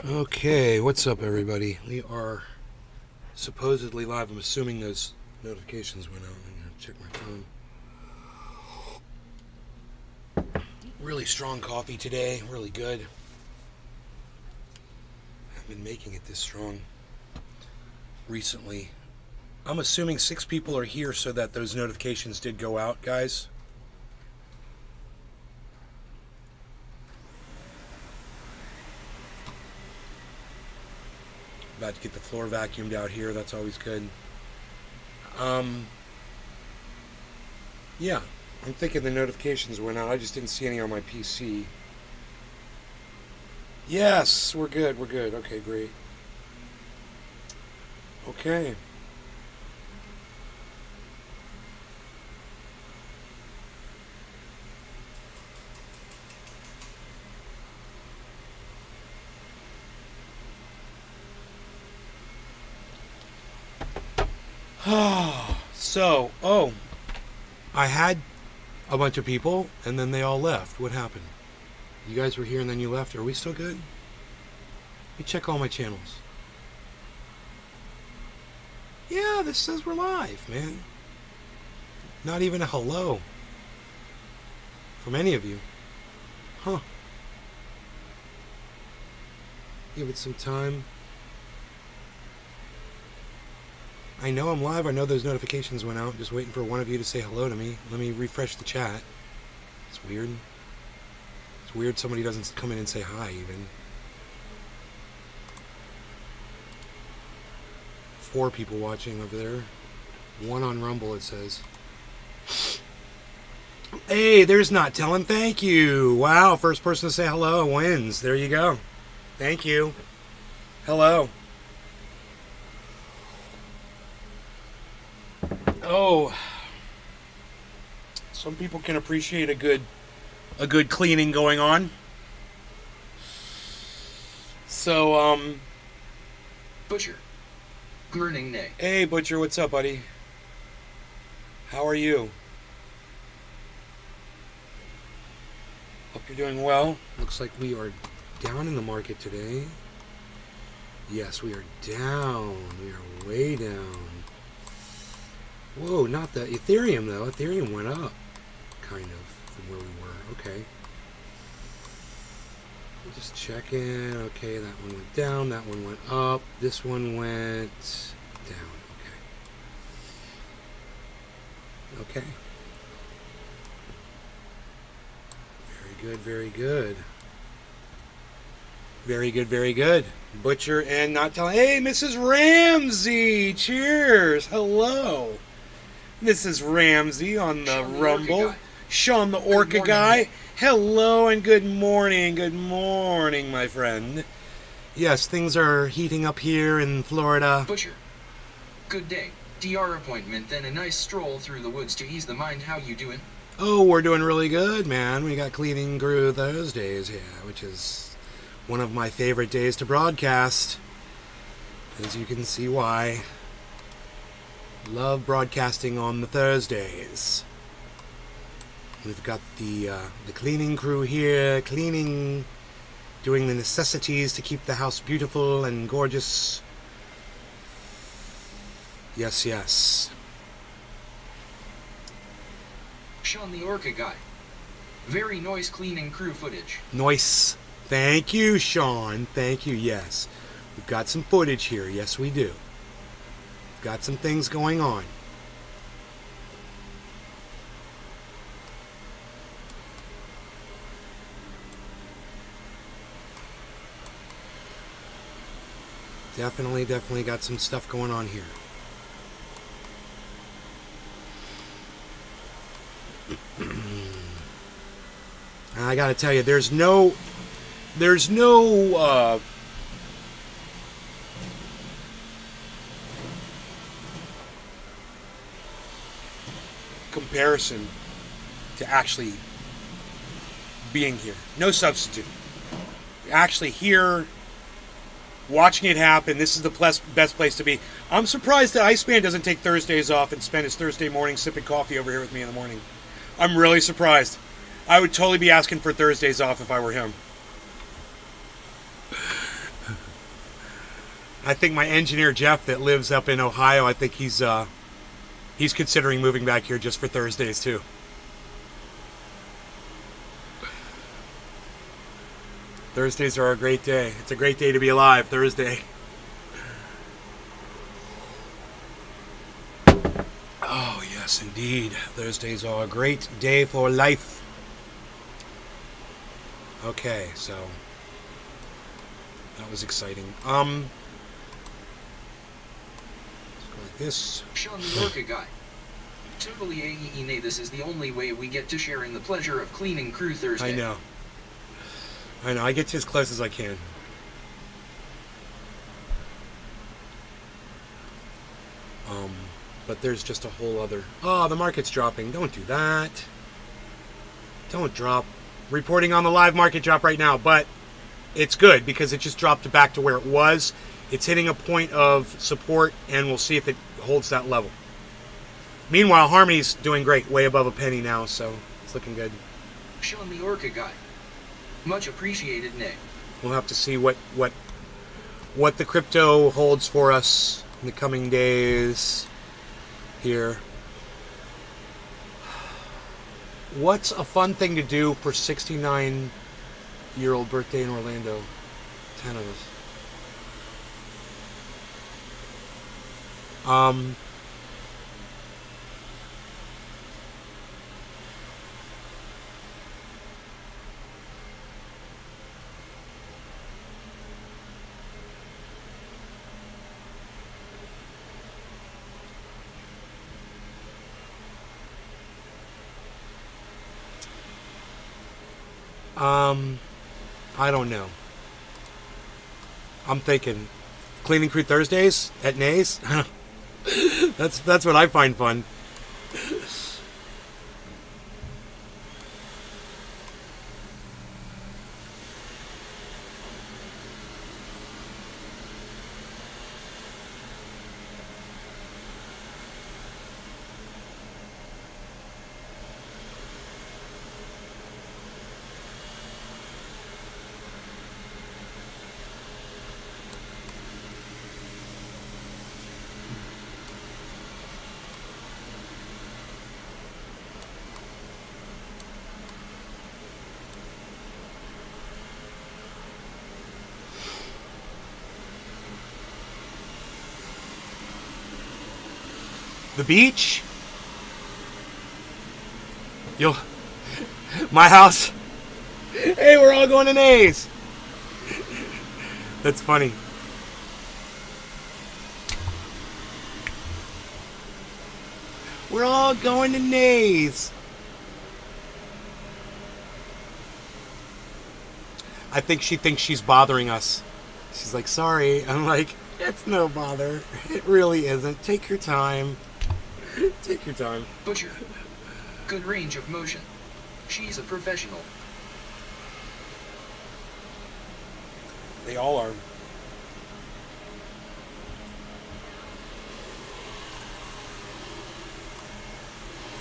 Okay, what's up, everybody? We are supposedly live. I'm assuming those notifications went out. I'm going to check my phone. Really strong coffee today. Really good. I've been making it this strong recently. I'm assuming 6 people are here so that those notifications did go out, guys. About to get the floor vacuumed out here. That's always good. Yeah, I'm thinking the notifications went out. I just didn't see any on my PC. Yes, we're good. We're good. Okay, great. Okay. So, I had a bunch of people and then they all left. What happened? You guys were here and then you left. Are we still good? Let me check all my channels. Yeah, this says we're live, man. Not even a hello from any of you. Huh. Give it some time. I know I'm live. I know those notifications went out. Just waiting for one of you to say hello to me. Let me refresh the chat. It's weird. It's weird somebody doesn't come in and say hi even. 4 people watching over there. 1 on Rumble, it says. Hey, there's Not Telling. Thank you. Wow, first person to say hello wins. There you go. Thank you. Hello. Oh, some people can appreciate a good cleaning going on. So, Butcher. Gurning nay. Hey, Butcher, what's up, buddy? How are you? Hope you're doing well. Looks like we are down in the market today. Yes, we are down. We are way down. Whoa, not the Ethereum, though. Ethereum went up, kind of, from where we were. Okay. Just checking. Okay, that one went down. That one went up. This one went down. Okay. Okay. Very good, very good. Very good, very good. Butcher and Not Telling. Hey, Mrs. Ramsey! Cheers! Hello! Mrs. Ramsey on the Sean Rumble. Sean the Orca morning, guy. Nick. Hello and good morning. Good morning, my friend. Yes, things are heating up here in Florida. Butcher. Good day. DR appointment, then a nice stroll through the woods to ease the mind. How you doing? Oh, we're doing really good, man. We got Cleaning Crew Thursdays here, which is one of my favorite days to broadcast. As you can see why. Love broadcasting on the Thursdays. We've got the cleaning crew here, cleaning, doing the necessities to keep the house beautiful and gorgeous. Yes, yes. Sean the Orca guy. Very noise cleaning crew footage. Nice. Thank you, Sean. Thank you, yes. We've got some footage here. Yes, we do. We've got some things going on. Definitely got some stuff going on here. I gotta tell you, there's no comparison to actually being here. No substitute. Actually here, watching it happen, this is the best place to be. I'm surprised that Iceman doesn't take Thursdays off and spend his Thursday morning sipping coffee over here with me in the morning. I'm really surprised. I would totally be asking for Thursdays off if I were him. I think my engineer Jeff that lives up in Ohio, I think he's considering moving back here just for Thursdays too. Thursdays are a great day. It's a great day to be alive, Thursday. Oh, yes, indeed. Thursdays are a great day for life. Okay, so that was exciting. Let's go like this. Sean the Orca guy. Totally this is the only way we get to share in the pleasure of cleaning crew Thursday. I know. I get to as close as I can. But there's just a whole other... Oh, the market's dropping. Don't do that. Don't drop. Reporting on the live market drop right now, but it's good because it just dropped back to where it was. It's hitting a point of support, and we'll see if it holds that level. Meanwhile, Harmony's doing great, way above a penny now, so it's looking good. Sean the Orca guy. Much appreciated, Nick. We'll have to see what the crypto holds for us in the coming days here. What's a fun thing to do for 69-year-old birthday in Orlando? 10 of us. I don't know. I'm thinking cleaning crew Thursdays at Nays. That's what I find fun. The beach? My house? Hey, we're all going to Nays. That's funny. We're all going to Nays. I think she thinks she's bothering us. She's like, sorry. I'm like, it's no bother. It really isn't. Take your time. Take your time. Butcher. Good range of motion. She's a professional. They all are.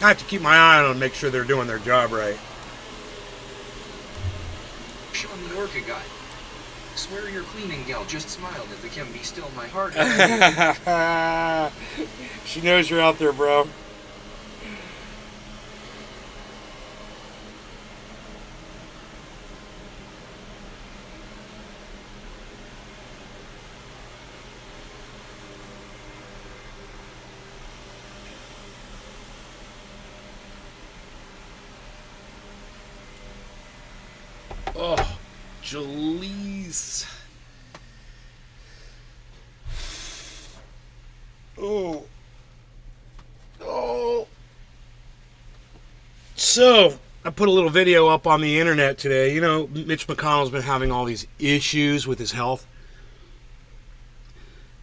I have to keep my eye on them, make sure they're doing their job right. Sean the Orca guy. Swear your cleaning gal just smiled at the Kim Be Still My Heart. She knows you're out there, bro. Oh, Jaleese. Oh. So, I put a little video up on the internet today. You know, Mitch McConnell's been having all these issues with his health.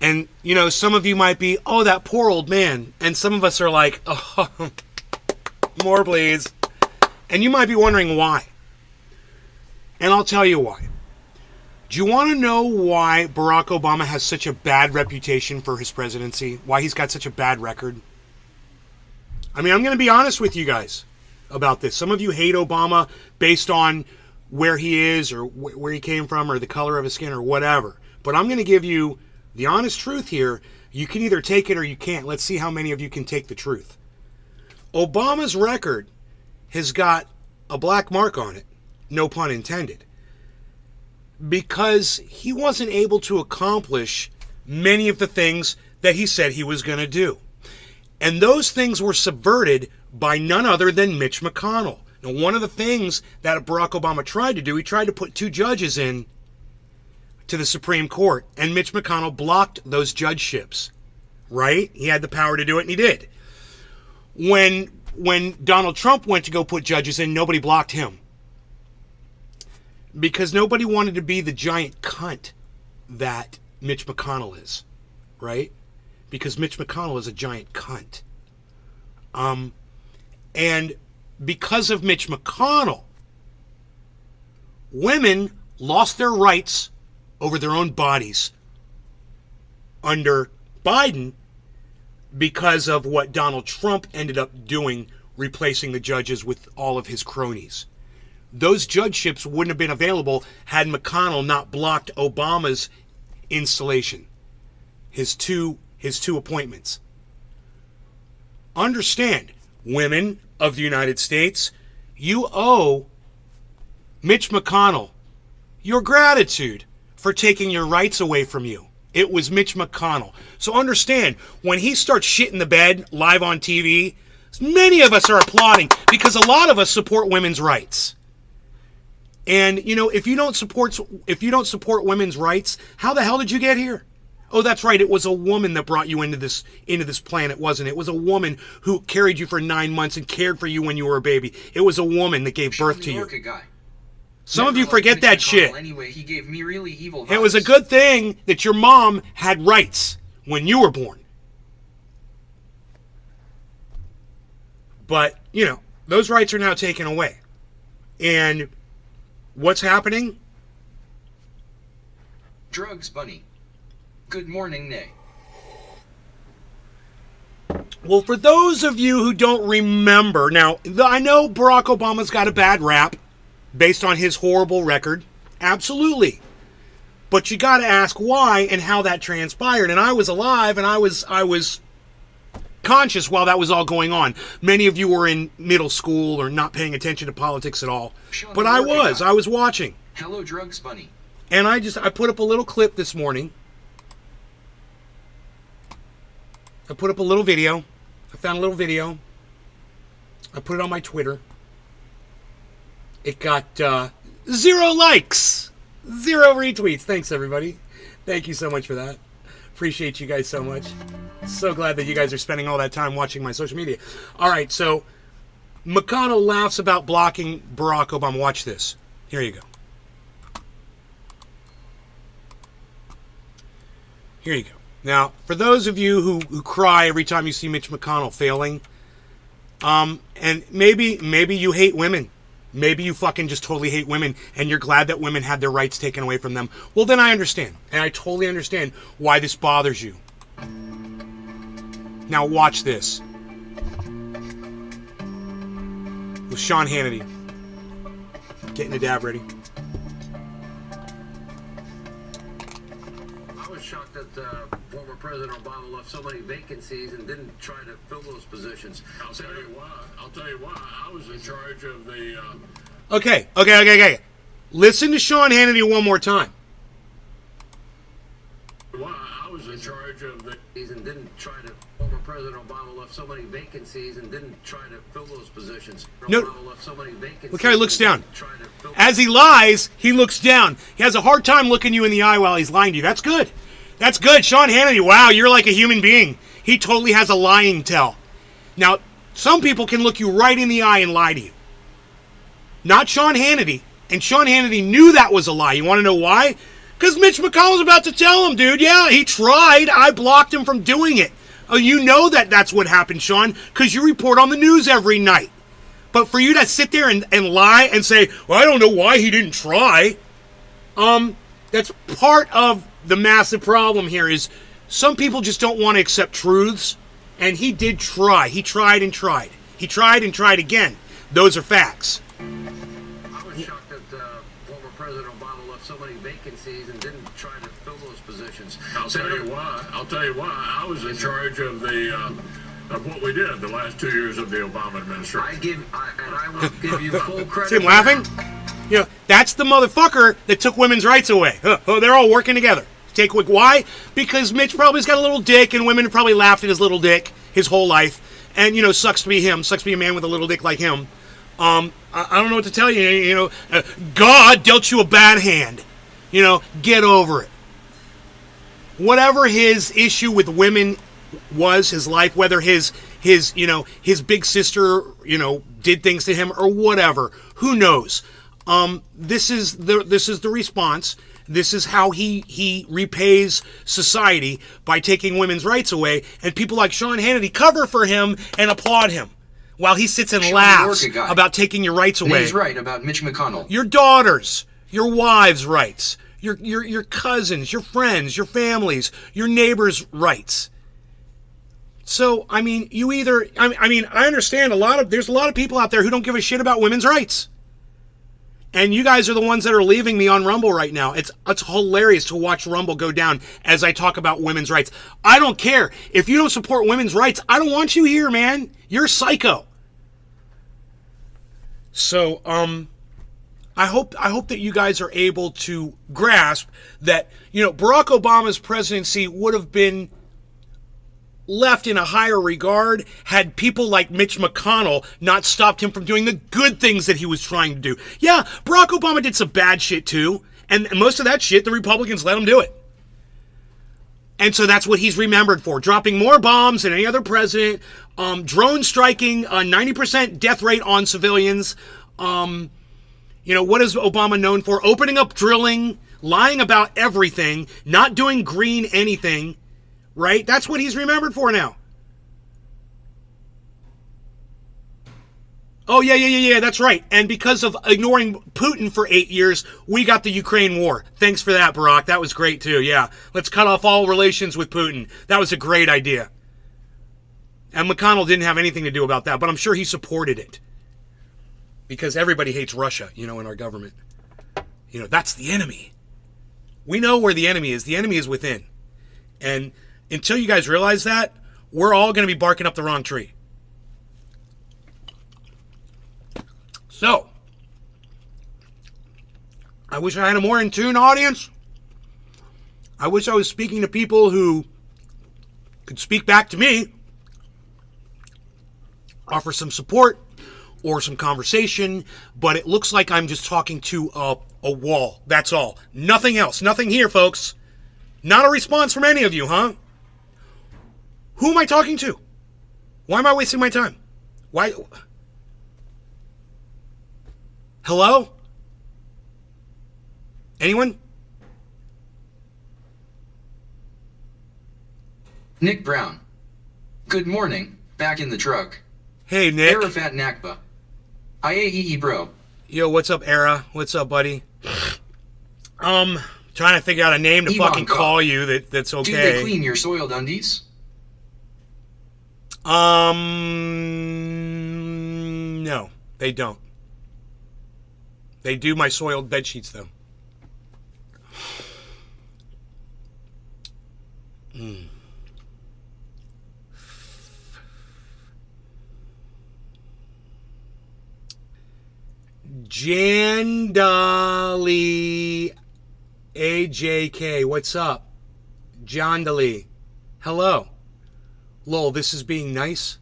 And, you know, some of you might be, oh, that poor old man. And some of us are like, oh, more please. And you might be wondering why. And I'll tell you why. Do you want to know why Barack Obama has such a bad reputation for his presidency? Why he's got such a bad record? I mean, I'm going to be honest with you guys about this. Some of you hate Obama based on where he is or where he came from or the color of his skin or whatever. But I'm going to give you The honest truth here, you can either take it or you can't. Let's see how many of you can take the truth. Obama's record has got a black mark on it, no pun intended, because he wasn't able to accomplish many of the things that he said he was going to do. And those things were subverted by none other than Mitch McConnell. Now, one of the things that Barack Obama tried to do, he tried to put 2 judges in to the Supreme Court, and Mitch McConnell blocked those judgeships, right? He had the power to do it, and he did. When Donald Trump went to go put judges in, nobody blocked him, because nobody wanted to be the giant cunt that Mitch McConnell is, right? Because Mitch McConnell is a giant cunt. And because of Mitch McConnell, women lost their rights over their own bodies under Biden because of what Donald Trump ended up doing, replacing the judges with all of his cronies. Those judgeships wouldn't have been available had McConnell not blocked Obama's installation, his two appointments. Understand, women of the United States, you owe Mitch McConnell your gratitude for taking your rights away from you. It was Mitch McConnell. So understand, when he starts shitting the bed live on TV, many of us are applauding because a lot of us support women's rights. And you know, if you don't support women's rights, how the hell did you get here? Oh, that's right. It was a woman that brought you into this planet, wasn't it? It was a woman who carried you for 9 months and cared for you when you were a baby. It was a woman that gave birth to you. Some of you forget that shit. Anyway, he gave me really evil vibes. It was a good thing that your mom had rights when you were born. But, you know, those rights are now taken away. And what's happening? Drugs, Bunny. Good morning, Nay. Well, for those of you who don't remember, now, I know Barack Obama's got a bad rap based on his horrible record. Absolutely. But you got to ask why and how that transpired. And I was alive and I was conscious while that was all going on. Many of you were in middle school or not paying attention to politics at all. But I was watching. Hello, Drugs, Bunny. And I put up a little clip this morning. I put up a little video. I found a little video. I put it on my Twitter. It got 0 likes, 0 retweets. Thanks, everybody. Thank you so much for that. Appreciate you guys so much. So glad that you guys are spending all that time watching my social media. All right, so McConnell laughs about blocking Barack Obama. Watch this. Here you go. Here you go. Now, for those of you who cry every time you see Mitch McConnell failing, and maybe you hate women. Maybe you fucking just totally hate women and you're glad that women had their rights taken away from them. Well, then I understand. And I totally understand why this bothers you. Now watch this. With Sean Hannity. Getting the dab ready. I was shocked that former President Obama left so many vacancies and didn't try to fill those positions. I'll tell you why. I was in charge of the... Okay. Listen to Sean Hannity one more time. I was in charge of the... And didn't try to... Former President Obama left so many vacancies and didn't try to fill those positions. No. Obama left so many vacancies. Look how he looks down. As he lies, he looks down. He has a hard time looking you in the eye while he's lying to you. That's good. That's good. Sean Hannity, wow, you're like a human being. He totally has a lying tell. Now, some people can look you right in the eye and lie to you. Not Sean Hannity. And Sean Hannity knew that was a lie. You want to know why? Because Mitch McConnell's about to tell him, dude. Yeah, he tried. I blocked him from doing it. Oh, you know that's what happened, Sean, because you report on the news every night. But for you to sit there and lie and say, well, I don't know why he didn't try. That's part of the massive problem here is some people just don't want to accept truths. And he did try. He tried and tried. He tried and tried again. Those are facts. I was shocked that former President Obama left so many vacancies and didn't try to fill those positions. I'll tell you why. I was in charge of the of what we did the last 2 years of the Obama administration. I will give you full credit. See him laughing? You know, that's the motherfucker that took women's rights away. Oh, they're all working together. Why? Because Mitch probably's got a little dick, and women probably laughed at his little dick his whole life. And, you know, sucks to be him. Sucks to be a man with a little dick like him. I don't know what to tell you. You know, God dealt you a bad hand. You know, get over it. Whatever his issue with women was, his life, whether his you know, his big sister, you know, did things to him or whatever, who knows? This is the response. This is how he repays society, by taking women's rights away, and people like Sean Hannity cover for him and applaud him while he sits and laughs about taking your rights away. And he's right about Mitch McConnell. Your daughters, your wives' rights, your cousins, your friends, your families, your neighbors' rights. So, I mean, I understand there's a lot of people out there who don't give a shit about women's rights. And you guys are the ones that are leaving me on Rumble right now. It's hilarious to watch Rumble go down as I talk about women's rights. I don't care. If you don't support women's rights, I don't want you here, man. You're psycho. So, I hope that you guys are able to grasp that, you know, Barack Obama's presidency would have been left in a higher regard had people like Mitch McConnell not stopped him from doing the good things that he was trying to do. Yeah, Barack Obama did some bad shit too, and most of that shit, the Republicans let him do it. And so that's what he's remembered for, dropping more bombs than any other president, drone striking, 90% death rate on civilians. You know, what is Obama known for? Opening up drilling, lying about everything, not doing green anything. Right? That's what he's remembered for now. Oh, yeah, that's right. And because of ignoring Putin for 8 years, we got the Ukraine war. Thanks for that, Barack. That was great, too. Yeah. Let's cut off all relations with Putin. That was a great idea. And McConnell didn't have anything to do about that, but I'm sure he supported it. Because everybody hates Russia, you know, in our government. You know, that's the enemy. We know where the enemy is. The enemy is within. And until you guys realize that, we're all going to be barking up the wrong tree. So, I wish I had a more in tune audience. I wish I was speaking to people who could speak back to me, offer some support or some conversation, but it looks like I'm just talking to a wall. That's all. Nothing else. Nothing here, folks. Not a response from any of you, huh? Who am I talking to? Why am I wasting my time? Why? Hello? Anyone? Nick Brown. Good morning. Back in the truck. Hey, Nick. Arafat Nakba. IAEE bro. Yo, what's up, Era? What's up, buddy? Trying to figure out a name to fucking call you that's okay. Do they clean your soiled undies? No, they don't. They do my soiled bed sheets, though. Jandali AJK, what's up? Jandali, hello. Lol, this is being nice.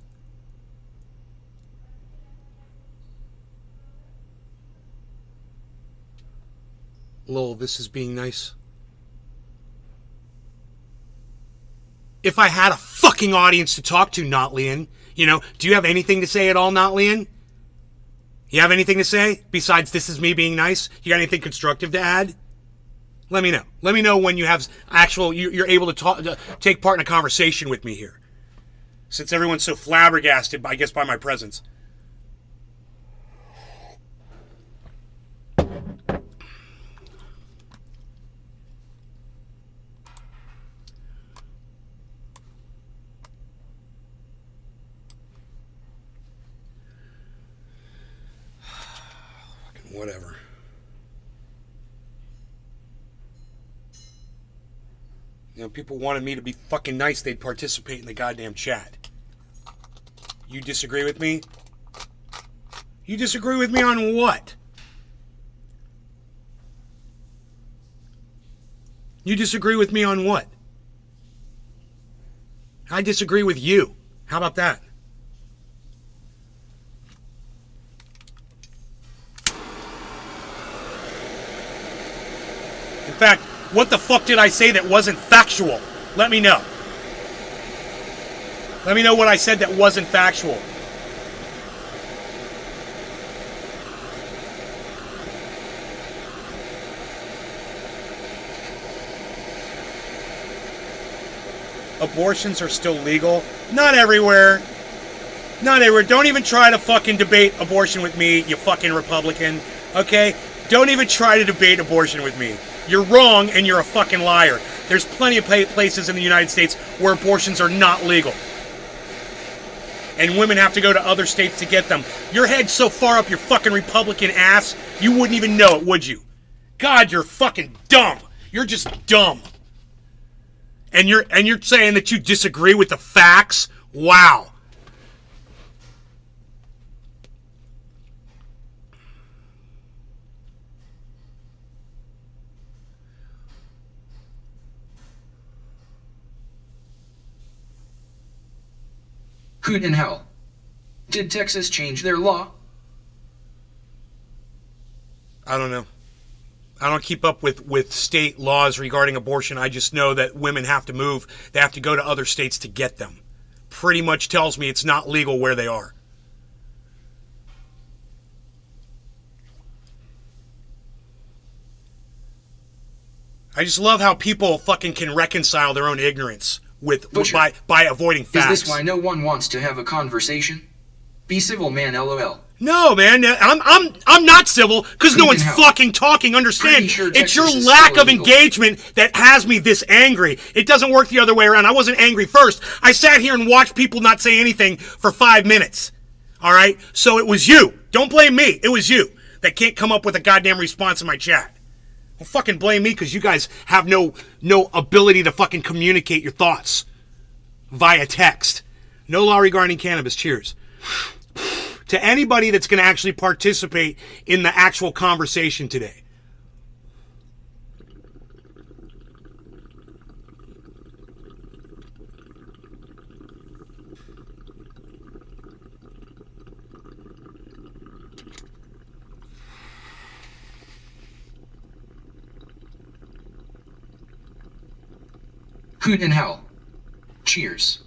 Lol, this is being nice. If I had a fucking audience to talk to, Notlian, you know, do you have anything to say at all, Notlian? You have anything to say besides this is me being nice? You got anything constructive to add? Let me know. Let me know when you have you're able to talk, to take part in a conversation with me here. Since everyone's so flabbergasted, I guess, by my presence. Whatever. You know, people wanted me to be fucking nice. They'd participate in the goddamn chat. You disagree with me? You disagree with me on what? You disagree with me on what? I disagree with you. How about that? In fact, what the fuck did I say that wasn't factual? Let me know. Let me know what I said that wasn't factual. Abortions are still legal. Not everywhere. Not everywhere. Don't even try to fucking debate abortion with me, you fucking Republican. Okay? Don't even try to debate abortion with me. You're wrong and you're a fucking liar. There's plenty of places in the United States where abortions are not legal. And women have to go to other states to get them. Your head's so far up your fucking Republican ass, you wouldn't even know it, would you? God, you're fucking dumb. You're just dumb. And you're saying that you disagree with the facts? Wow. Hoot in hell. Did Texas change their law? I don't know. I don't keep up with state laws regarding abortion. I just know that women have to move. They have to go to other states to get them. Pretty much tells me it's not legal where they are. I just love how people fucking can reconcile their own ignorance by avoiding facts. Is this why no one wants to have a conversation? Be civil, man, LOL. No, man, I'm not civil because no one's fucking talking. Understand? Sure it's your lack of engagement that has me this angry. It doesn't work the other way around. I wasn't angry first. I sat here and watched people not say anything for 5 minutes. All right? So it was you. Don't blame me. It was you that can't come up with a goddamn response in my chat. Don't fucking blame me because you guys have no ability to fucking communicate your thoughts via text. No law regarding cannabis. Cheers. To anybody that's going to actually participate in the actual conversation today. Hoot in hell. Cheers.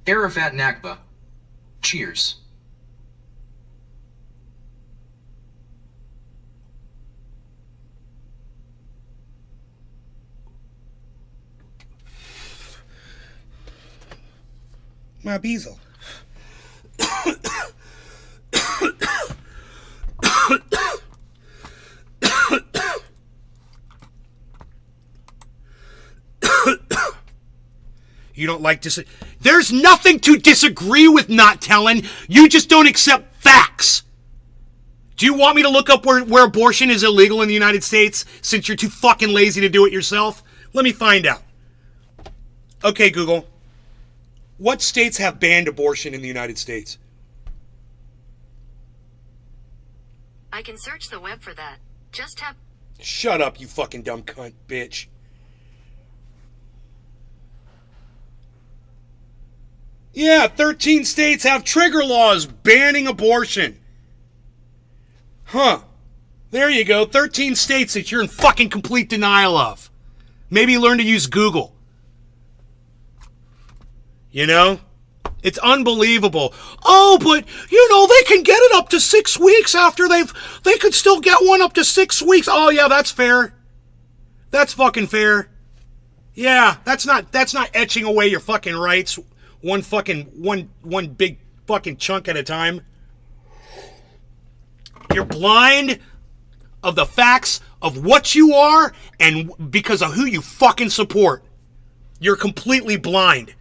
Arafat Nakba. Cheers. My Beazle. You don't like there's nothing to disagree with, not telling. You just don't accept facts. Do you want me to look up where abortion is illegal in the United States since you're too fucking lazy to do it yourself? Let me find out. Okay, Google. What states have banned abortion in the United States? I can search the web for that. Just tap. Shut up, you fucking dumb cunt, bitch. Yeah, 13 states have trigger laws banning abortion. Huh. There you go. 13 states that you're in fucking complete denial of. Maybe learn to use Google. You know? It's unbelievable. Oh, but, they can get it up to 6 weeks after they could still get one up to 6 weeks. Oh, yeah, that's fair. That's fucking fair. Yeah, that's not etching away your fucking rights one big fucking chunk at a time. You're blind of the facts of what you are and because of who you fucking support. You're completely blind.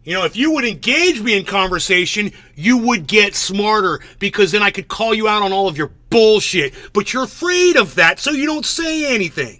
You know, if you would engage me in conversation, you would get smarter, because then I could call you out on all of your bullshit. But you're afraid of that, so you don't say anything.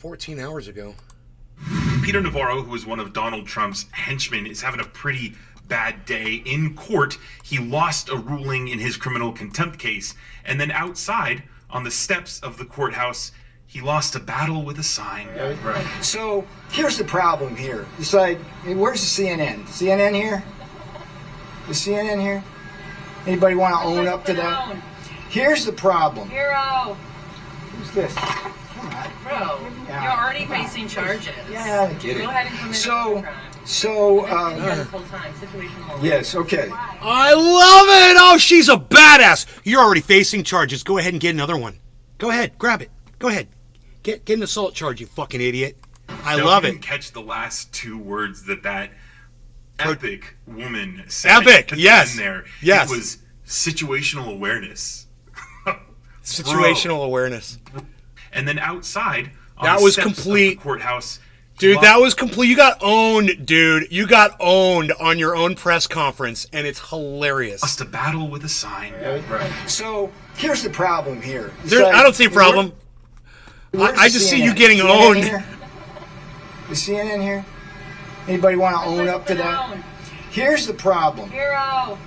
$14 hours ago. Peter Navarro, who is one of Donald Trump's henchmen, is having a pretty bad day in court. He lost a ruling in his criminal contempt case, and then outside on the steps of the courthouse, he lost a battle with a sign. Right. So here's the problem here. It's like, where's the CNN? CNN here? The CNN here? Anybody want to own up to that? Here's the problem. Hero. Who's this? Come on. Bro, Yeah. you're already facing charges. Yeah, I get it. Go ahead and commit So, a crime. so, This whole time, situational. yes, okay. I love it! Oh, she's a badass! You're already facing charges. Go ahead and get another one. Go ahead, grab it. Go ahead. Get an assault charge, you fucking idiot. I Now, love if you it. didn't catch the last two words that epic woman said. Epic, at the yes, end there. yes. It was situational awareness. Situational awareness. And then outside, on That the was steps of complete. the courthouse, Dude, that was complete. You got owned, dude. You got owned on your own press conference, and it's hilarious. lost a battle with a sign. Right. So here's the problem here. It's There, like, I don't see a problem. where's I the just see CNN? you getting CNN owned. Here? The CNN here? Anybody want to own up to that? Here's the problem. Hero.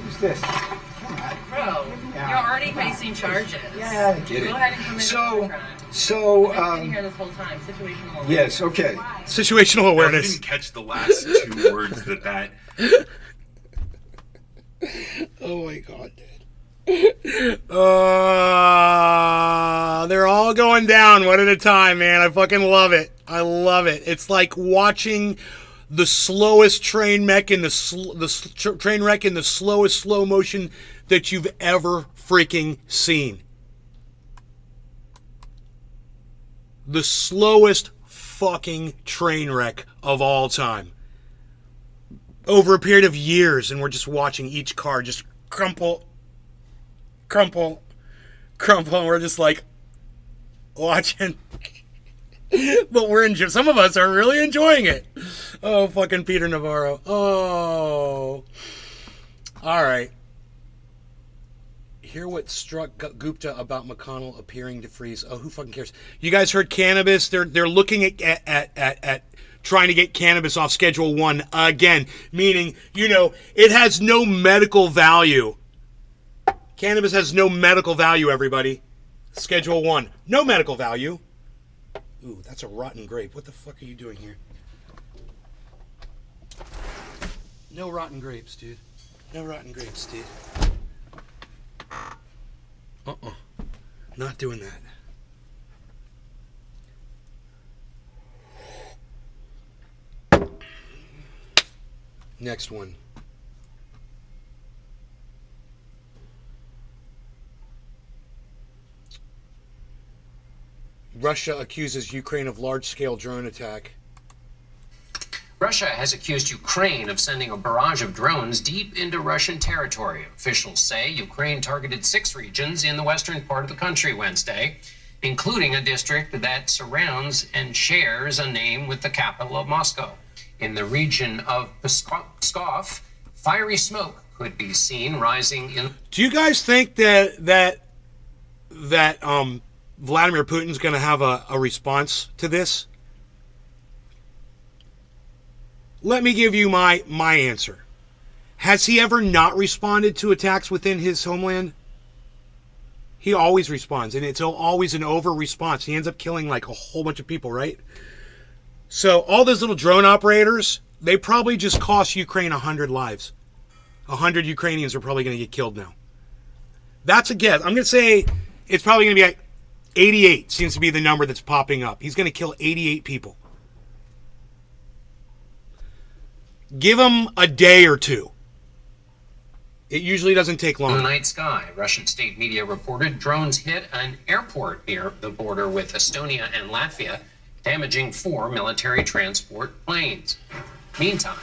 Who's this? Come on. Bro, Yeah. you're already facing charges. Yeah, I get Go it. ahead and commit So, a crime. so, I've been here this whole time. Situational awareness. yes, okay. Situational Now, if you awareness. didn't catch the last two words that Oh my god, dude. They're all going down one at a time, man. I fucking love it. I love it. It's like watching the slowest train wreck in the train wreck in the slowest slow motion that you've ever freaking seen. The slowest fucking train wreck of all time. Over a period of years, and we're just watching each car just crumple, and we're just like watching. But we're enjoying. Some of us are really enjoying it. Oh, fucking Peter Navarro. Oh, all right. Hear what struck Gupta about McConnell appearing to freeze. Oh, who fucking cares? You guys heard cannabis? They're looking at trying to get cannabis off Schedule 1 again, meaning, you know, it has no medical value. Cannabis has no medical value, everybody. Schedule 1, no medical value. Ooh, that's a rotten grape. What the fuck are you doing here? No rotten grapes, dude. No rotten grapes, dude. Not doing that. Next one. Russia accuses Ukraine of large-scale drone attack. Russia has accused Ukraine of sending a barrage of drones deep into Russian territory. Officials say Ukraine targeted 6 regions in the western part of the country Wednesday, including a district that surrounds and shares a name with the capital of Moscow. In the region of Pskov, fiery smoke could be seen rising in. Do you guys think that Vladimir Putin's going to have a response to this? Let me give you my answer. Has he ever not responded to attacks within his homeland? He always responds, and it's always an over response. He ends up killing like a whole bunch of people, right? So all those little drone operators, they probably just cost Ukraine 100 lives. 100 Ukrainians are probably going to get killed now. That's a guess. I'm going to say it's probably going to be like 88 seems to be the number that's popping up. He's going to kill 88 people. Give him a day or two. It usually doesn't take long. In the night sky, Russian state media reported drones hit an airport near the border with Estonia and Latvia, damaging 4 military transport planes. Meantime,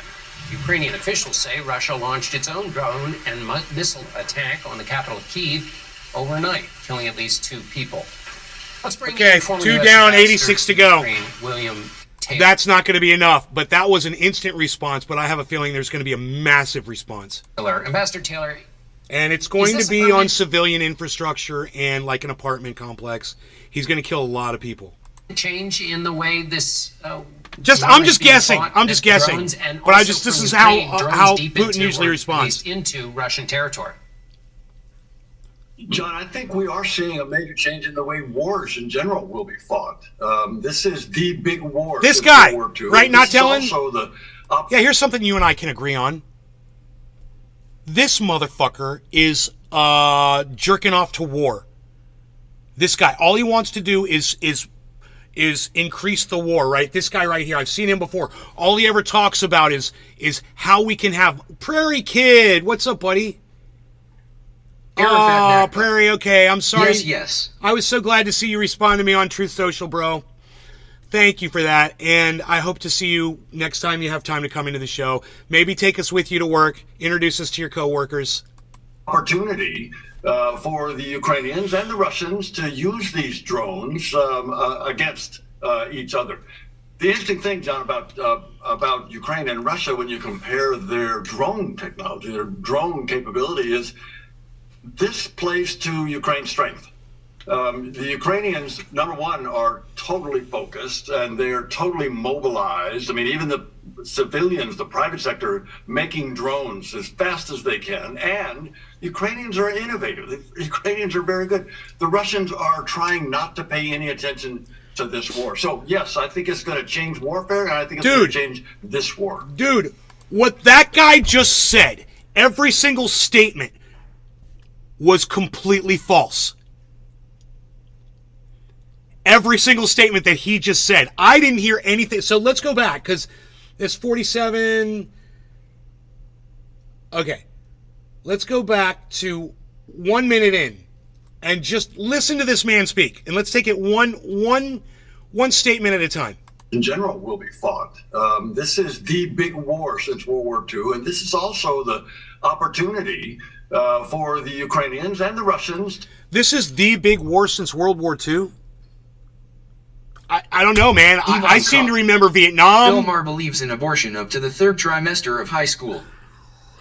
Ukrainian officials say Russia launched its own drone and missile attack on the capital Kyiv overnight, killing at least 2 people. Let's bring Okay, in former 2 US down, Ambassador 86 to to go. Ukraine, William Taylor. That's not going to be enough, but that was an instant response, but I have a feeling there's going to be a massive response. Ambassador Taylor, And it's going Is to this be a on permanent- civilian infrastructure and like an apartment complex. He's going to kill a lot of people. change in the way this I'm war just is being guessing. fought I'm just with guessing. drones, and But I also just this from is Ukraine, how drones deep Putin into usually or responds. at least into Russian territory. John, I think we are seeing a major change in the way wars in general will be fought. This is the big war. This since guy, World War II. right? This Not is telling. also the Yeah, here's something you and I can agree on. This motherfucker is jerking off to war. This guy, all he wants to do is increase the war, right? This guy right here, I've seen him before. All he ever talks about is how we can have Prairie Kid. What's up, buddy? Oh, Prairie. Okay, I'm sorry. Yes. I was so glad to see you respond to me on Truth Social, bro. Thank you for that, and I hope to see you next time you have time to come into the show. Maybe take us with you to work, introduce us to your coworkers. opportunity for the Ukrainians and the Russians to use these drones against each other. The interesting thing, John, about Ukraine and Russia, when you compare their drone technology, their drone capability, is this plays to Ukraine's strength. The Ukrainians, number one, are totally focused and they're totally mobilized. I mean, even the civilians, the private sector, making drones as fast as they can. And Ukrainians are innovative. The Ukrainians are very good. The Russians are trying not to pay any attention to this war. So, yes, I think it's going to change warfare, and I think it's going to change this war. Dude, what that guy just said, every single statement was completely false. Every single statement that he just said. I didn't hear anything. So let's go back, because there's 47. Okay. Let's go back to 1 minute in and just listen to this man speak. And let's take it one statement at a time. In general, will be fought. This is the big war since World War II, and this is also the opportunity for the Ukrainians and the Russians. This is the big war since World War II? I don't know, man. I seem to remember Vietnam. Bill Maher believes in abortion up to the 3rd trimester of high school.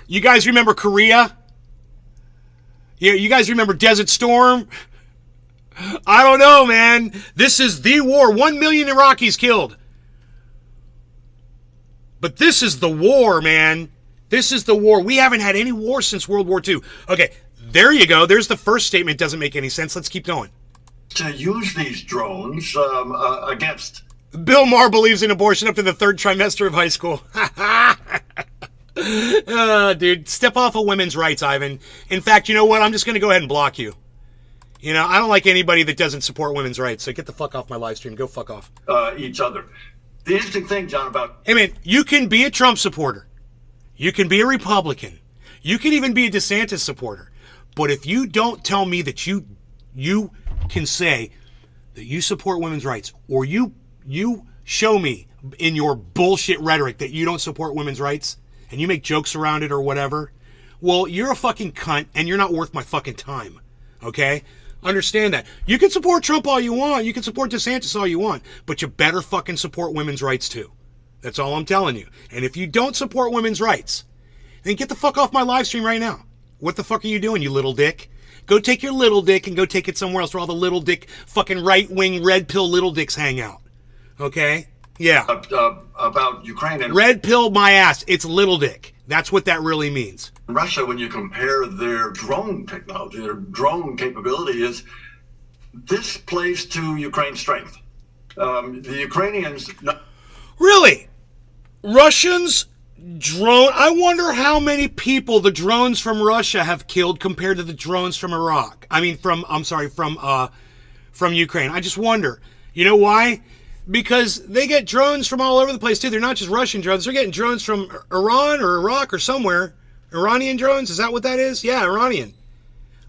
You guys remember Korea? Yeah, you guys remember Desert Storm? I don't know, man. This is the war. 1 million Iraqis killed. But this is the war, man. This is the war. We haven't had any war since World War II. Okay, there you go. There's the first statement. Doesn't make any sense. Let's keep going. To use these drones against. Bill Maher believes in abortion up to the 3rd trimester of high school. Dude, step off of women's rights, Ivan. In fact, you know what? I'm just going to go ahead and block you. You know, I don't like anybody that doesn't support women's rights, so get the fuck off my live stream. Go fuck off. Each other. The interesting thing, John, about... Hey, man, you can be a Trump supporter. You can be a Republican. You can even be a DeSantis supporter. But if you don't tell me that you can say that you support women's rights, or you show me in your bullshit rhetoric that you don't support women's rights, and you make jokes around it or whatever, well, you're a fucking cunt, and you're not worth my fucking time. Okay? Understand that. You can support Trump all you want. You can support DeSantis all you want. But you better fucking support women's rights too. That's all I'm telling you. And if you don't support women's rights, then get the fuck off my live stream right now. What the fuck are you doing, you little dick? Go take your little dick and go take it somewhere else where all the little dick, fucking right-wing, red pill little dicks hang out. Okay? Yeah. About Ukraine and... Red pill my ass. It's little dick. That's what that really means. Russia, when you compare their drone technology, their drone capability, is this plays to Ukraine's strength. The Ukrainians... Really? Russians drone... I wonder how many people the drones from Russia have killed compared to the drones from Iraq. I mean, from from Ukraine. I just wonder. You know why? Because they get drones from all over the place too. They're not just Russian drones. They're getting drones from Iran or Iraq or somewhere. Iranian drones? Is that what that is? Yeah, Iranian.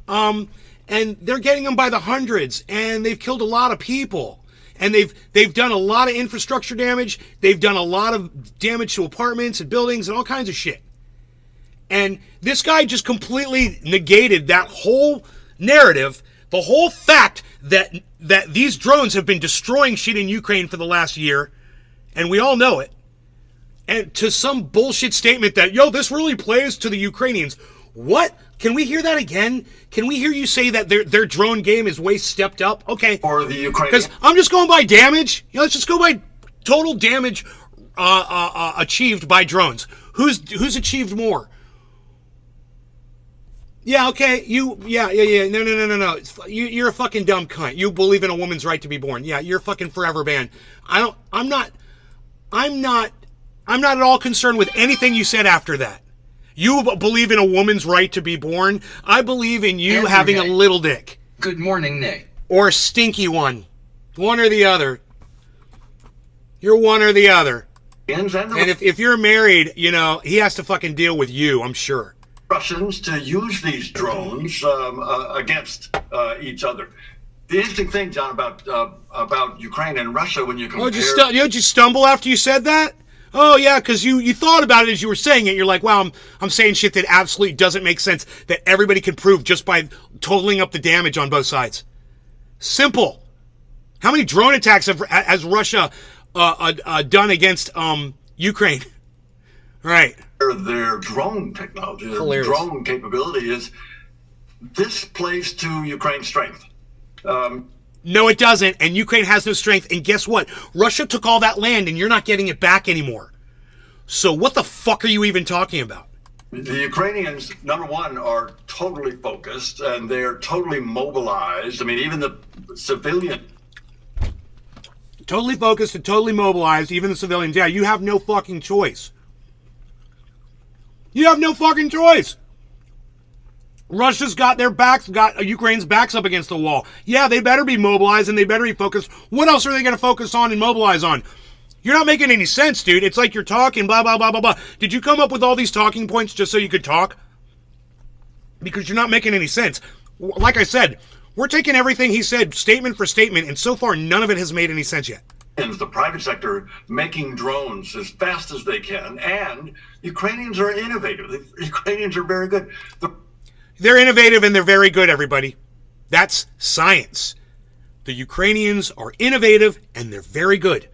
And they're getting them by the hundreds, and they've killed a lot of people. And they've done a lot of infrastructure damage. They've done a lot of damage to apartments and buildings and all kinds of shit. And this guy just completely negated that whole narrative, the whole fact that these drones have been destroying shit in Ukraine for the last year, and we all know it. And to some bullshit statement that, yo, this really plays to the Ukrainians. What? Can we hear that again? Can we hear you say that their drone game is way stepped up? Okay. For the Ukrainians. Because I'm just going by damage. You know, let's just go by total damage achieved by drones. Who's achieved more? Yeah, okay. Yeah. No. You're a fucking dumb cunt. You believe in a woman's right to be born. Yeah, you're fucking forever banned. I'm not at all concerned with anything you said after that. You believe in a woman's right to be born. I believe in you having a little dick. Good morning, Nay. Or a stinky one. One or the other. You're one or the other. And if you're married, you know, he has to fucking deal with you, I'm sure. Russians to use these drones against each other. The interesting thing, John, about Ukraine and Russia, when you compare... Did you stumble after you said that? Oh, yeah, because you thought about it as you were saying it. You're like, wow, I'm saying shit that absolutely doesn't make sense, that everybody can prove just by totaling up the damage on both sides. Simple. How many drone attacks has Russia done against Ukraine? Right. Their drone technology, their drone capability this plays to Ukraine's strength. No, it doesn't, and Ukraine has no strength, and guess what? Russia took all that land, and you're not getting it back anymore. So what the fuck are you even talking about? The Ukrainians, number one, are totally focused, and they're totally mobilized. I mean, even the civilian... Totally focused and totally mobilized, even the civilians. Yeah, you have no fucking choice. You have no fucking choice. Russia's got Ukraine's backs up against the wall. Yeah, they better be mobilized and they better be focused. What else are they going to focus on and mobilize on? You're not making any sense, dude. It's like you're talking blah, blah, blah, blah, blah. Did you come up with all these talking points just so you could talk? Because you're not making any sense. Like I said, we're taking everything he said statement for statement, and so far none of it has made any sense yet. The private sector making drones as fast as they can, and Ukrainians are innovative. The Ukrainians are very good. They're innovative and they're very good, everybody. That's science. The Ukrainians are innovative and they're very good.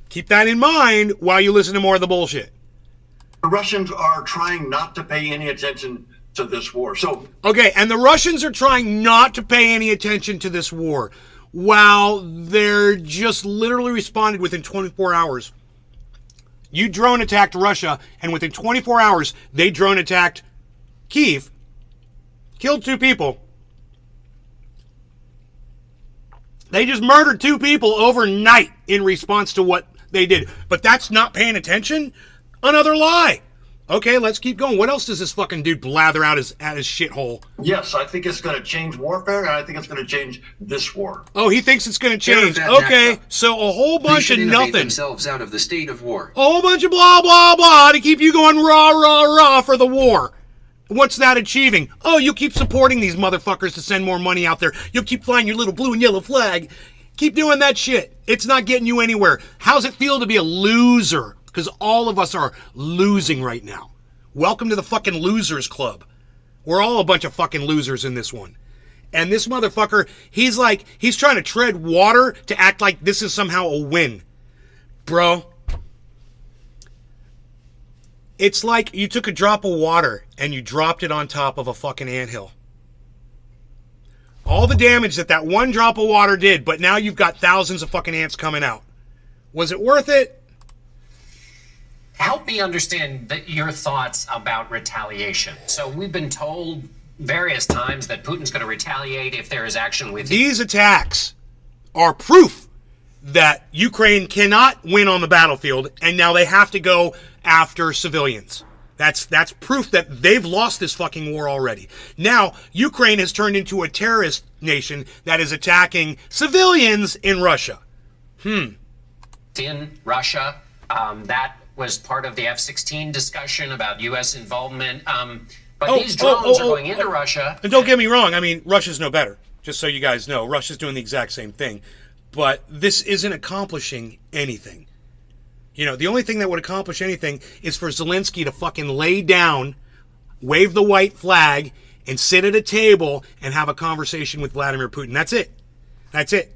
Keep that in mind while you listen to more of the bullshit. The Russians are trying not to pay any attention to this war. Okay, and the Russians are trying not to pay any attention to this war while they're just literally responded within 24 hours. You drone attacked Russia, and within 24 hours, they drone attacked Kyiv. Killed 2 people. They just murdered 2 people overnight in response to what they did. But that's not paying attention? Another lie. Okay, let's keep going. What else does this fucking dude blather out at his shithole? Yes, I think it's going to change warfare, and I think it's going to change this war. Oh, he thinks it's going to change. Okay, so a whole bunch of nothing. Themselves out of the state of war. A whole bunch of blah, blah, blah to keep you going rah, rah, rah for the war. What's that achieving? Oh, you keep supporting these motherfuckers to send more money out there. You'll keep flying your little blue and yellow flag. Keep doing that shit. It's not getting you anywhere. How's it feel to be a loser? Because all of us are losing right now. Welcome to the fucking losers club. We're all a bunch of fucking losers in this one. And this motherfucker, he's trying to tread water to act like this is somehow a win. Bro. It's like you took a drop of water and you dropped it on top of a fucking anthill. All the damage that one drop of water did, but now you've got thousands of fucking ants coming out. Was it worth it? Help me understand your thoughts about retaliation. So we've been told various times that Putin's going to retaliate if there is action with These attacks are proof that Ukraine cannot win on the battlefield, and now they have to go after civilians. That's proof that they've lost this fucking war already. Now, Ukraine has turned into a terrorist nation that is attacking civilians in Russia. In Russia, that was part of the F-16 discussion about U.S. involvement. But these drones are going into Russia. And don't get me wrong, I mean, Russia's no better. Just so you guys know, Russia's doing the exact same thing. But this isn't accomplishing anything. You know, the only thing that would accomplish anything is for Zelensky to fucking lay down, wave the white flag, and sit at a table and have a conversation with Vladimir Putin. That's it. That's it.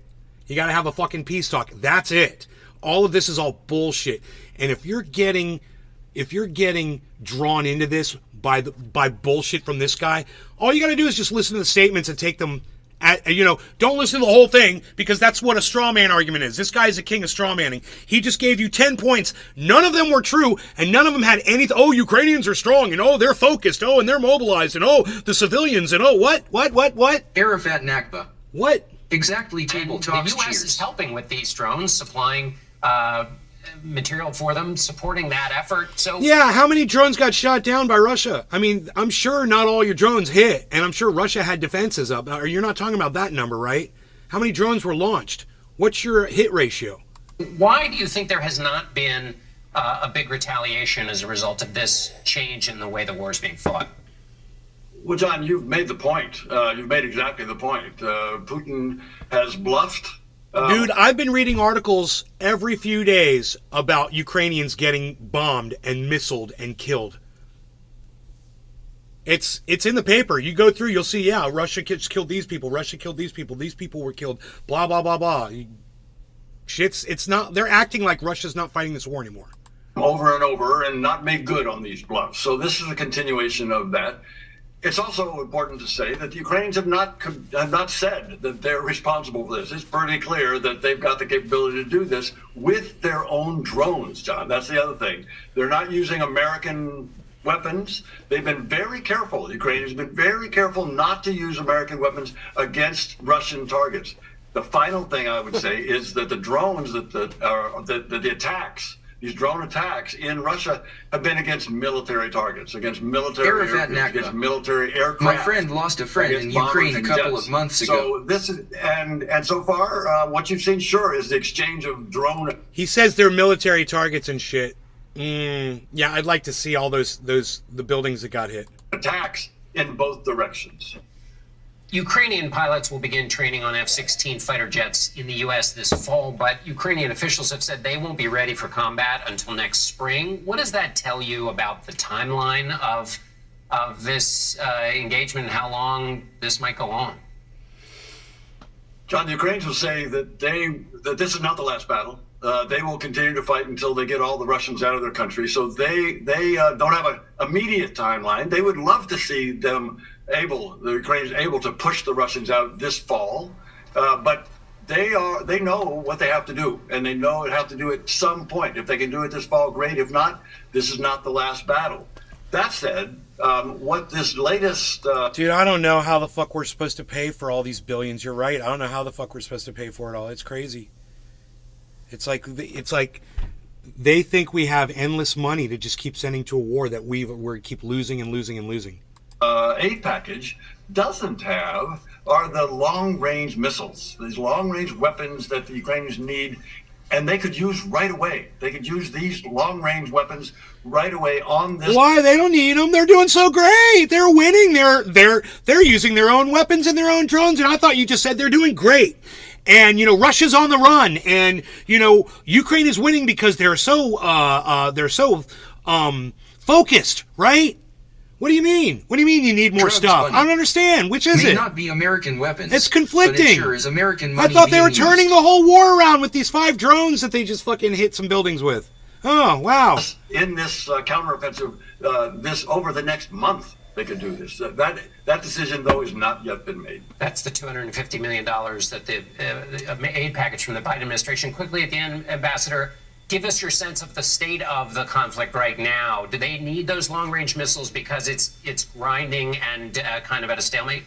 You got to have a fucking peace talk. That's it. All of this is all bullshit. And if you're getting drawn into this by bullshit from this guy, all you got to do is just listen to the statements and take them. Don't listen to the whole thing, because that's what a straw man argument is. This guy's a king of straw manning. He just gave you 10 points. None of them were true, and none of them had anything. Oh, Ukrainians are strong, and oh, they're focused, oh, and they're mobilized, and oh, the civilians, and oh, what? Arafat Nakba. What? Exactly, table And talks, the U.S. cheers. is helping with these drones, supplying material for them, supporting that effort. So Yeah, how many drones got shot down by Russia? I mean, I'm sure not all your drones hit, and I'm sure Russia had defenses up. Or you're not talking about that number, right? How many drones were launched? What's your hit ratio? why do you think there has not been a big retaliation as a result of this change in the way the war is being fought? Well, John, you've made the point. You've made exactly the point. Putin has bluffed. Dude, I've been reading articles every few days about Ukrainians getting bombed and missiled and killed. It's in the paper. You go through, you'll see, yeah, Russia killed these people. Russia killed these people were killed. Blah, blah, blah, blah. It's not, they're acting like Russia's not fighting this war anymore. Over and over and not made good on these bluffs. So this is a continuation of that. It's also important to say that the Ukrainians have not said that they're responsible for this. It's pretty clear that they've got the capability to do this with their own drones, John. That's the other thing. They're not using American weapons. They've been very careful. Ukraine has been very careful not to use American weapons against Russian targets. The final thing I would say is that the drones the attacks, these drone attacks in Russia have been against military targets, against military airfields, against military aircraft. My friend lost a friend in Ukraine a couple of months ago. So this is, and so far, what you've seen, sure, is the exchange of drone. He says they're military targets and shit. Yeah, I'd like to see all the buildings that got hit. Attacks in both directions. Ukrainian pilots will begin training on F-16 fighter jets in the U.S. this fall, but Ukrainian officials have said they won't be ready for combat until next spring. What does that tell you about the timeline of this engagement and how long this might go on? John, the Ukrainians will say that this is not the last battle. They will continue to fight until they get all the Russians out of their country. So they don't have an immediate timeline. They would love to see the Ukrainians able to push the Russians out this fall, but they know what they have to do, and they know it have to do it at some point. If they can do it this fall, great. If not, this is not the last battle. That said, what this latest dude, I don't know how the fuck we're supposed to pay for all these billions. You're right. I don't know how the fuck we're supposed to pay for it all. It's crazy. It's like they think we have endless money to just keep sending to a war that we keep losing and losing and losing. Aid package doesn't have are the long-range missiles, these long-range weapons that the Ukrainians need, and they could use right away. They could use these long-range weapons right away on this. Why? They don't need them. They're doing so great. They're winning. They're using their own weapons and their own drones, and I thought you just said they're doing great. And, Russia's on the run, and, Ukraine is winning because they're so focused, right? What do you mean? What do you mean you need more Drugs stuff? money. I don't understand. Which is May it? not be American weapons. It's conflicting. But it sure is American money. I thought they being were turning used. the whole war around with these 5 drones that they just fucking hit some buildings with. Oh, wow. In this counteroffensive, this over the next month, they could do this. That decision, though, has not yet been made. That's the $250 million that the aid package from the Biden administration. Quickly at the end, Ambassador, give us your sense of the state of the conflict right now. Do they need those long-range missiles because it's grinding and kind of at a stalemate?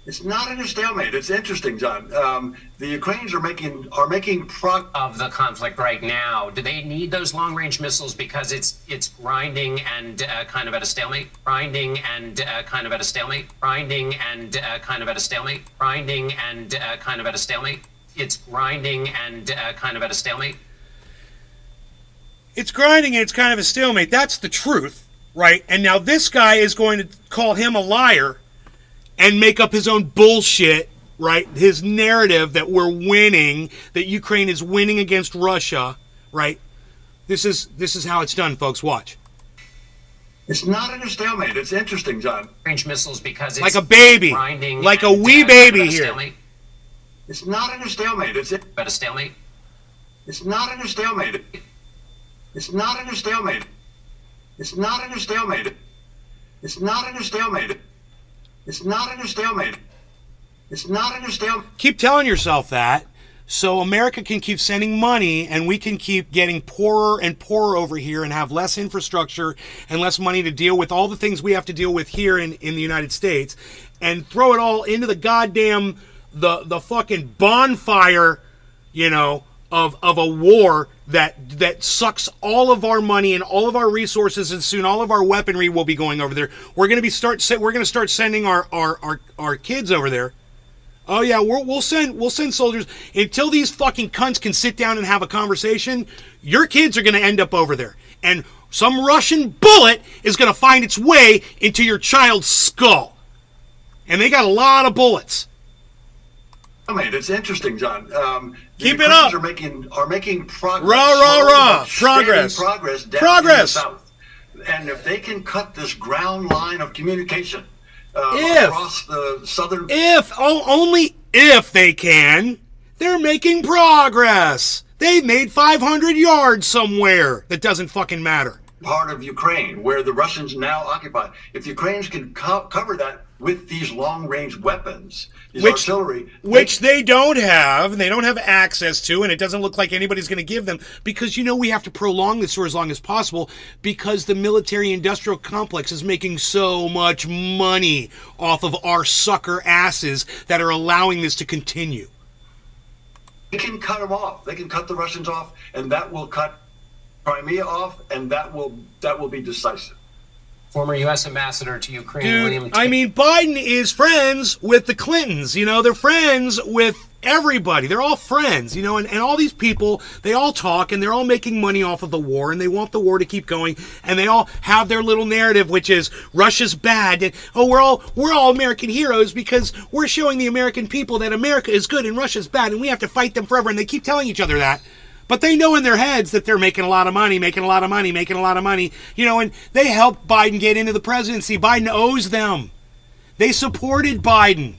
It's not in a stalemate. It's interesting, John. The Ukrainians are making progress Of the conflict right now, do they need those long-range missiles because it's grinding and kind of at a stalemate? Grinding and kind of at a stalemate? Grinding and kind of at a stalemate? Grinding and kind of at a stalemate? It's grinding and kind of at a stalemate? It's grinding and it's kind of a stalemate. That's the truth, right? And now this guy is going to call him a liar and make up his own bullshit, right? His narrative that we're winning, that Ukraine is winning against Russia, right? This is how it's done, folks. Watch. It's not in a stalemate. It's interesting, John. Range missiles because it's Like a baby. grinding Like a and, wee kind of at baby a here. stalemate? It's not in a stalemate. At a stalemate? It's not in a stalemate. It's not in a stalemate. It's not in a stalemate. It's not in a stalemate. It's not in a stalemate. It's not in a stalemate. Keep telling yourself that so America can keep sending money and we can keep getting poorer and poorer over here and have less infrastructure and less money to deal with all the things we have to deal with here in the United States, and throw it all into the goddamn the fucking bonfire, you know, of a war that sucks all of our money and all of our resources, and soon all of our weaponry will be going over there. We're going to start sending our kids over there. Oh yeah, we'll send soldiers until these fucking cunts can sit down and have a conversation. Your kids are going to end up over there, and some Russian bullet is going to find its way into your child's skull. And they got a lot of bullets. It's interesting, John. Keep it up. Are making progress. Rah. Progress down Progress. in the south. And if they can cut this ground line of communication across the southern... Only if they can, they're making progress. They've made 500 yards somewhere. That doesn't fucking matter. Part of Ukraine, where the Russians now occupy. If the Ukrainians can cover that with these long-range weapons, artillery... Which they don't have, and they don't have access to, and it doesn't look like anybody's going to give them, because, you know, we have to prolong this for as long as possible, because the military-industrial complex is making so much money off of our sucker asses that are allowing this to continue. They can cut them off. They can cut the Russians off, and that will cut Crimea off, and that will be decisive. Former U.S. Ambassador to Ukraine, Dude, William... I mean, Biden is friends with the Clintons. You know, they're friends with everybody. They're all friends, you know, and all these people, they all talk, and they're all making money off of the war, and they want the war to keep going, and they all have their little narrative, which is Russia's bad, and we're all American heroes because we're showing the American people that America is good and Russia's bad, and we have to fight them forever, and they keep telling each other that. But they know in their heads that they're making a lot of money, you know, and they helped Biden get into the presidency. Biden owes them. They supported Biden.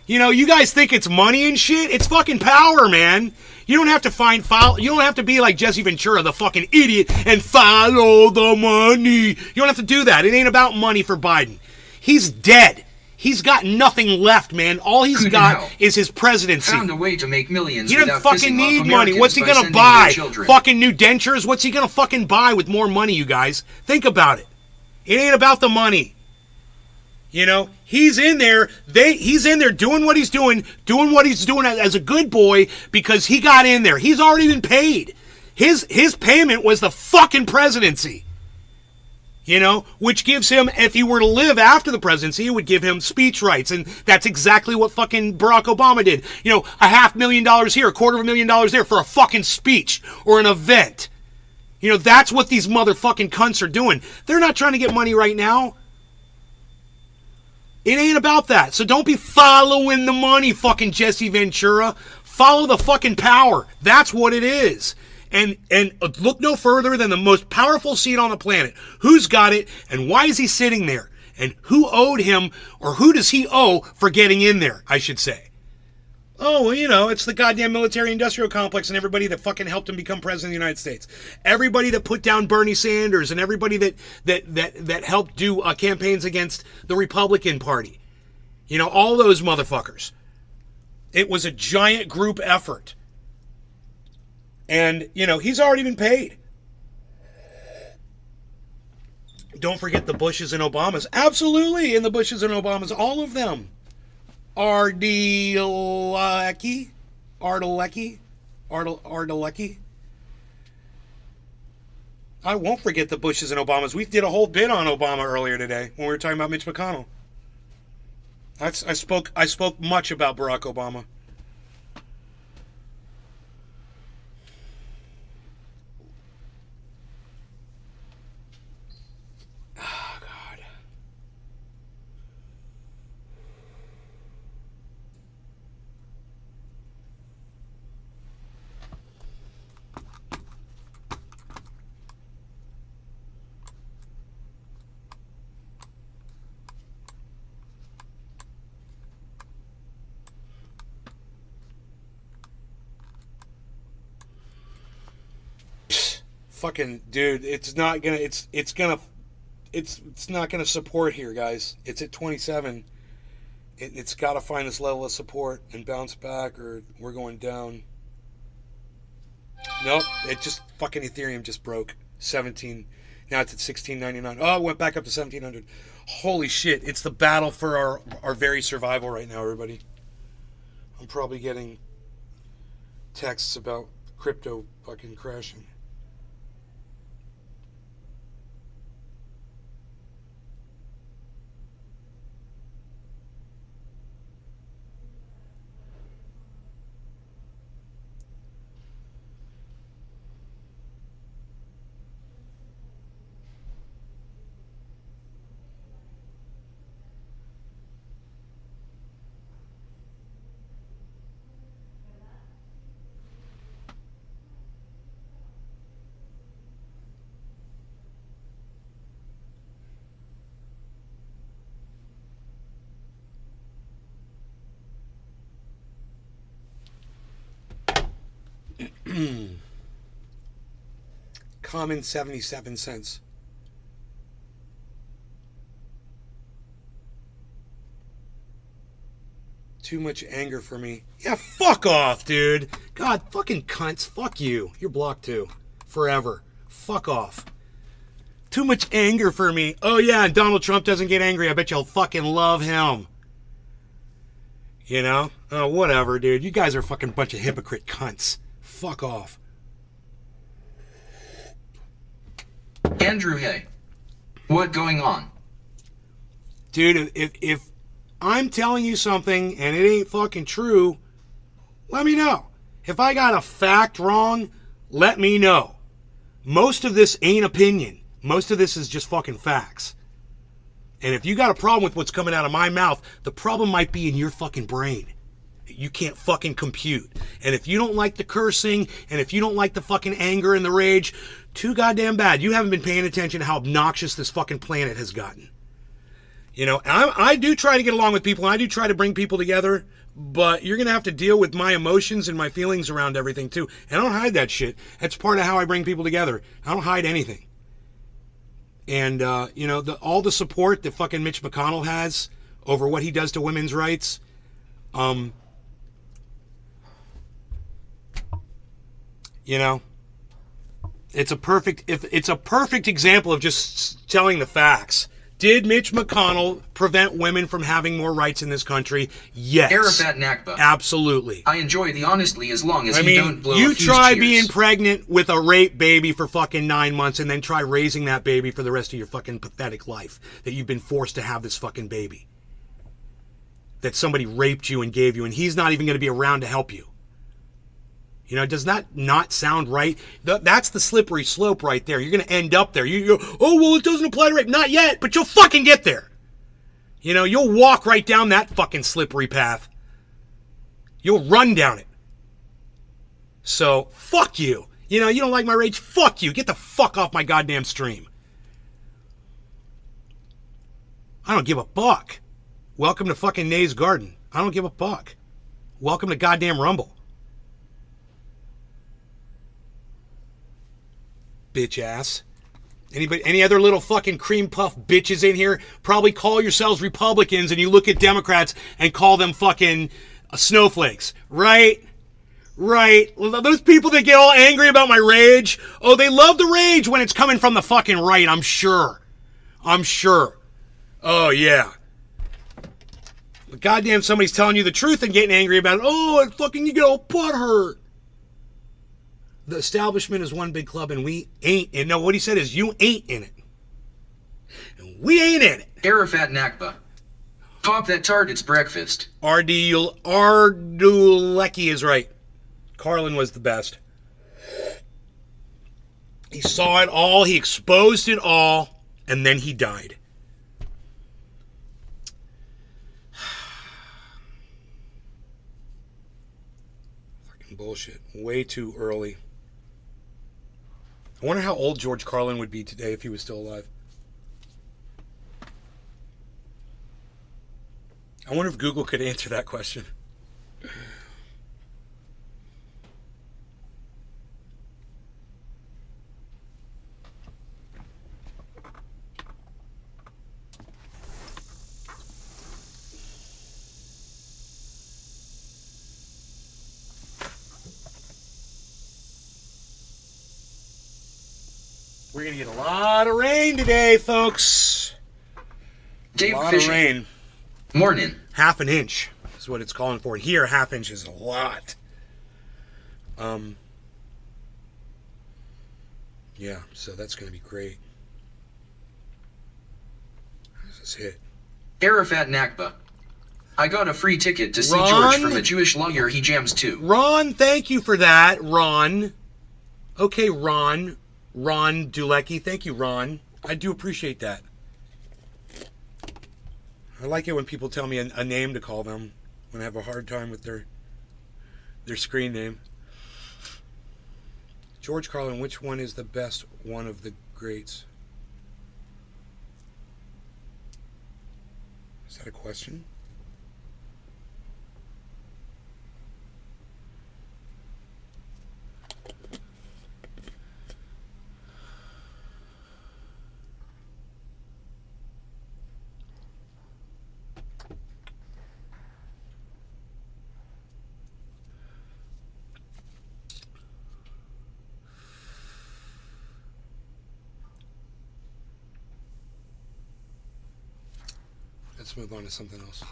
You know, you guys think it's money and shit? It's fucking power, man. You don't have to you don't have to be like Jesse Ventura, the fucking idiot, and follow the money. You don't have to do that. It ain't about money for Biden. He's dead. He's got nothing left, man. All he's got is his presidency. Found a way to make millions. He doesn't without fucking pissing off need money. Americans What's he by gonna sending buy? their children. Fucking new dentures? What's he gonna fucking buy with more money, you guys? Think about it. It ain't about the money. You know, he's in there. He's in there doing what he's doing as a good boy because he got in there. He's already been paid. His payment was the fucking presidency. You know, which gives him, if he were to live after the presidency, it would give him speech rights. And that's exactly what fucking Barack Obama did. You know, $500,000 here, $250,000 there for a fucking speech or an event. You know, that's what these motherfucking cunts are doing. They're not trying to get money right now. It ain't about that. So don't be following the money, fucking Jesse Ventura. Follow the fucking power. That's what it is. And look no further than the most powerful seat on the planet. Who's got it, and why is he sitting there? And who owed him, or who does he owe for getting in there, I should say. Oh, well, you know, it's the goddamn military-industrial complex and everybody that fucking helped him become president of the United States. Everybody that put down Bernie Sanders and everybody that helped do campaigns against the Republican Party. You know, all those motherfuckers. It was a giant group effort. And, you know, he's already been paid. Don't forget the Bushes and Obamas. Absolutely, and the Bushes and Obamas, all of them. Ardelecki. I won't forget the Bushes and Obamas. We did a whole bit on Obama earlier today when we were talking about Mitch McConnell. I spoke much about Barack Obama. Oh, God. Fucking dude, it's not gonna support here, guys. It's at 27. It's got to find this level of support and bounce back, or we're going down. Nope, it just fucking Ethereum just broke 17. Now it's at 16.99. Oh, it went back up to 1700. Holy shit! It's the battle for our very survival right now, everybody. I'm probably getting texts about crypto fucking crashing. Common 77 cents. Too much anger for me. Yeah, fuck off, dude. God, fucking cunts. Fuck you. You're blocked too. Forever. Fuck off. Too much anger for me. Oh yeah, and Donald Trump doesn't get angry. I bet you'll fucking love him. You know? Oh, whatever, dude. You guys are a fucking bunch of hypocrite cunts. Fuck off. Andrew, hey. What going on? Dude, if I'm telling you something and it ain't fucking true, let me know. If I got a fact wrong, let me know. Most of this ain't opinion. Most of this is just fucking facts. And if you got a problem with what's coming out of my mouth, the problem might be in your fucking brain. You can't fucking compute. And if you don't like the cursing, and if you don't like the fucking anger and the rage, too goddamn bad. You haven't been paying attention to how obnoxious this fucking planet has gotten. You know, I do try to get along with people, and I do try to bring people together, but you're going to have to deal with my emotions and my feelings around everything too. And I don't hide that shit. That's part of how I bring people together. I don't hide anything. And, you know, all the support that fucking Mitch McConnell has over what he does to women's rights, you know, it's a perfect example of just telling the facts. Did Mitch McConnell prevent women from having more rights in this country? Yes. Arafat Nakba. Absolutely. I enjoy the honestly as long as you don't blow you a fuse. try cheers. being pregnant with a rape baby for fucking 9 months and then try raising that baby for the rest of your fucking pathetic life that you've been forced to have this fucking baby. That somebody raped you and gave you, and he's not even going to be around to help you. You know, does that not sound right? That's the slippery slope right there. You're going to end up there. You go, oh, well, it doesn't apply to rape. Not yet, but you'll fucking get there. You know, you'll walk right down that fucking slippery path. You'll run down it. So, fuck you. You know, you don't like my rage? Fuck you. Get the fuck off my goddamn stream. I don't give a fuck. Welcome to fucking Nay's Garden. I don't give a fuck. Welcome to goddamn Rumble. Bitch ass. Any other little fucking cream puff bitches in here? Probably call yourselves Republicans and you look at Democrats and call them fucking snowflakes. Right? Right. Those people that get all angry about my rage. Oh, they love the rage when it's coming from the fucking right, I'm sure. I'm sure. Oh, yeah. But goddamn, somebody's telling you the truth and getting angry about it. Oh, it fucking, you get all butthurt. The establishment is one big club and we ain't. And no, what he said is you ain't in it. And we ain't in it. Arafat Nakba. Pop that tart, it's breakfast. Ardulecki is right. Carlin was the best. He saw it all, he exposed it all, and then he died. Fucking bullshit. Way too early. I wonder how old George Carlin would be today if he was still alive. I wonder if Google could answer that question. We're going to get a lot of rain today, folks. Dave a lot Fishing. of rain. Morning. Half an inch is what it's calling for. Here, half inch is a lot. Yeah, so that's going to be great. How does this hit? Arafat Nakba. I got a free ticket to see Ron? George from a Jewish lawyer he jams too. Ron, thank you for that, Ron. Okay, Ron Dulecki. Thank you, Ron. I do appreciate that. I like it when people tell me a name to call them when I have a hard time with their screen name. George Carlin, which one is the best one of the greats? Is that a question? Let's move on to something else.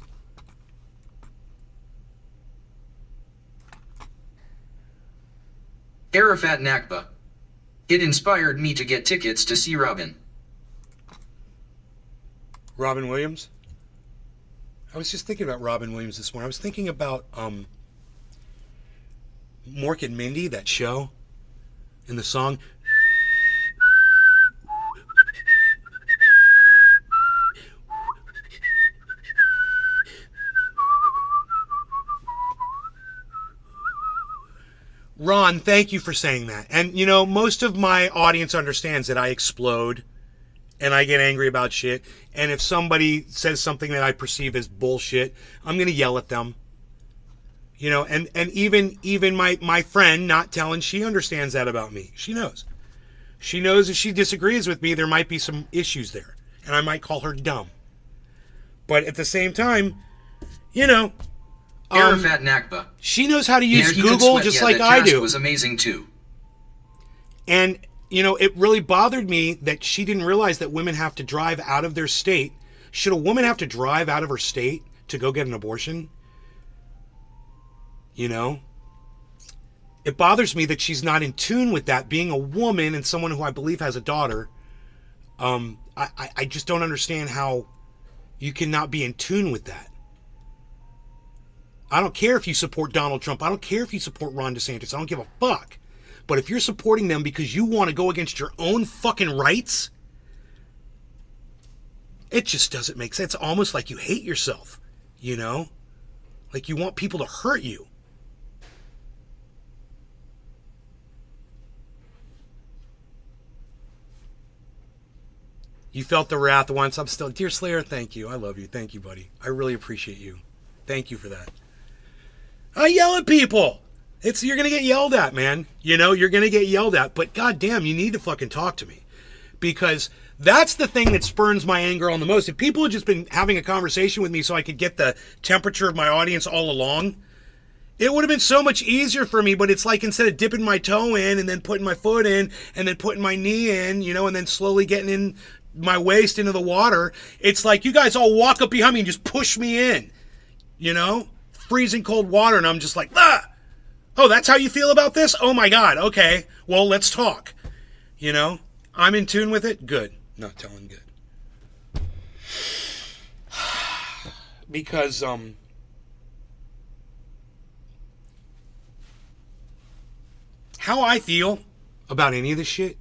Arafat Nakba. It inspired me to get tickets to see Robin. Robin Williams? I was just thinking about Robin Williams this morning. I was thinking about Mork and Mindy, that show, and the song. Ron, thank you for saying that. And, you know, most of my audience understands that I explode and I get angry about shit. And if somebody says something that I perceive as bullshit, I'm going to yell at them. You know, and even my friend, not telling, she understands that about me. She knows. She knows if she disagrees with me, there might be some issues there. And I might call her dumb. But at the same time, you know, Arafat Nakba. she knows how to use Yeah, he could Google sweat. just Yeah, like that I cast do. was amazing too. And, you know, it really bothered me that she didn't realize that women have to drive out of their state. Should a woman have to drive out of her state to go get an abortion? You know? It bothers me that she's not in tune with that, being a woman and someone who I believe has a daughter. I just don't understand how you cannot be in tune with that. I don't care if you support Donald Trump. I don't care if you support Ron DeSantis. I don't give a fuck. But if you're supporting them because you want to go against your own fucking rights, it just doesn't make sense. It's almost like you hate yourself, you know? Like you want people to hurt you. You felt the wrath once. I'm still... Dear Slayer, thank you. I love you. Thank you, buddy. I really appreciate you. Thank you for that. I yell at people. You're going to get yelled at, man. You know, you're going to get yelled at. But goddamn, you need to fucking talk to me. Because that's the thing that spurns my anger on the most. If people had just been having a conversation with me so I could get the temperature of my audience all along, it would have been so much easier for me. But it's like instead of dipping my toe in and then putting my foot in and then putting my knee in, you know, and then slowly getting in my waist into the water, it's like you guys all walk up behind me and just push me in. you know, freezing cold water, and I'm just like, ah, oh, that's how you feel about this? Oh my God, okay, well, let's talk. You know, I'm in tune with it, good. Not telling good. Because, how I feel about any of this shit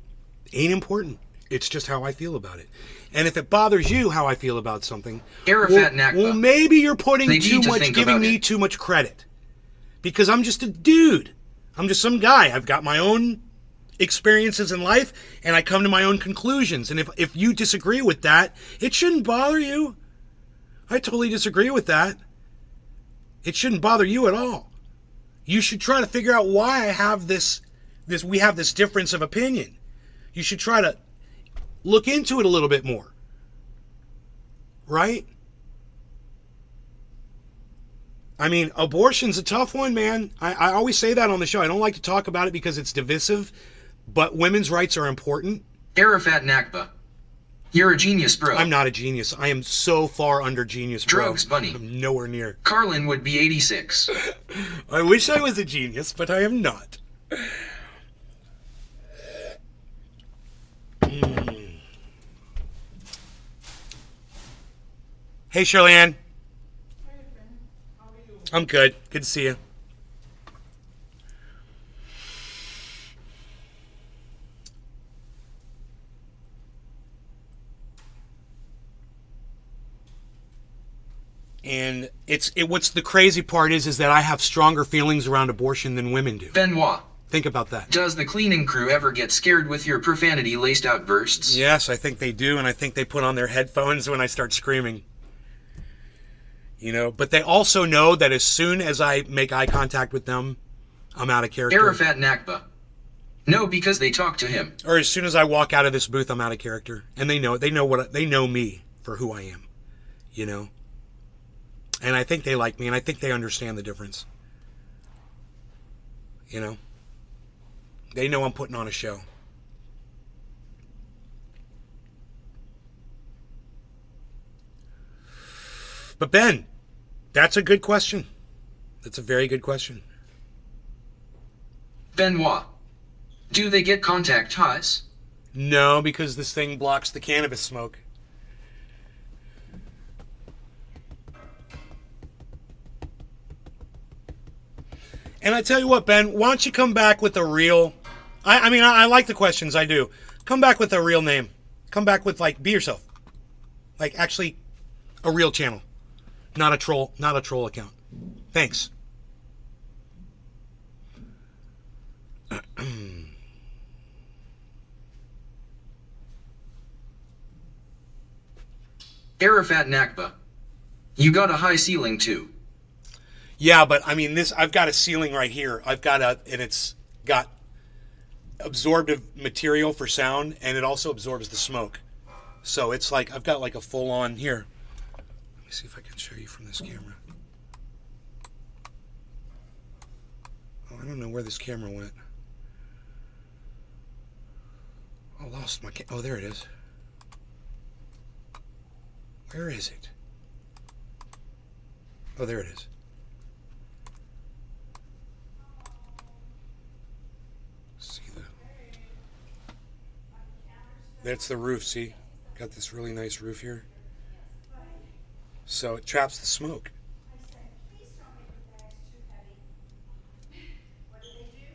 ain't important. It's just how I feel about it. And if it bothers you how I feel about something, Arafat Nakba. well, maybe you're putting They too need to much, think giving about me it. too much credit. Because I'm just a dude. I'm just some guy. I've got my own experiences in life, and I come to my own conclusions. And if you disagree with that, it shouldn't bother you. I totally disagree with that. It shouldn't bother you at all. You should try to figure out why I have we have this difference of opinion. You should try to look into it a little bit more. Right? I mean, abortion's a tough one, man. I always say that on the show. I don't like to talk about it because it's divisive, but women's rights are important. Arafat Nakba. You're a genius, bro. I'm not a genius. I am so far under genius, bro. Drugs, bunny. I'm nowhere near. Carlin would be 86. I wish I was a genius, but I am not. Hey, Shirley Ann. I'm good. Good to see you. And what's the crazy part is that I have stronger feelings around abortion than women do. Benoit. Think about that. Does the cleaning crew ever get scared with your profanity-laced outbursts? Yes, I think they do, and I think they put on their headphones when I start screaming. You know, but they also know that as soon as I make eye contact with them, I'm out of character. Arafat Nakba. No, because they talk to him. Or as soon as I walk out of this booth, I'm out of character, and they know they know me for who I am. You know, and I think they like me, and I think they understand the difference. You know, they know I'm putting on a show. But Ben, that's a good question. That's a very good question. Benoit. Do they get contact highs? No, because this thing blocks the cannabis smoke. And I tell you what, Ben, why don't you come back with a real... I like the questions, I do. Come back with a real name. Come back with, like, be yourself. Like, actually, a real channel. Not a troll account. Thanks. Arafat Nakba. You got a high ceiling too. Yeah, but I mean I've got a ceiling right here. And it's got absorptive material for sound, and it also absorbs the smoke. So it's like I've got like a full on here. Let me see if I can show you from this camera. Oh, I don't know where this camera went. I lost my oh, there it is. Where is it? Oh, there it is. See that's the roof, see? Got this really nice roof here. So it traps the smoke.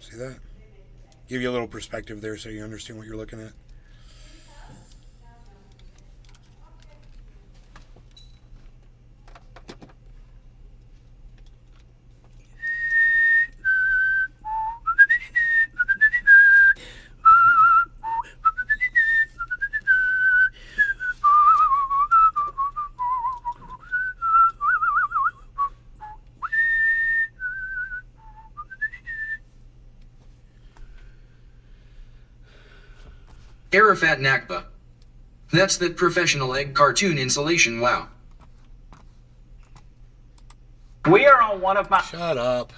See that? Give you a little perspective there so you understand what you're looking at. Arafat Nakba. That's the professional egg cartoon insulation, wow. We are on one of my... Shut up.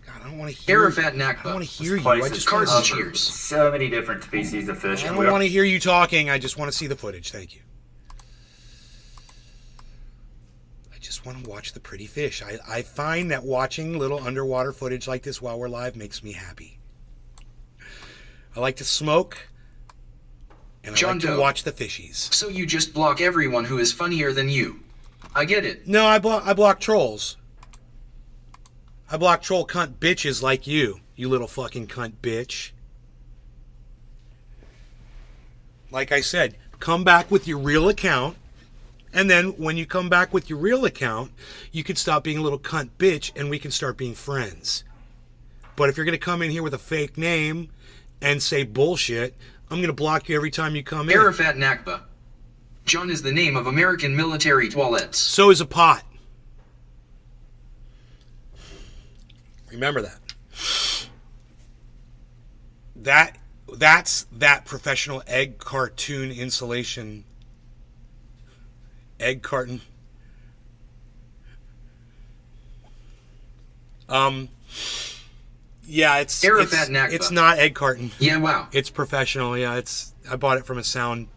God, I don't want to hear... Arafat Nakba. I don't want to hear you. I just want to see... cheers. So many different species of fish. I don't want to hear you talking. I just want to see the footage. Thank you. I just just want to watch the pretty fish. I find that watching little underwater footage like this while we're live makes me happy. I like to smoke, and I like to watch the fishies. So you just block everyone who is funnier than you. I get it. No, I block trolls. I block troll cunt bitches like you little fucking cunt bitch. Like I said, come back with your real account, and then when you come back with your real account, you can stop being a little cunt bitch, and we can start being friends. But if you're going to come in here with a fake name and say bullshit, I'm going to block you every time you come in. Arafat Nakba. John is the name of American military toilets. So is a pot. Remember that. That's that professional egg cartoon insulation. Egg carton. Yeah, it's not egg carton. Yeah, wow. It's professional. Yeah, I bought it from a sound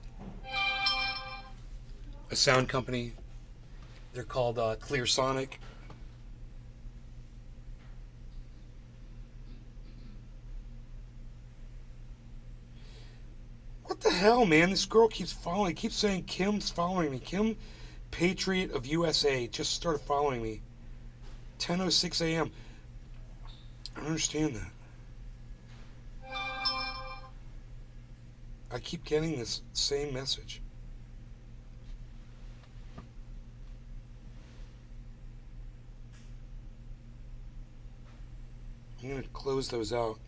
company. They're called Clear Sonic. What the hell, man? This girl keeps following. Keeps saying Kim's following me. Kim, Patriot of USA, just started following me. 10:06 a.m. I don't understand that. I keep getting this same message. I'm going to close those out.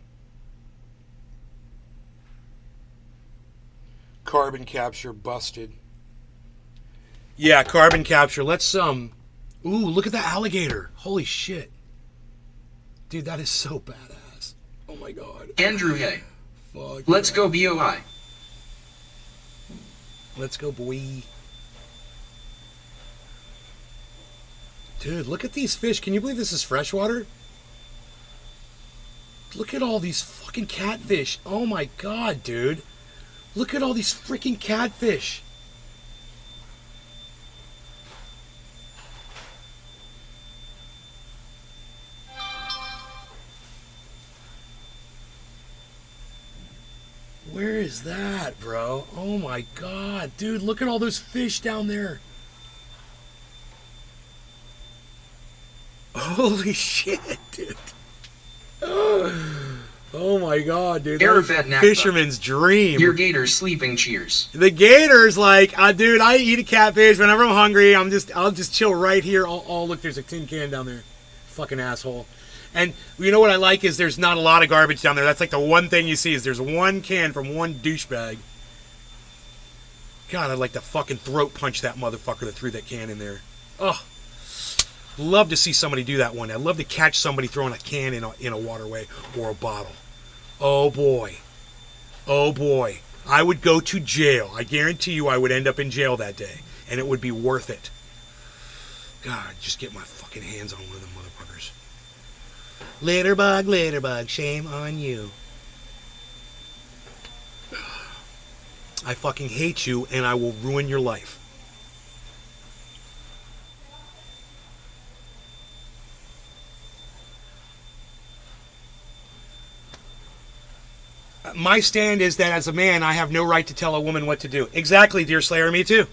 Carbon capture busted. Yeah, carbon capture. Let's ooh, look at that alligator. Holy shit. Dude, that is so badass. Oh my god. Andrew Hay. Fuck. Let's go BOI. Let's go, boy. Dude, look at these fish. Can you believe this is freshwater? Look at all these fucking catfish. Oh my god, dude. Look at all these freaking catfish. Where is that, bro? Oh my god, dude, look at all those fish down there. Holy shit, dude. Oh my god, dude. Arafat Nakba. Fisherman's dream. Your gator's sleeping cheers. The gator's like, dude, I eat a catfish whenever I'm hungry. I'll just chill right here. Oh, look, there's a tin can down there. Fucking asshole. And you know what I like is there's not a lot of garbage down there. That's like the one thing you see is there's one can from one douchebag. God, I'd like to fucking throat punch that motherfucker that threw that can in there. Oh, love to see somebody do that one. I'd love to catch somebody throwing a can in a waterway or a bottle. Oh boy. Oh boy. I would go to jail. I guarantee you I would end up in jail that day. And it would be worth it. God, just get my fucking hands on one of them motherfuckers. Litterbug, shame on you. I fucking hate you and I will ruin your life. My stand is that as a man, I have no right to tell a woman what to do. Exactly, dear Slayer, me too.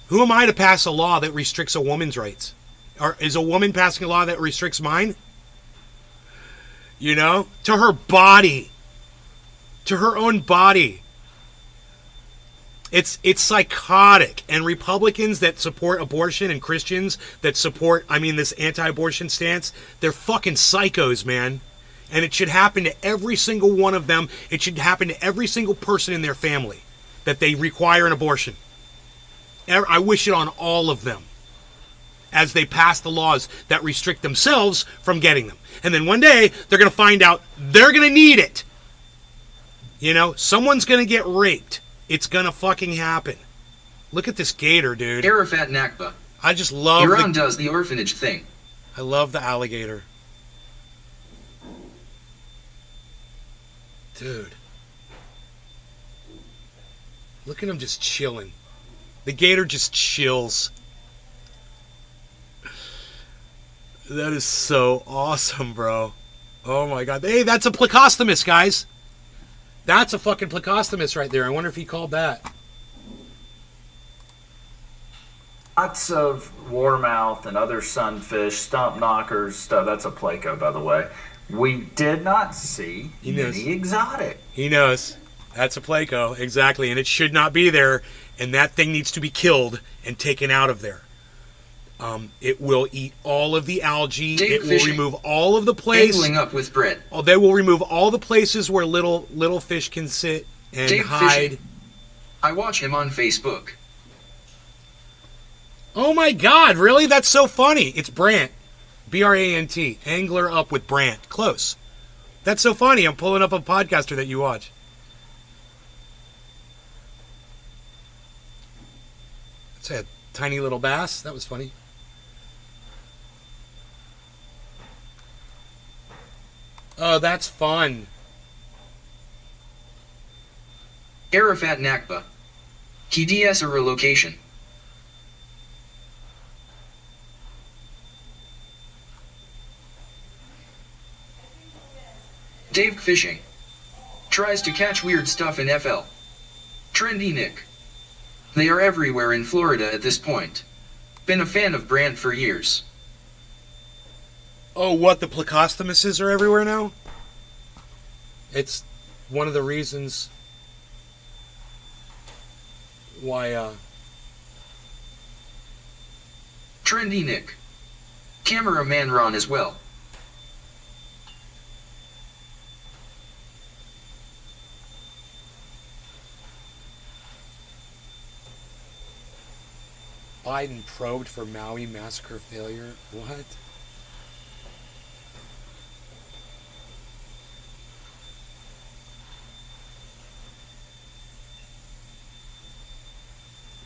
Who am I to pass a law that restricts a woman's rights? Or is a woman passing a law that restricts mine? You know? To her body. To her own body. It's psychotic. And Republicans that support abortion and Christians that support, this anti-abortion stance, they're fucking psychos, man. And it should happen to every single one of them. It should happen to every single person in their family that they require an abortion. I wish it on all of them as they pass the laws that restrict themselves from getting them. And then one day, they're going to find out they're going to need it. You know, someone's going to get raped. It's going to fucking happen. Look at this gator, dude. Arafat Nakba. I just love Iran does the orphanage thing. I love the alligator. Dude. Look at him just chilling. The gator just chills. That is so awesome, bro. Oh my god. Hey, that's a Plecostomus, guys. That's a fucking Plecostomus right there. I wonder if he called that. Lots of warmouth and other sunfish, stump knockers, stuff. That's a Placo, by the way. We did not see any exotic. He knows. That's a Placo, exactly. And it should not be there. And that thing needs to be killed and taken out of there. It will eat all of the algae. Dave it will fishing. remove all of the places. Angling up with Brett. Oh, they will remove all the places where little fish can sit and Dave hide. fishing. I watch him on Facebook. Oh my god, really? That's so funny. It's Brant. B-R-A-N-T. Angler up with Brant. Close. That's so funny. I'm pulling up a podcaster that you watch. It's a tiny little bass. That was funny. Oh, that's fun. Arafat Nakba. KDS a relocation. Dave fishing. Tries to catch weird stuff in FL. Trendy Nick. They are everywhere in Florida at this point. Been a fan of Brant for years. Oh, what? The Plecostomuses are everywhere now? It's one of the reasons why, Trendy Nick. Cameraman Ron as well. Biden probed for Maui massacre failure. What?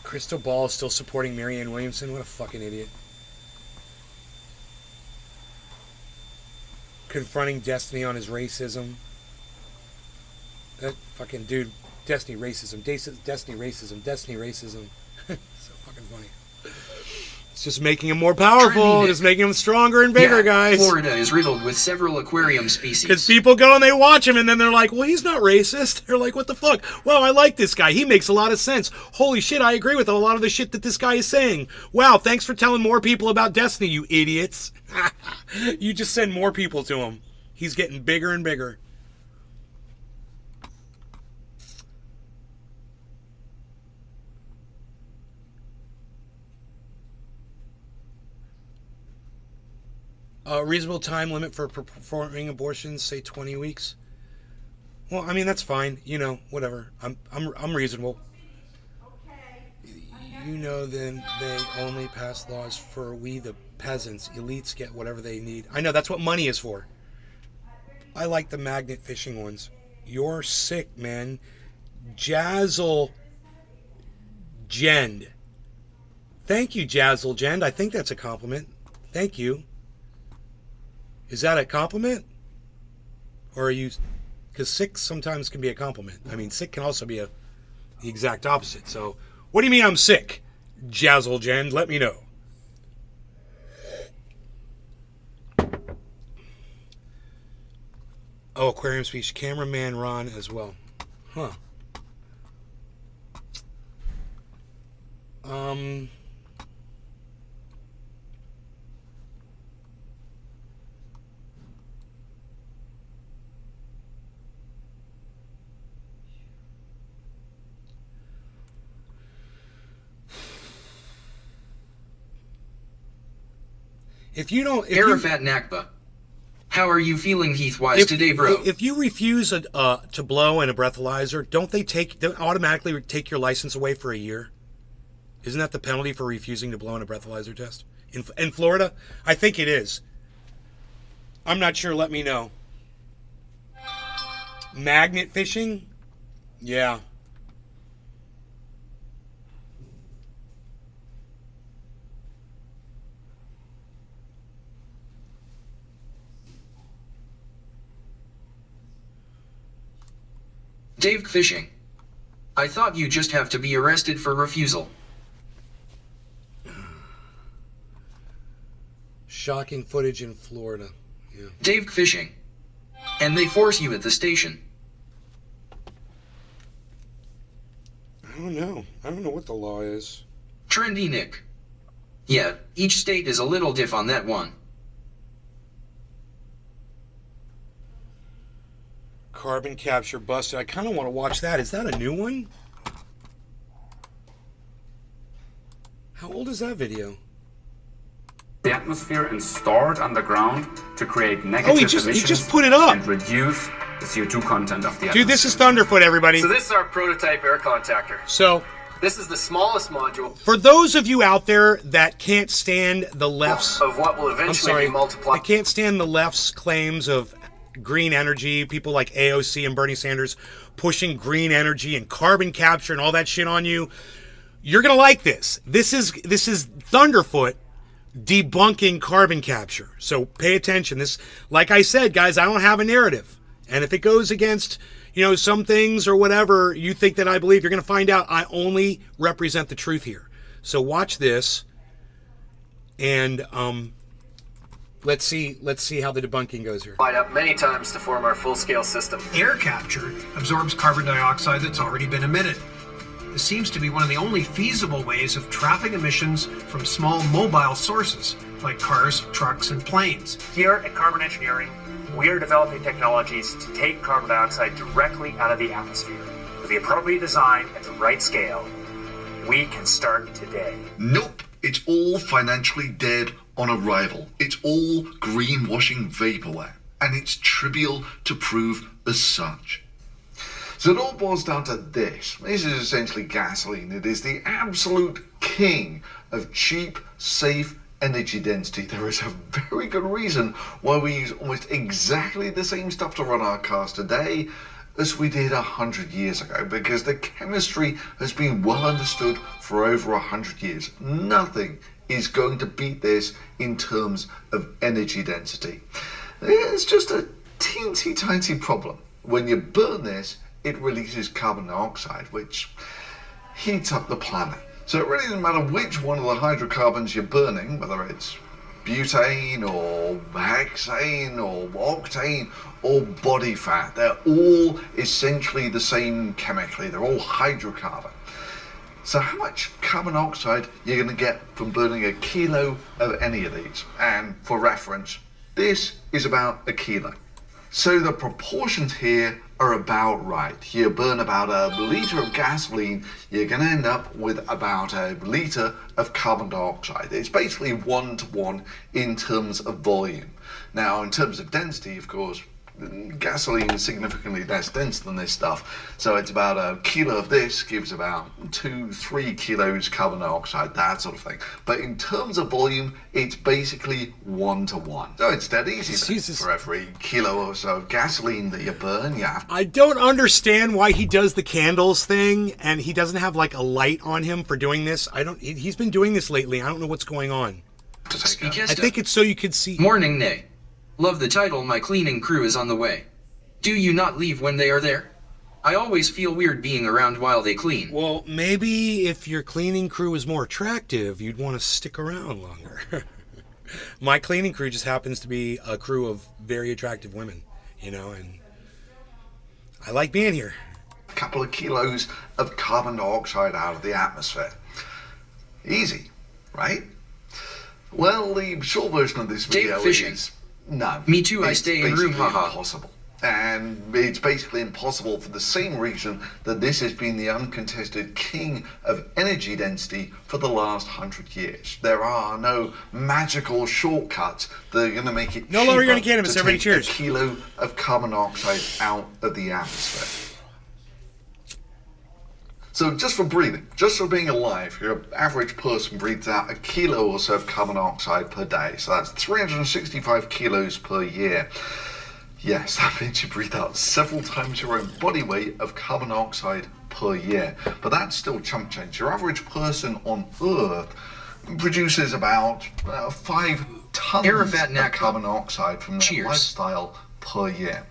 Crystal Ball is still supporting Marianne Williamson. What a fucking idiot. Confronting Destiny on his racism. That fucking dude. Destiny racism. Destiny racism. Destiny racism. So fucking funny. It's just making him more powerful. Just making him stronger and bigger, guys. Florida is riddled with several aquarium species. Because people go and they watch him and then they're like, well, he's not racist. They're like, what the fuck? Wow, I like this guy. He makes a lot of sense. Holy shit, I agree with a lot of the shit that this guy is saying. Wow, thanks for telling more people about Destiny, you idiots. You just send more people to him. He's getting bigger and bigger. Reasonable time limit for performing abortions, say 20 weeks. Well, I mean that's fine. You know, whatever. I'm reasonable. You know, then they only pass laws for we the peasants. Elites get whatever they need. I know that's what money is for. I like the magnet fishing ones. You're sick, man. Jazzle Jend. Thank you, Jazzle Jend. I think that's a compliment. Thank you. Is that a compliment? Or are you... Because sick sometimes can be a compliment. I mean, sick can also be the exact opposite. So, what do you mean I'm sick? Jazzle Jen, let me know. Oh, aquarium speech. Cameraman Ron as well. Huh. If you don't... Arafat Nakba. How are you feeling Heath-wise today, bro? If you refuse to blow in a breathalyzer, don't they automatically take your license away for a year? Isn't that the penalty for refusing to blow in a breathalyzer test? In Florida? I think it is. I'm not sure. Let me know. Magnet fishing? Yeah. Dave fishing. I thought you just have to be arrested for refusal. Shocking footage in Florida. Yeah. Dave fishing. And they force you at the station. I don't know. I don't know what the law is. Trendy Nick. Yeah, each state is a little diff on that one. Carbon capture busted. I kind of want to watch that. Is that a new one? How old is that video? The atmosphere and stored underground to create negative he emissions just put it up. and reduce the CO2 content of the atmosphere. Dude, this is Thunderfoot, everybody. So this is our prototype air contactor. So This is the smallest module for those of you out there that can't stand the left's of what will eventually be multiplied. I can't stand the left's claims of green energy, people like AOC and Bernie Sanders pushing green energy and carbon capture and all that shit on you. You're going to like this. This is Thunderfoot debunking carbon capture. So pay attention. This, like I said, guys, I don't have a narrative. And if it goes against, some things or whatever you think that I believe, you're going to find out I only represent the truth here. So watch this. And let's see how the debunking goes here. Up many times to form our full-scale system. Air capture absorbs carbon dioxide that's already been emitted. This seems to be one of the only feasible ways of trapping emissions from small mobile sources like cars, trucks, and planes. Here at Carbon Engineering, we are developing technologies to take carbon dioxide directly out of the atmosphere. With the appropriate design at the right scale, we can start today. Nope, it's all financially dead on arrival. It's all greenwashing vaporware, and it's trivial to prove as such. So it all boils down to this. This is essentially gasoline. It is the absolute king of cheap, safe energy density. There is a very good reason why we use almost exactly the same stuff to run our cars today as we did 100 years ago, because the chemistry has been well understood for over 100 years. Nothing is going to beat this in terms of energy density. It's just a teensy tiny problem. When you burn this, it releases carbon dioxide, which heats up the planet. So it really doesn't matter which one of the hydrocarbons you're burning, whether it's butane or hexane or octane or body fat. They're all essentially the same chemically. They're all hydrocarbon. So how much carbon dioxide you're going to get from burning a kilo of any of these? And for reference, this is about a kilo. So the proportions here are about right. You burn about a litre of gasoline, you're going to end up with about a litre of carbon dioxide. It's basically 1-to-1 in terms of volume. Now, in terms of density, of course, gasoline is significantly less dense than this stuff. So it's about a kilo of this gives about 2-3 kilos carbon dioxide, that sort of thing. But in terms of volume, it's basically 1-to-1. So it's dead easy then. For every kilo or so of gasoline that you burn, you have. I don't understand why he does the candles thing and he doesn't have like a light on him for doing this. He's been doing this lately. I don't know what's going on. I think it's so you could see. Morning, Nay. Love the title. My cleaning crew is on the way. Do you not leave when they are there? I always feel weird being around while they clean. Well, maybe if your cleaning crew is more attractive, you'd want to stick around longer. My cleaning crew just happens to be a crew of very attractive women, and I like being here. A couple of kilos of carbon dioxide out of the atmosphere. Easy, right? Well, the short version of this video is... No. Me too, I stay in room, haha. Impossible. And it's basically impossible for the same reason that this has been the uncontested king of energy density for the last 100 years. There are no magical shortcuts that are going to make it no longer going to cannabis. Everybody cheers. A kilo of carbon dioxide out of the atmosphere. So just for breathing, just for being alive, your average person breathes out a kilo or so of carbon dioxide per day. So that's 365 kilos per year. Yes, that means you breathe out several times your own body weight of carbon dioxide per year. But that's still chump change. Your average person on Earth produces about 5 tons of carbon dioxide from their lifestyle per year.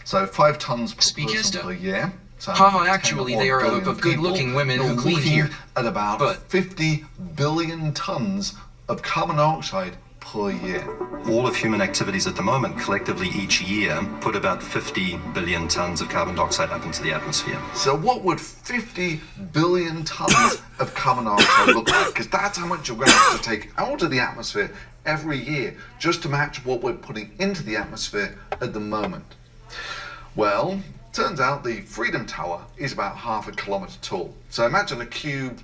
So 5 tons per person per year. So actually they are a group of good-looking women who clean here. At about 50 billion tons of carbon dioxide per year. All of human activities at the moment, collectively each year, put about 50 billion tons of carbon dioxide up into the atmosphere. So what would 50 billion tons of carbon dioxide look like? Because that's how much you're going to have to take out of the atmosphere every year just to match what we're putting into the atmosphere at the moment. Well, turns out the Freedom Tower is about half a kilometre tall. So imagine a cube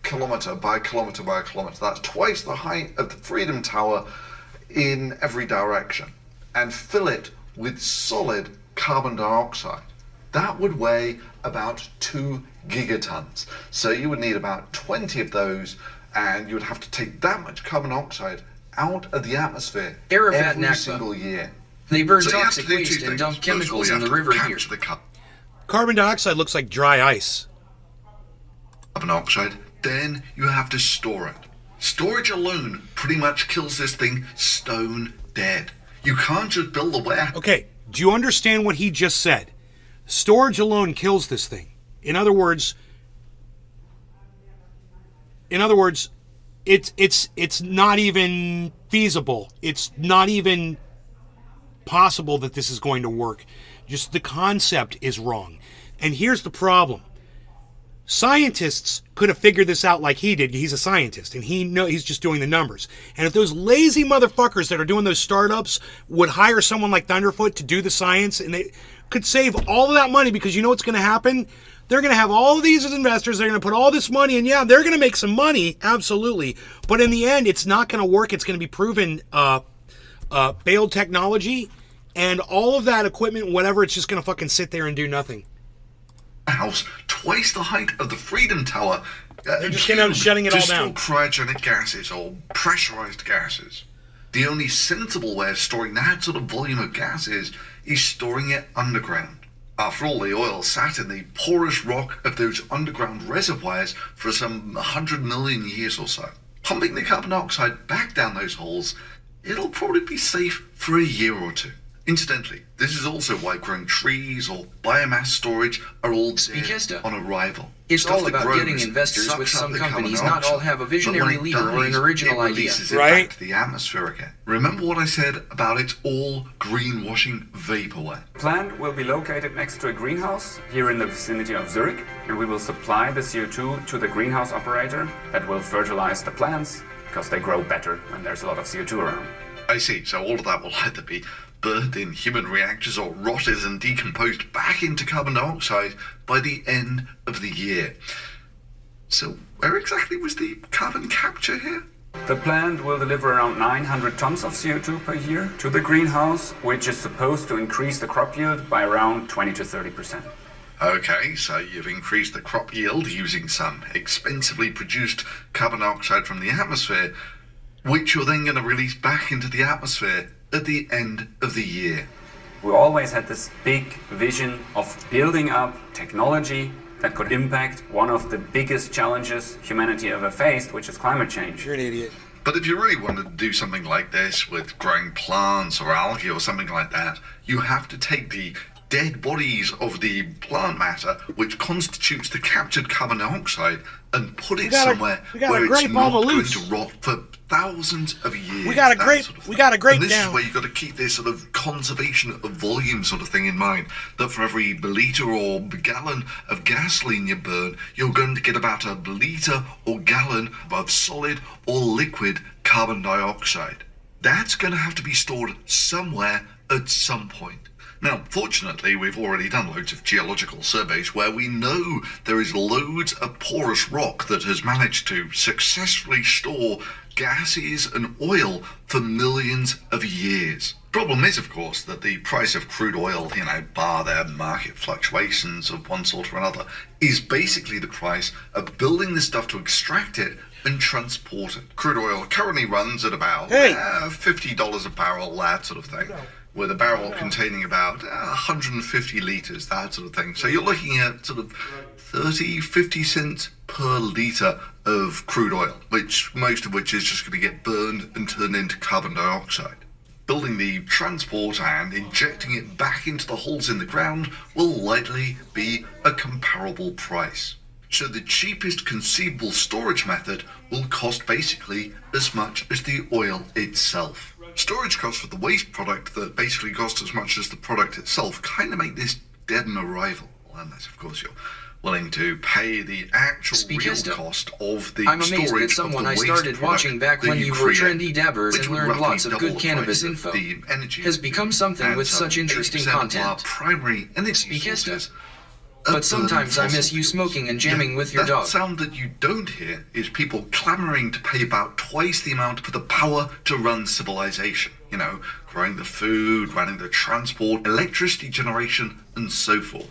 kilometre by kilometre by kilometre. That's twice the height of the Freedom Tower in every direction. And fill it with solid carbon dioxide. That would weigh about 2 gigatons. So you would need about 20 of those, and you would have to take that much carbon dioxide out of the atmosphere Arafat every Nakba. single year. They burn So you have toxic to do waste two and things. dump First of all, chemicals you in have the to river here. capture the Carbon dioxide looks like dry ice. carbon dioxide, then you have to store it. Storage alone pretty much kills this thing stone dead. You can't just build a warehouse. Okay, do you understand what he just said? Storage alone kills this thing. In other words, it's not even feasible. It's not even possible that this is going to work. Just the concept is wrong. And here's the problem. Scientists could have figured this out like he did. He's a scientist, and he's just doing the numbers. And if those lazy motherfuckers that are doing those startups would hire someone like Thunderfoot to do the science, and they could save all of that money, because you know what's going to happen? They're going to have all of these as investors. They're going to put all this money, and yeah, they're going to make some money, absolutely. But in the end, it's not going to work. It's going to be proven failed technology, and all of that equipment, whatever, it's just going to fucking sit there and do nothing. House twice the height of the Freedom Tower. They're just shutting it all down. To store cryogenic gases or pressurized gases. The only sensible way of storing that sort of volume of gases is storing it underground. After all, the oil sat in the porous rock of those underground reservoirs for some 100 million years or so. Pumping the carbon dioxide back down those holes, it'll probably be safe for a year or two. Incidentally, this is also why growing trees or biomass storage are all dead on arrival. It's Stuff all that about grows getting investors, sucks with up some the carbon companies not all dioxide, have a but visionary when it leader or an dies, original it idea. releases it back to the atmosphere again. Remember what I said about it's all greenwashing vaporware? The plant will be located next to a greenhouse here in the vicinity of Zurich, and we will supply the CO2 to the greenhouse operator that will fertilize the plants, because they grow better when there's a lot of CO2 around. I see, so all of that will either be burned in human reactors or rotted and decomposed back into carbon dioxide by the end of the year. So where exactly was the carbon capture here? The plant will deliver around 900 tons of CO2 per year to the greenhouse, which is supposed to increase the crop yield by around 20 to 30%. Okay, so you've increased the crop yield using some expensively produced carbon dioxide from the atmosphere, which you're then going to release back into the atmosphere at the end of the year. We always had this big vision of building up technology that could impact one of the biggest challenges humanity ever faced, which is climate change. You're an idiot. But if you really wanted to do something like this with growing plants or algae or something like that, you have to take the dead bodies of the plant matter, which constitutes the captured carbon dioxide, and put it somewhere where it's not going to rot for thousands of years. We got a grape and this down. is where you've got to keep this sort of conservation of volume sort of thing in mind, that for every litre or gallon of gasoline you burn, you're going to get about a litre or gallon of solid or liquid carbon dioxide. That's going to have to be stored somewhere at some point. Now, fortunately, we've already done loads of geological surveys where we know there is loads of porous rock that has managed to successfully store gases and oil for millions of years. Problem is, of course, that the price of crude oil, bar their market fluctuations of one sort or another, is basically the price of building the stuff to extract it and transport it. Crude oil currently runs at about $50 a barrel, that sort of thing, with a barrel containing about 150 litres, that sort of thing. So you're looking at sort of 30, 50 cents per litre of crude oil, most of which is just going to get burned and turned into carbon dioxide. Building the transport and injecting it back into the holes in the ground will likely be a comparable price. So the cheapest conceivable storage method will cost basically as much as the oil itself. Storage costs for the waste product that basically cost as much as the product itself kind of make this dead on arrival, unless of course you're willing to pay the actual real cost of the I'm amazed storage that someone of I the waste started watching back that when you were create, trendy dabbers which and would learned roughly lots of double good the cannabis price of info, the energy. has become something And with some such interesting 80% of our content. primary energy sources But sometimes I miss you smoking and jamming with your dog. That sound that you don't hear is people clamoring to pay about twice the amount for the power to run civilization. You know, growing the food, running the transport, electricity generation, and so forth.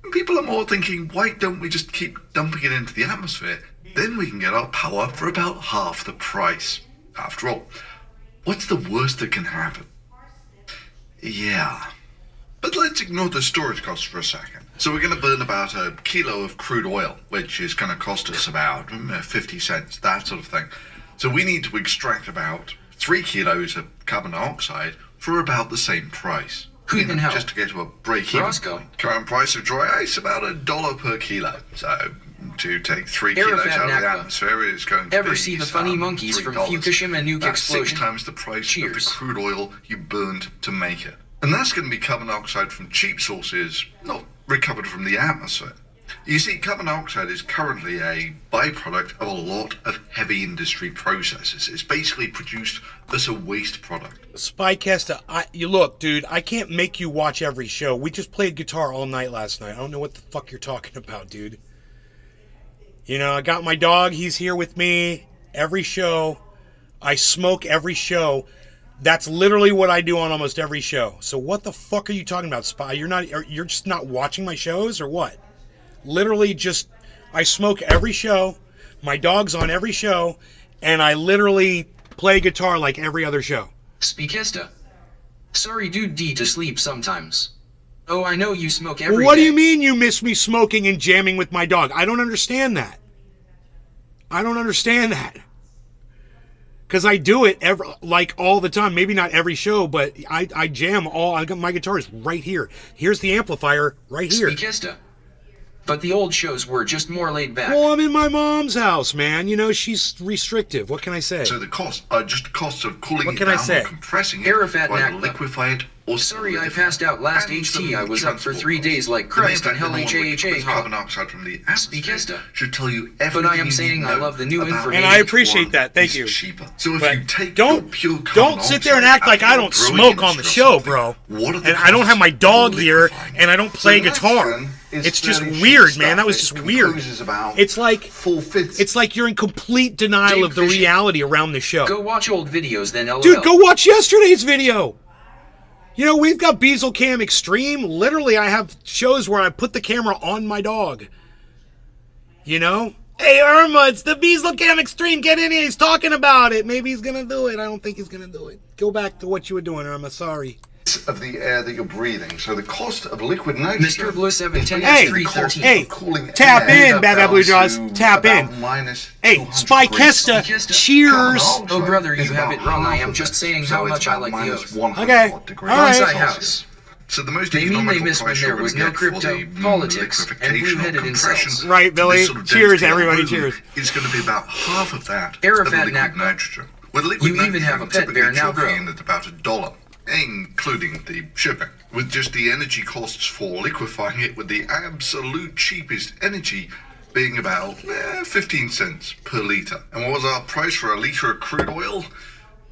And people are more thinking, why don't we just keep dumping it into the atmosphere? Then we can get our power for about half the price. After all, what's the worst that can happen? Yeah. But let's ignore the storage costs for a second. So we're going to burn about a kilo of crude oil, which is going to cost us about 50 cents, that sort of thing. So we need to extract about 3 kilos of carbon dioxide for about the same price. Who can help? Just to get to a break-even Roscoe. point. Current price of dry ice about $1 per kilo. So to take 3 Arafat kilos out of the Nakba. atmosphere is going to Ever be see the funny monkeys from $3. Fukushima nuke That's explosion? 6 times the price of the crude oil you burned to make it. And that's going to be carbon dioxide from cheap sources, not recovered from the atmosphere. You see, carbon dioxide is currently a byproduct of a lot of heavy industry processes. It's basically produced as a waste product. Spycasta, you look, dude, I can't make you watch every show. We just played guitar all night last night. I don't know what the fuck you're talking about, dude. You know, I got my dog. He's here with me every show. I smoke every show. That's literally what I do on almost every show. So what the fuck are you talking about, Spy? You're just not watching my shows or what? Literally just, I smoke every show. My dog's on every show. And I literally play guitar like every other show. Spycasta. Sorry, dude, D to sleep sometimes. Oh, I know you smoke every Well, what do day. you mean you miss me smoking and jamming with my dog? I don't understand that. I don't understand that. Because I do it all the time. Maybe not every show, but I jam all. I got my guitar is right here. Here's the amplifier right here. Spycasta. But the old shows were just more laid back. Well, I'm in my mom's house, man. You know, she's restrictive. What can I say? So the cost, just the cost of cooling What it can I down say? or compressing it, Arafat either Nakba. liquefy it or Sorry, I passed out last HT. I was up for 3 days like Christ and hell HAHA. Carbon dioxide from the atmosphere Spycasta. should tell you everything But I am you saying need to I know love the new about information. And I appreciate that. Thank is you. cheaper. So if But you take don't your pure carbon don't sit there and dioxide act like I and don't you're smoke growing on the it show, into bro. something, what are the And I don't have my costs dog for here, liquefying? and I don't play So the next guitar. one is It's just fairly weird, cheap man. stuff. That was It just weird. composes about It's like 4/5. it's like you're in complete denial Dave of the Fisher. reality around the show. Go watch old videos then, LOL. Dude, go watch yesterday's video. You know, we've got Beazle Cam Extreme. Literally, I have shows where I put the camera on my dog. You know? Hey, Irma, it's the Beazle Cam Extreme. Get in here. He's talking about it. Maybe he's going to do it. I don't think he's going to do it. Go back to what you were doing, Irma. Sorry. Of the air that you're breathing. So the cost of liquid nitrogen. Mr. Blue 710 Hey, S313. hey, cooling tap air in, Bad Bad Blue Jaws. down to Tap in. about minus Hey, 200 Spycasta, degrees. cheers. Oh, brother, you Is have about it wrong. I half am of just it. saying So how it's much I about like the minus oath. 100 Okay, degrees all right. Bonsai House. So the most They mean they economical miss when price there you're was gonna no get for crypto, the politics, and liquefaction or blue-headed compression incels. Right, to Billy. this sort of Cheers, density everybody. movement Cheers. is going to be about half of that Arafat of liquid Nakba. nitrogen. With liquid You even nitrogen, have a pet typically bear now, chalking bro. in at about $1, including the shipping. With just the energy costs for liquefying it, with the absolute cheapest energy being about 15 cents per litre. And what was our price for a litre of crude oil?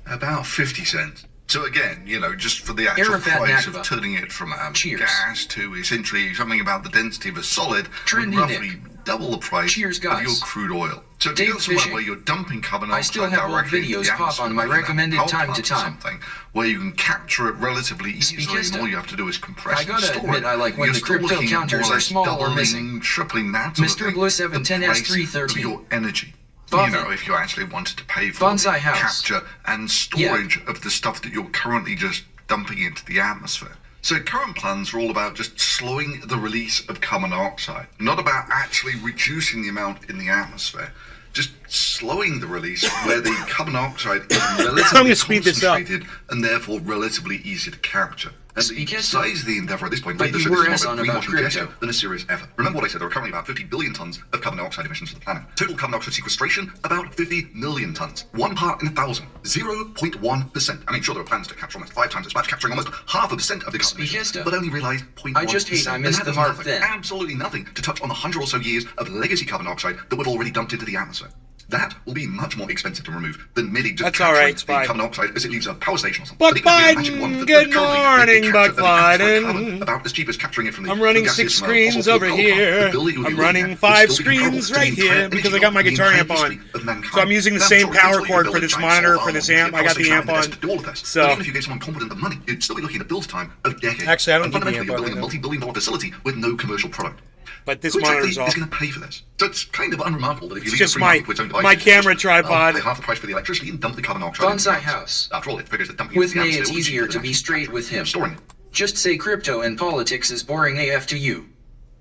About 50 cents. So again, you know, just for the actual Arafat price Nakba. of turning it from Cheers. gas to essentially something about the density of a solid, Trendy would roughly double the price Cheers, of guys. your crude oil. So if Dave you got somewhere Fishing. where you're dumping carbon I dioxide still have old directly into videos the pop atmosphere, on my like in a recommended power time to plant or time. something, where you can capture it relatively easily, Spycasta. and all you have to do is compress I and gotta store admit, it. I like when You're the still crypto looking at counters more or are less small or doubling, missing. tripling that sort of Mr. thing, Blue 710 the price S313. of your energy. Buffett. You know, if you actually wanted to pay for Bonsai the House. capture and storage of the stuff that you're currently just dumping into the atmosphere. So current plans are all about just slowing the release of carbon dioxide, not about actually reducing the amount in the atmosphere, just slowing the release where the carbon dioxide is relatively I'm gonna speed this up. concentrated and therefore relatively easy to capture. And the Speak size of the endeavor at this point But really you shows were this is more on of a about greenwashing gesture crypto. than a serious effort. Remember what I said, there are currently about 50 billion tons of carbon dioxide emissions to the planet. Total carbon dioxide sequestration, about 50 million tons. 1 part in 1,000. 0.1%. I mean, sure, there are plans to capture almost 5 times as much, capturing almost 0.5% of the carbon emissions, but only realised 0.1%. I just hate I And missed that the does mark nothing, then. absolutely nothing, to touch on the 100 or so years of legacy carbon dioxide that we've already dumped into the atmosphere. That will be much more expensive to remove than merely just That's capturing all right, the Spike. carbon dioxide as it leaves a power station or something. Buck I think it would be a magic Biden, wand that good currently morning, capture Buck the atmospheric Biden. carbon about as cheap as capturing it from the I'm running gases 6 from a fossil screens fuel over power plant. here. The bill that you would be I'm looking running at 5 would still be comparable screens to the right entire here energy because I got my bill, the guitar entire amp on. history of mankind. So I'm using the Now, same sure, power eventually cord you'll for build a this giant monitor solar for this farm or amp. I get got a the power amp station on. to do all of this. So But even if you gave someone competent the money, you'd still be looking at a build time of decades. Actually, I don't And need the fundamentally, amp you're on building a right now. multi-billion-dollar facility with no commercial product. But this Who exactly monitor's off. is going to pay for this? So it's kind of unremarkable that if you It's leave just the free market my- to its own my devices, camera just, tripod. pay half the price for the electricity and dump the carbon dioxide into the Bonsai atmosphere. House. After all, it figures that dumping With into the me, atmosphere it's will be easier cheaper to than be straight with him. storing it. Just say crypto and politics is boring AF to you.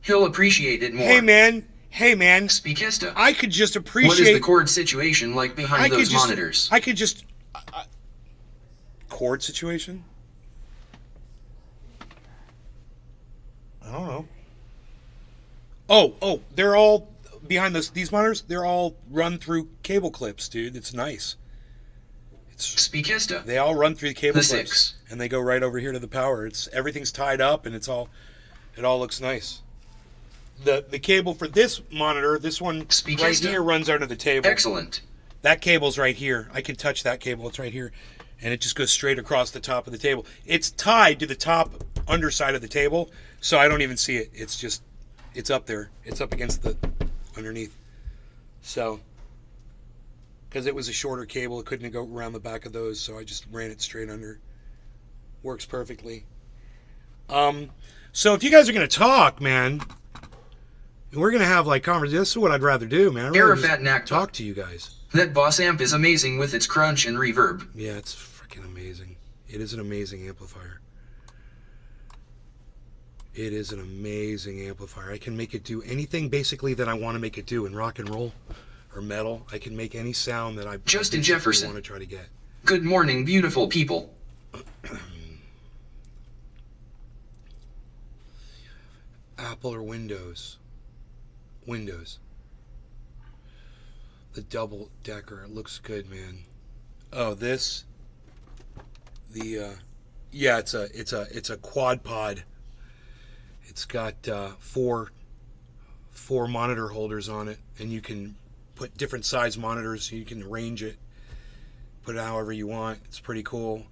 He'll appreciate it more. Hey man, Speakista. I could just appreciate. What is the cord situation like behind those monitors? I could just cord situation. I don't know. Oh, they're all behind these monitors. They're all run through cable clips, dude. It's nice. Speakista. They all run through the cable The clips, 6. and they go right over here to the power. Everything's tied up, and it all looks nice. The cable for this monitor, this one right here, runs under the table. Excellent. That cable's right here. I can touch that cable. It's right here, and it just goes straight across the top of the table. It's tied to the top underside of the table, so I don't even see it. It's up there. It's up against the underneath. So, because it was a shorter cable, it couldn't go around the back of those, so I just ran it straight under. Works perfectly. So if you guys are going to talk, man, we're going to have like conversation. This is what I'd rather do, man. I'd rather Arafat just Nakba. talk to you guys. That Boss amp is amazing with its crunch and reverb. Yeah, it's freaking amazing. It is an amazing amplifier. It is an amazing amplifier. I can make it do anything basically that I want to make it do in rock and roll or metal. I can make any sound that I Justin basically Jefferson. want to try to get. Good morning, beautiful people. Apple or Windows? Windows. The double decker. It looks good, man. Oh, this. Yeah, it's a quad pod. It's got four monitor holders on it, and you can put different size monitors. So you can arrange it, put it however you want. It's pretty cool.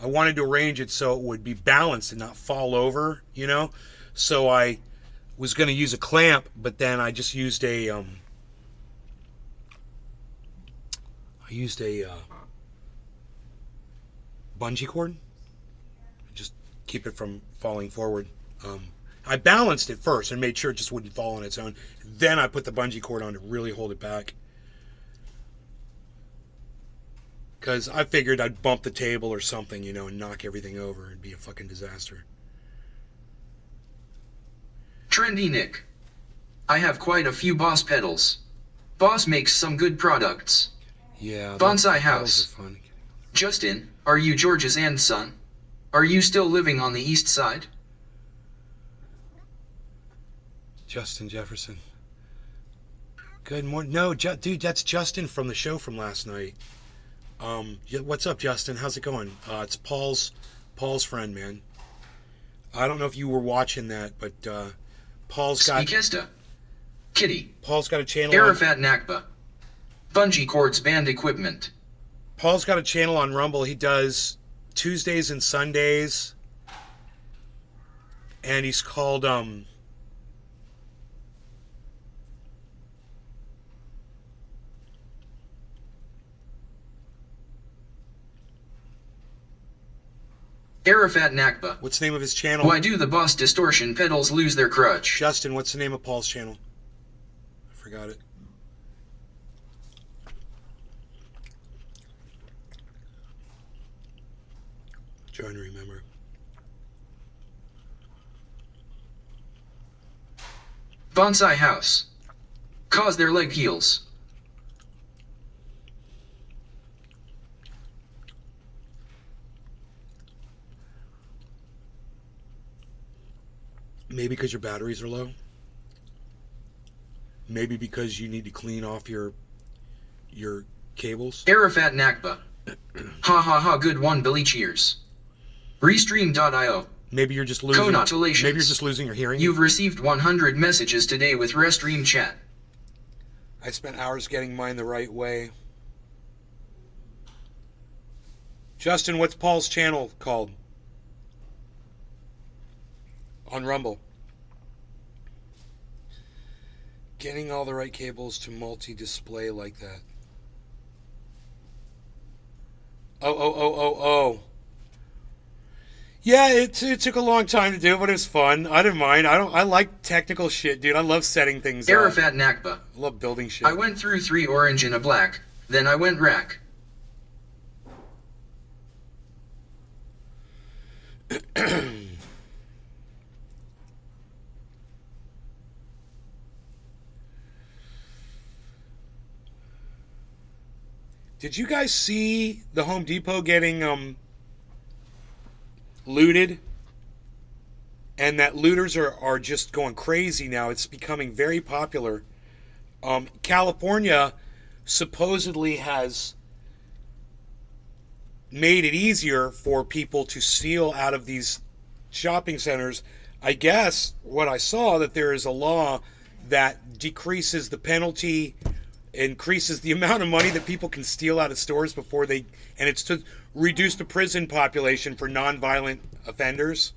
I wanted to arrange it so it would be balanced and not fall over, you know. So I was going to use a clamp, but then I just used a bungee cord. Just keep it from falling forward. I balanced it first and made sure it just wouldn't fall on its own. Then I put the bungee cord on to really hold it back. Because I figured I'd bump the table or something, you know, and knock everything over. It'd be a fucking disaster. Trendy Nick. I have quite a few Boss pedals. Boss makes some good products. Yeah. Bonsai House. Justin, are you George's and son? Are you still living on the east side? Justin Jefferson. Good morning. No, dude, that's Justin from the show from last night. What's up, Justin? How's it going? It's Paul's friend, man. I don't know if you were watching that, but Paul's got Speakista. Kitty. Paul's got a channel. Arafat Nakba. Bungee cords band equipment. Paul's got a channel on Rumble. He does Tuesdays and Sundays, and he's called Arafat Nakba. What's the name of his channel? Why do the Boss distortion pedals lose their crutch? Justin, what's the name of Paul's channel? I forgot it. Trying to remember. Bonsai House. Cause their leg heels. Maybe because your batteries are low. Maybe because you need to clean off your cables. Arafat Nakba. Ha ha ha, good one, Billy, cheers. Restream.io. Maybe you're just losing. Congratulations. Maybe you're just losing your hearing. You've received 100 messages today with Restream chat. I spent hours getting mine the right way. Justin, what's Paul's channel called? On Rumble. Getting all the right cables to multi-display like that. Oh. Yeah, it took a long time to do, but it was fun. I didn't mind. I like technical shit, dude. I love setting things up. Arafat Nakba. I love building shit. I went through 3 orange and a black, then I went rack. Did you guys see the Home Depot getting looted? And that looters are just going crazy now. It's becoming very popular. California supposedly has made it easier for people to steal out of these shopping centers. I guess what I saw, that there is a law that decreases the penalty, increases the amount of money that people can steal out of stores before they, and it's to reduce the prison population for non-violent offenders.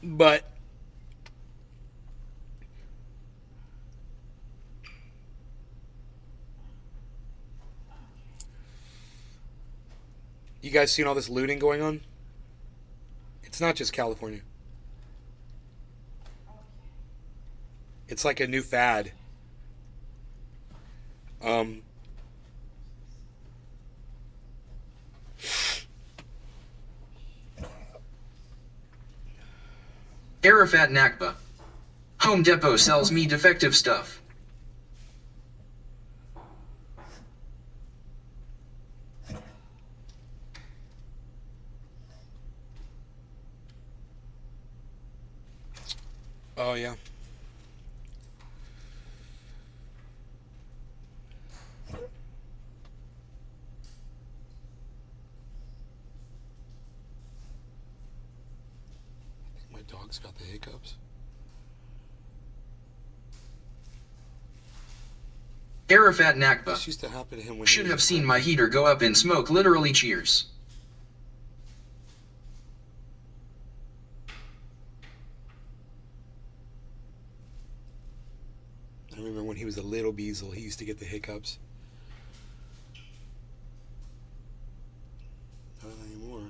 But you guys seen all this looting going on? It's not just California. It's like a new fad. Arafat Nakba. Home Depot sells me defective stuff. Oh, yeah. My dog's got the hiccups. Arafat Nakba. This used to happen to him when Should have seen my heater go up in smoke, literally, cheers. I remember when he was a little beazle, he used to get the hiccups. Not anymore.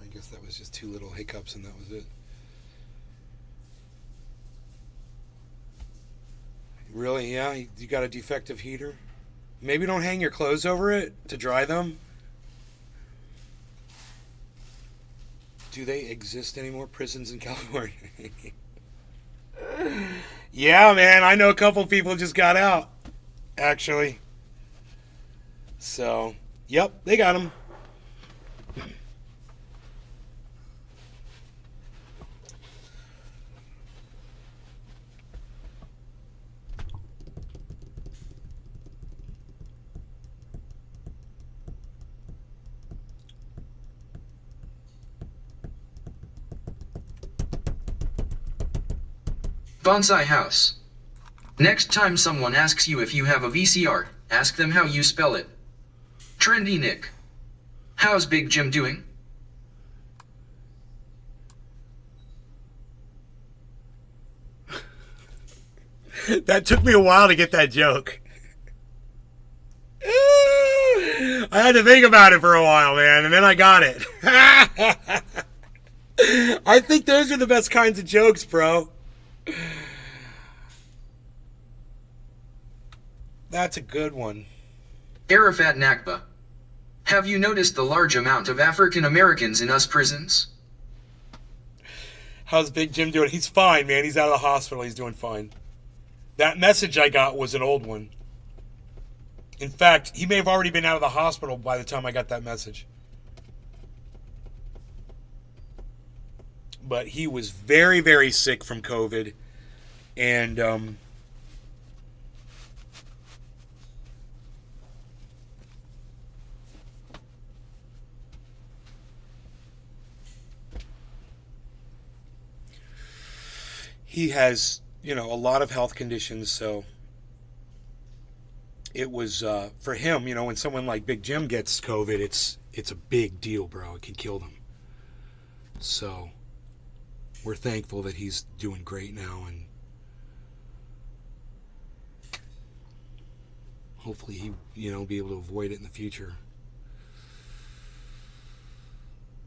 I guess that was just 2 little hiccups and that was it. Really? Yeah? You got a defective heater? Maybe don't hang your clothes over it to dry them. Do they exist anymore? Prisons in California? Yeah, man. I know a couple people just got out, actually. So, yep, they got them. Bonsai House. Next time someone asks you if you have a VCR, ask them how you spell it. Trendy Nick. How's Big Jim doing? That took me a while to get that joke. I had to think about it for a while, man, and then I got it. I think those are the best kinds of jokes, bro. That's a good one. Arafat Nakba. Have you noticed the large amount of African Americans in us prisons? How's Big Jim doing? He's fine, man. He's out of the hospital. He's doing fine. That message I got was an old one. In fact, he may have already been out of the hospital by the time I got that message. But he was very, very sick from COVID. And he has, a lot of health conditions, so it was, for him, when someone like Big Jim gets COVID, it's a big deal, bro. It can kill them. So we're thankful that he's doing great now, and hopefully he, be able to avoid it in the future.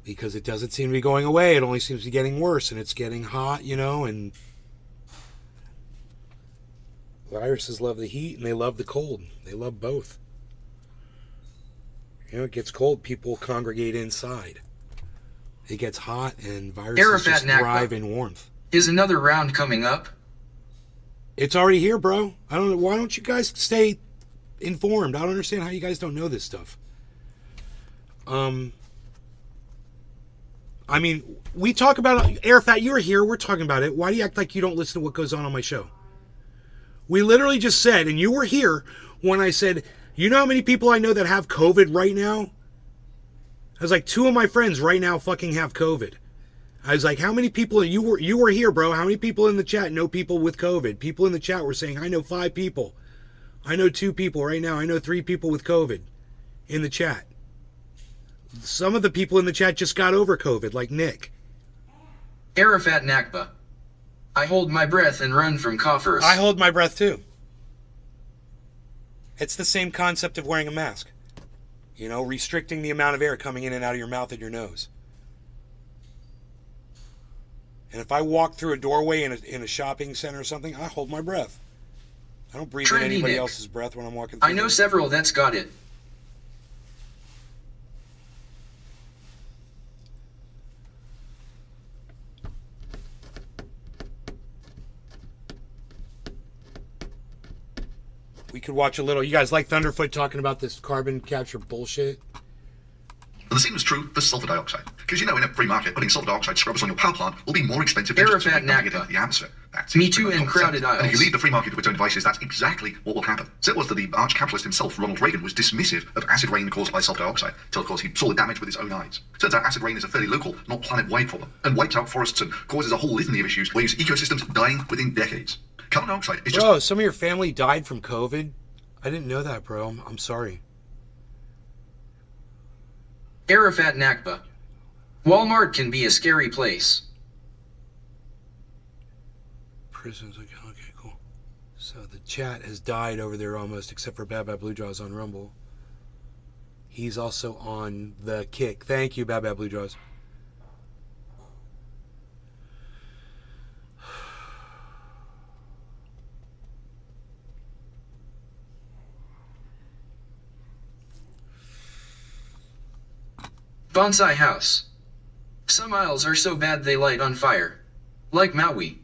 Because it doesn't seem to be going away. It only seems to be getting worse, and it's getting hot, and viruses love the heat and they love the cold. They love both. It gets cold, people congregate inside. It gets hot, and viruses Arafat just Nakba. thrive in warmth. Is another round coming up? It's already here, bro. I don't know. Why don't you guys stay informed? I don't understand how you guys don't know this stuff. I mean, we talk about Arafat. You were here. We're talking about it. Why do you act like you don't listen to what goes on my show? We literally just said, and you were here when I said, you know how many people I know that have COVID right now? I was like, 2 of my friends right now fucking have COVID. I was like, how many people, you were here, bro. How many people in the chat know people with COVID? People in the chat were saying, I know 5 people. I know 2 people right now. I know 3 people with COVID in the chat. Some of the people in the chat just got over COVID, like Nick. Arafat Nakba. I hold my breath and run from coughers. I hold my breath too. It's the same concept of wearing a mask. Restricting the amount of air coming in and out of your mouth and your nose. And if I walk through a doorway in a shopping center or something, I hold my breath. I don't breathe in anybody Nick. else's breath when I'm walking through. I know several that's got it. We could watch a little. You guys like Thunderfoot talking about this carbon capture bullshit? The same is true for sulfur dioxide. Because in a free market, putting sulfur dioxide scrubbers on your power plant will be more expensive than just Arafat dumping it Nakba. into the atmosphere. That's Me too pretty in much crowded common sense. And if you aisles. leave the free market to its own devices, that's exactly what will happen. So it was that the arch-capitalist himself, Ronald Reagan, was dismissive of acid rain caused by sulfur dioxide, till of course he saw the damage with his own eyes. Turns out acid rain is a fairly local, not planet-wide problem, and wipes out forests and causes a whole litany of issues where you see ecosystems dying within decades. Carbon dioxide is just... Bro, some of your family died from COVID? I didn't know that, bro. I'm sorry. Arafat Nakba. Walmart can be a scary place. Prisons, okay, cool. So the chat has died over there almost, except for Bad Bad Blue Jaws on Rumble. He's also on the Kick. Thank you, Bad Bad Blue Jaws. Bonsai house. Some aisles are so bad they light on fire. Like Maui.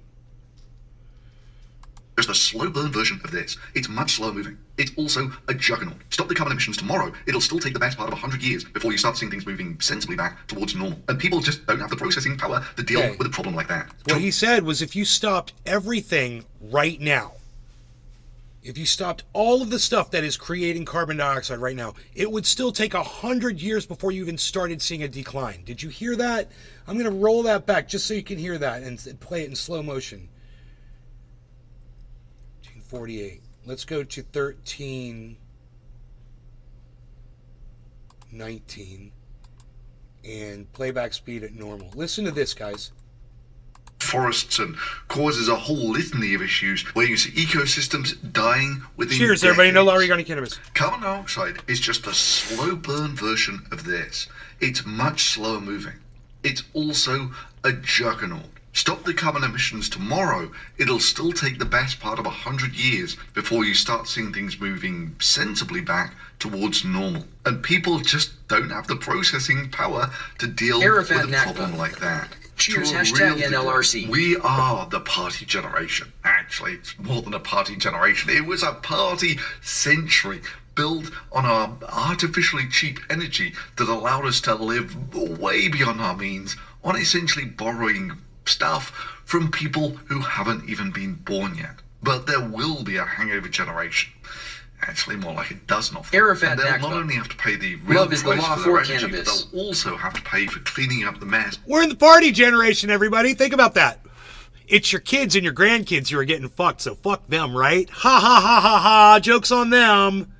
Just a slow burn version of this. It's much slower moving. It's also a juggernaut. Stop the carbon emissions tomorrow. It'll still take the best part of 100 years before you start seeing things moving sensibly back towards normal. And people just don't have the processing power to deal with a problem like that. What he said was if you stopped everything right now, if you stopped all of the stuff that is creating carbon dioxide right now, it would still take 100 years before you even started seeing a decline. Did you hear that? I'm going to roll that back just so you can hear that and play it in slow motion. 1948. Let's go to 1319 and playback speed at normal. Listen to this, guys. Forests and causes a whole litany of issues where you see ecosystems dying within Cheers, decades. everybody. No longer organic cannabis. Carbon dioxide is just a slow burn version of this. It's much slower moving. It's also a juggernaut. Stop the carbon emissions tomorrow, it'll still take the best part of 100 years before you start seeing things moving sensibly back towards normal. And people just don't have the processing power to deal with a problem like that. Cheers, To a hashtag real degree. NLRC. We are the party generation. Actually, it's more than a party generation. It was a party century. built on our artificially cheap energy that allowed us to live way beyond our means on essentially borrowing stuff from people who haven't even been born yet. But there will be a hangover generation. Actually, more like a dozen of them. Arafat And they'll Nakba. not only have to pay the real Love is the price law for for their energy, but cannabis. they'll also have to pay for cleaning up the mess. We're in the party generation, everybody. Think about that. It's your kids and your grandkids who are getting fucked, so fuck them, right? Ha ha ha ha ha. Joke's on them.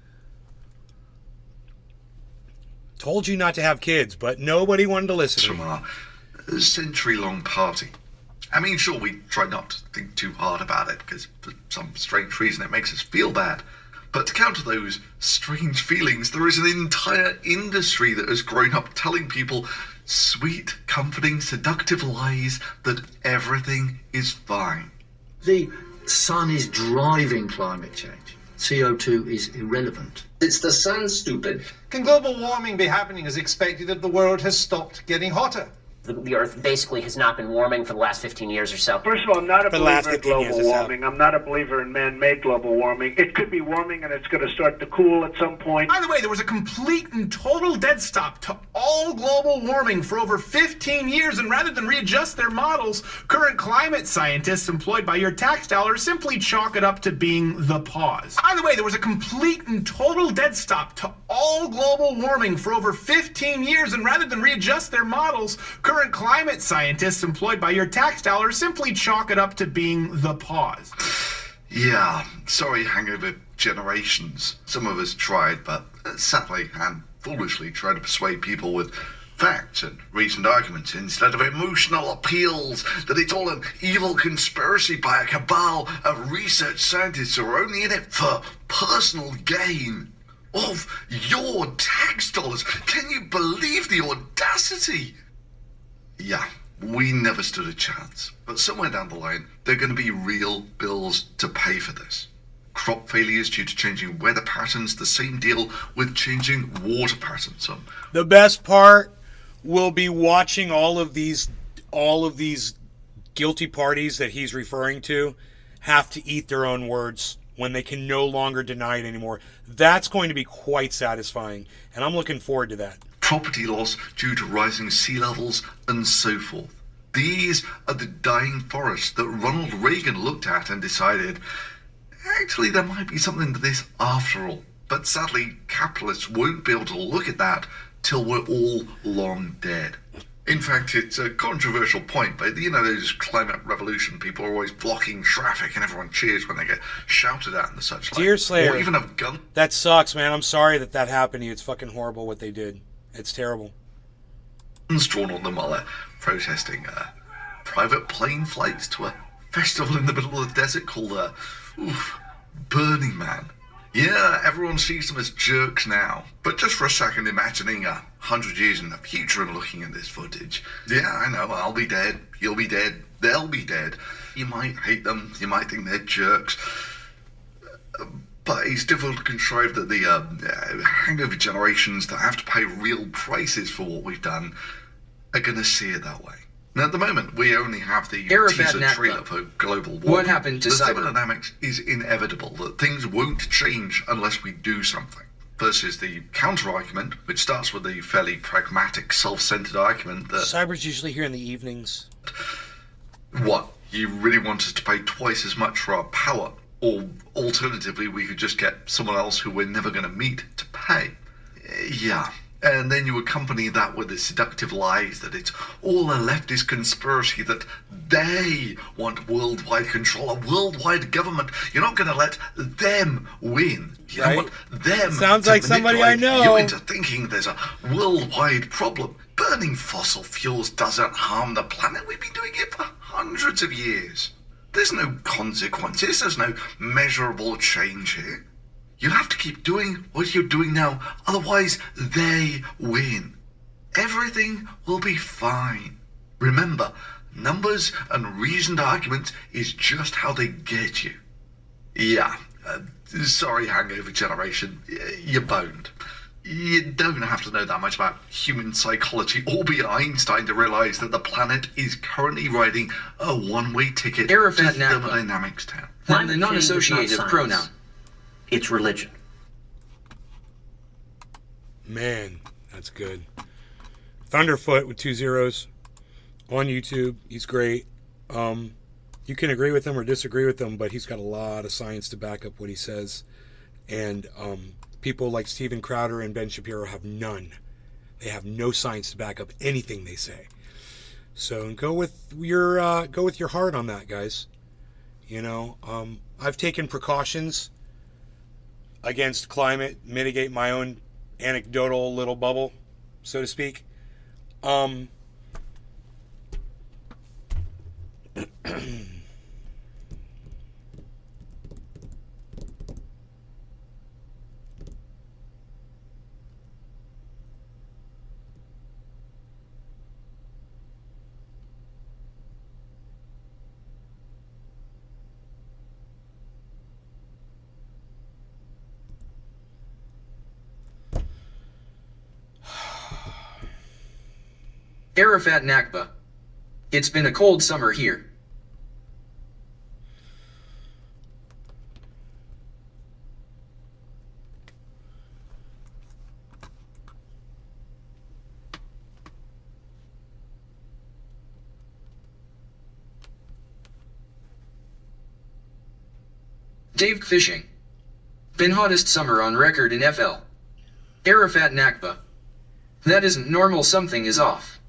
Told you not to have kids, but nobody wanted to listen. From our century-long party. I mean, sure, we try not to think too hard about it, because for some strange reason it makes us feel bad. But to counter those strange feelings, there is an entire industry that has grown up telling people sweet, comforting, seductive lies that everything is fine. The sun is driving climate change. CO2 is irrelevant. It's the sun, stupid. Can global warming be happening as expected if the world has stopped getting hotter? The Earth basically has not been warming for the last 15 years or so. First of all, I'm not a For the last believer in 15 years global or so. warming. I'm not a believer in man-made global warming. It could be warming and it's going to start to cool at some point. By the way, there was a complete and total dead stop to all global warming for over 15 years, and rather than readjust their models, current climate scientists employed by your tax dollars simply chalk it up to being the pause. By the way, there was a complete and total dead stop to all global warming for over 15 years, and rather than readjust their models, current climate scientists employed by your tax dollars simply chalk it up to being the pause. Yeah, sorry, hangover generations. Some of us tried, but sadly and foolishly tried to persuade people with facts and reasoned arguments instead of emotional appeals that it's all an evil conspiracy by a cabal of research scientists who are only in it for personal gain of your tax dollars. Can you believe the audacity? Yeah, we never stood a chance. But somewhere down the line, there are going to be real bills to pay for this. Crop failures due to changing weather patterns, the same deal with changing water patterns. The best part will be watching all of these guilty parties that he's referring to have to eat their own words when they can no longer deny it anymore. That's going to be quite satisfying, and I'm looking forward to that. Property loss due to rising sea levels, and so forth. These are the dying forests that Ronald Reagan looked at and decided, actually, there might be something to this after all. But sadly, capitalists won't be able to look at that till we're all long dead. In fact, it's a controversial point, but you know those climate revolution people are always blocking traffic and everyone cheers when they get shouted at and such like. Dear Slayer, or even have gun. That sucks, man. I'm sorry that happened to you. It's fucking horrible what they did. It's terrible. Drawn on them while they're protesting private plane flights to a festival in the middle of the desert called Burning Man. Yeah, everyone sees them as jerks now. But just for a second, imagining 100 years in the future and looking at this footage. Yeah, I know, I'll be dead, you'll be dead, they'll be dead. You might hate them, you might think they're jerks. But it's difficult to contrive that the hangover generations that have to pay real prices for what we've done are going to see it that way. Now, at the moment, we only have the teaser trailer for global warming. What happened to the cyber? thermodynamics is inevitable, that things won't change unless we do something. Versus the counter-argument, which starts with the fairly pragmatic, self-centered argument that... Cyber's usually here in the evenings. What? You really want us to pay twice as much for our power? Or alternatively, we could just get someone else who we're never going to meet to pay. Yeah. And then you accompany that with the seductive lies that it's all a leftist conspiracy, that they want worldwide control, a worldwide government. You're not going to let them win. You don't want them Sounds to like somebody I manipulate know. you into thinking there's a worldwide problem. Burning fossil fuels doesn't harm the planet. We've been doing it for hundreds of years. There's no consequences. There's no measurable change here. You have to keep doing what you're doing now, otherwise they win. Everything will be fine. Remember, numbers and reasoned arguments is just how they get you. Yeah, sorry, hangover generation, you're boned. You don't have to know that much about human psychology or be Einstein to realize that the planet is currently riding a one-way ticket to thermodynamics town. And the non-associative pronoun. It's religion. Man, that's good. Thunderfoot with 2 zeros on YouTube. He's great. You can agree with him or disagree with him, but he's got a lot of science to back up what he says. And people like Steven Crowder and Ben Shapiro have none. They have no science to back up anything they say. So go with your heart on that, guys. You know, I've taken precautions against climate, mitigate my own anecdotal little bubble, so to speak. Arafat Nakba. It's been a cold summer here. Dave Fishing. Been hottest summer on record in FL. Arafat Nakba. That isn't normal, something is off.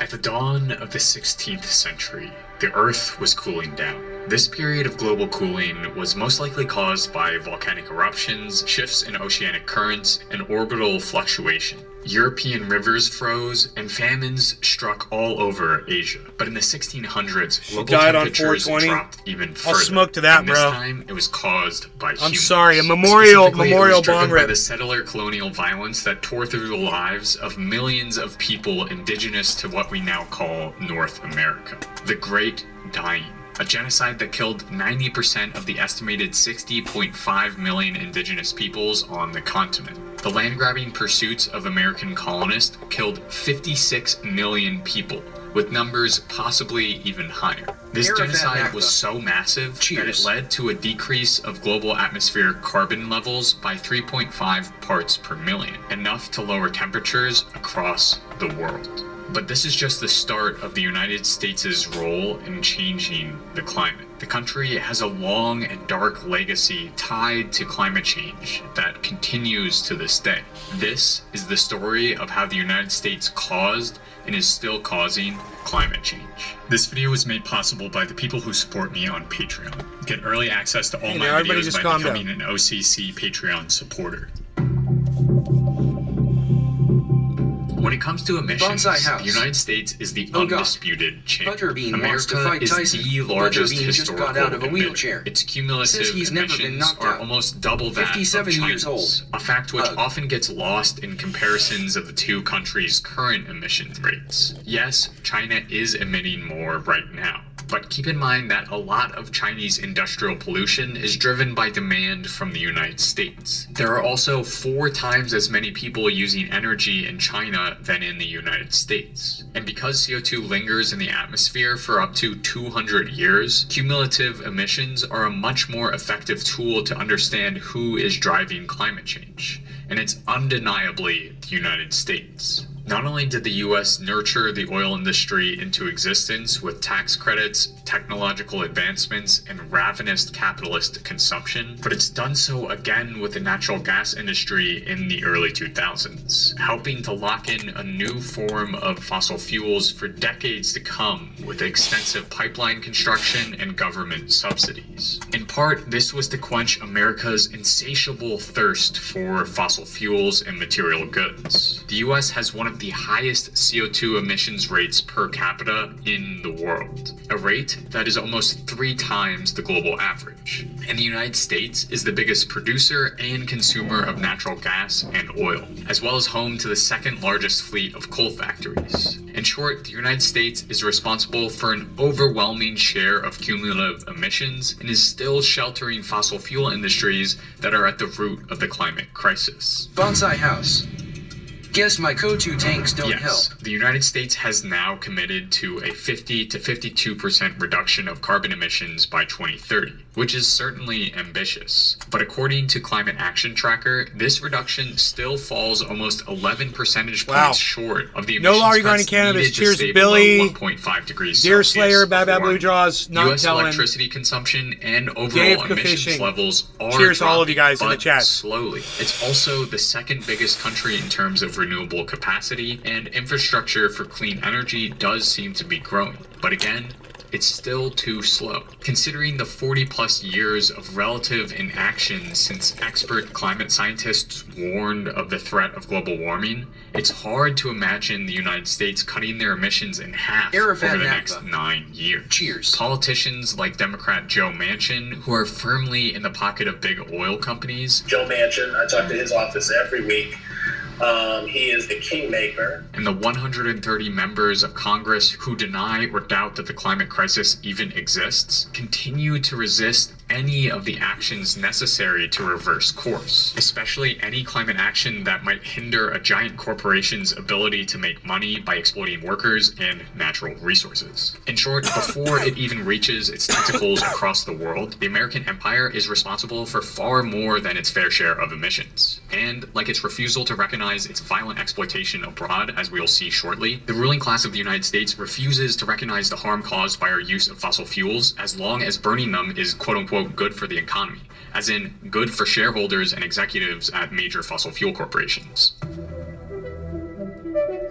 At the dawn of the 16th century, the Earth was cooling down. This period of global cooling was most likely caused by volcanic eruptions, shifts in oceanic currents, and orbital fluctuation. European rivers froze, and famines struck all over Asia. But in the 1600s, global temperatures dropped even further. I'll smoke to that, and this bro. time, it was caused by humans. I'm sorry, a memorial Specifically, it was bong driven by rip. the settler colonial violence that tore through the lives of millions of people indigenous to what we now call North America. The Great Dying. A genocide that killed 90% of the estimated 60.5 million indigenous peoples on the continent. The land-grabbing pursuits of American colonists killed 56 million people, with numbers possibly even higher. This genocide was so massive that it led to a decrease of global atmospheric carbon levels by 3.5 parts per million, enough to lower temperatures across the world. But this is just the start of the United States' role in changing the climate. The country has a long and dark legacy tied to climate change that continues to this day. This is the story of how the United States caused and is still causing climate change. This video was made possible by the people who support me on Patreon. Get early access to all my videos by becoming an OCC Patreon supporter. When it comes to emissions, the United States is the undisputed champion. America is the largest historical emitter. Its cumulative emissions are almost double that of China's, a fact which often gets lost in comparisons of the two countries' current emissions rates. Yes, China is emitting more right now. But keep in mind that a lot of Chinese industrial pollution is driven by demand from the United States. There are also 4 times as many people using energy in China than in the United States. And because CO2 lingers in the atmosphere for up to 200 years, cumulative emissions are a much more effective tool to understand who is driving climate change. And it's undeniably the United States. Not only did the US nurture the oil industry into existence with tax credits, technological advancements, and ravenous capitalist consumption, but it's done so again with the natural gas industry in the early 2000s, helping to lock in a new form of fossil fuels for decades to come with extensive pipeline construction and government subsidies. In part, this was to quench America's insatiable thirst for fossil fuels and material goods. The US has one of of the highest CO2 emissions rates per capita in the world, a rate that is almost 3 times the global average. And the United States is the biggest producer and consumer of natural gas and oil, as well as home to the second largest fleet of coal factories. In short, the United States is responsible for an overwhelming share of cumulative emissions and is still sheltering fossil fuel industries that are at the root of the climate crisis. Bonsai House. Guess my CO2 tanks don't help. The United States has now committed to a 50 to 52% reduction of carbon emissions by 2030, which is certainly ambitious. But according to Climate Action Tracker, this reduction still falls almost 11 percentage points short of the emissions No longer cuts cannabis. needed to Cheers, stay Billy. below 1.5 degrees Deer Celsius Slayer, Bad before Blue Draws, not U.S. telling. electricity consumption and Dave overall emissions Fishing. levels are Cheers to all of you guys in the but chat. slowly. It's also the second biggest country in terms of renewable capacity, and infrastructure for clean energy does seem to be growing. But again, it's still too slow. Considering the 40 plus years of relative inaction since expert climate scientists warned of the threat of global warming, it's hard to imagine the United States cutting their emissions in half over the next 9 years. Cheers. Politicians like Democrat Joe Manchin, who are firmly in the pocket of big oil companies, Joe Manchin, I talk to his office every week. He is the kingmaker. and the 130 members of Congress who deny or doubt that the climate crisis even exists, continue to resist any of the actions necessary to reverse course, especially any climate action that might hinder a giant corporation's ability to make money by exploiting workers and natural resources. In short, before it even reaches its tentacles across the world, the American empire is responsible for far more than its fair share of emissions. And like its refusal to recognize its violent exploitation abroad, as we will see shortly, the ruling class of the United States refuses to recognize the harm caused by our use of fossil fuels as long as burning them is quote-unquote good for the economy, as in good for shareholders and executives at major fossil fuel corporations.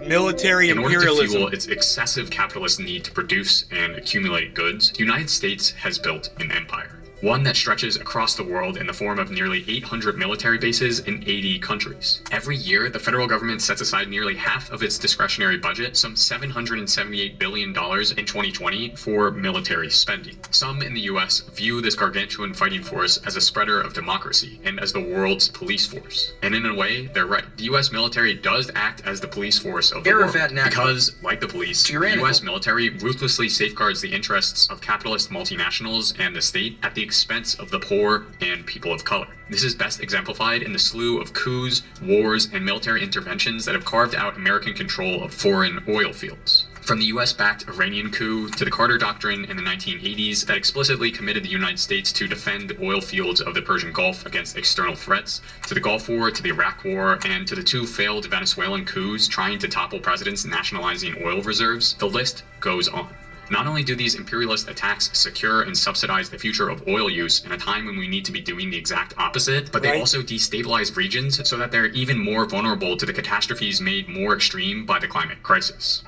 Military In order to imperialism. fuel its excessive capitalist need to produce and accumulate goods, the United States has built an empire. One that stretches across the world in the form of nearly 800 military bases in 80 countries. Every year, the federal government sets aside nearly half of its discretionary budget, some $778 billion in 2020, for military spending. Some in the US view this gargantuan fighting force as a spreader of democracy and as the world's police force. And in a way, they're right. The US military does act as the police force of the world. Because, like the police, the US military ruthlessly safeguards the interests of capitalist multinationals and the state at the expense of the poor and people of color. This is best exemplified in the slew of coups, wars, and military interventions that have carved out American control of foreign oil fields. From the US-backed Iranian coup to the Carter Doctrine in the 1980s that explicitly committed the United States to defend oil fields of the Persian Gulf against external threats, to the Gulf War, to the Iraq War, and to the 2 failed Venezuelan coups trying to topple presidents nationalizing oil reserves, the list goes on. Not only do these imperialist attacks secure and subsidize the future of oil use in a time when we need to be doing the exact opposite, but they also destabilize regions so that they're even more vulnerable to the catastrophes made more extreme by the climate crisis.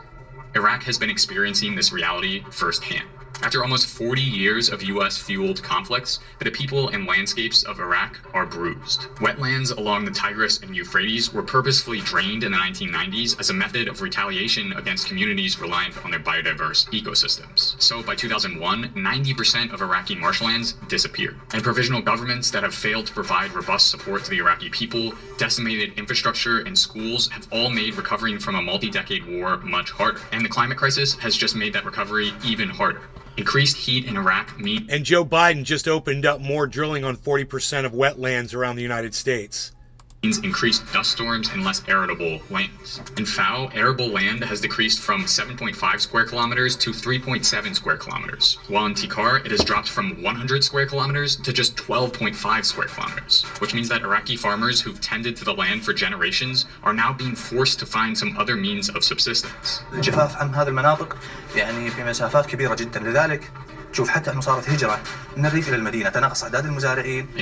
Iraq has been experiencing this reality firsthand. After almost 40 years of US-fueled conflicts, the people and landscapes of Iraq are bruised. Wetlands along the Tigris and Euphrates were purposefully drained in the 1990s as a method of retaliation against communities reliant on their biodiverse ecosystems. So by 2001, 90% of Iraqi marshlands disappeared. And provisional governments that have failed to provide robust support to the Iraqi people, decimated infrastructure, and schools have all made recovering from a multi-decade war much harder. And the climate crisis has just made that recovery even harder. Increased heat in Iraq means... And Joe Biden just opened up more drilling on 40% of wetlands around the United States. Increased dust storms and less arable lands. In FAO, arable land has decreased from 7.5 square kilometers to 3.7 square kilometers, while in Tikar it has dropped from 100 square kilometers to just 12.5 square kilometers, which means that Iraqi farmers who've tended to the land for generations are now being forced to find some other means of subsistence. الجفاف عن هذه المناطق يعني بمسافات كبيرة جدا، لذلك تشوف حتى أنه صارت هجرة In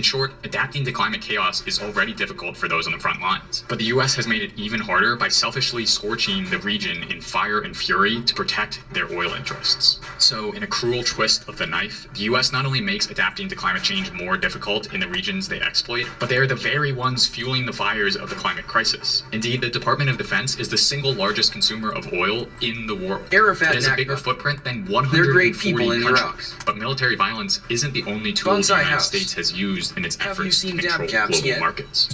short, adapting to climate chaos is already difficult for those on the front lines. But the US has made it even harder by selfishly scorching the region in fire and fury to protect their oil interests. So, in a cruel twist of the knife, the US not only makes adapting to climate change more difficult in the regions they exploit, but they are the very ones fueling the fires of the climate crisis. Indeed, the Department of Defense is the single largest consumer of oil in the world. It has a bigger footprint than 140 countries. But military violence isn't the only tool the United States has used in its efforts to control global markets.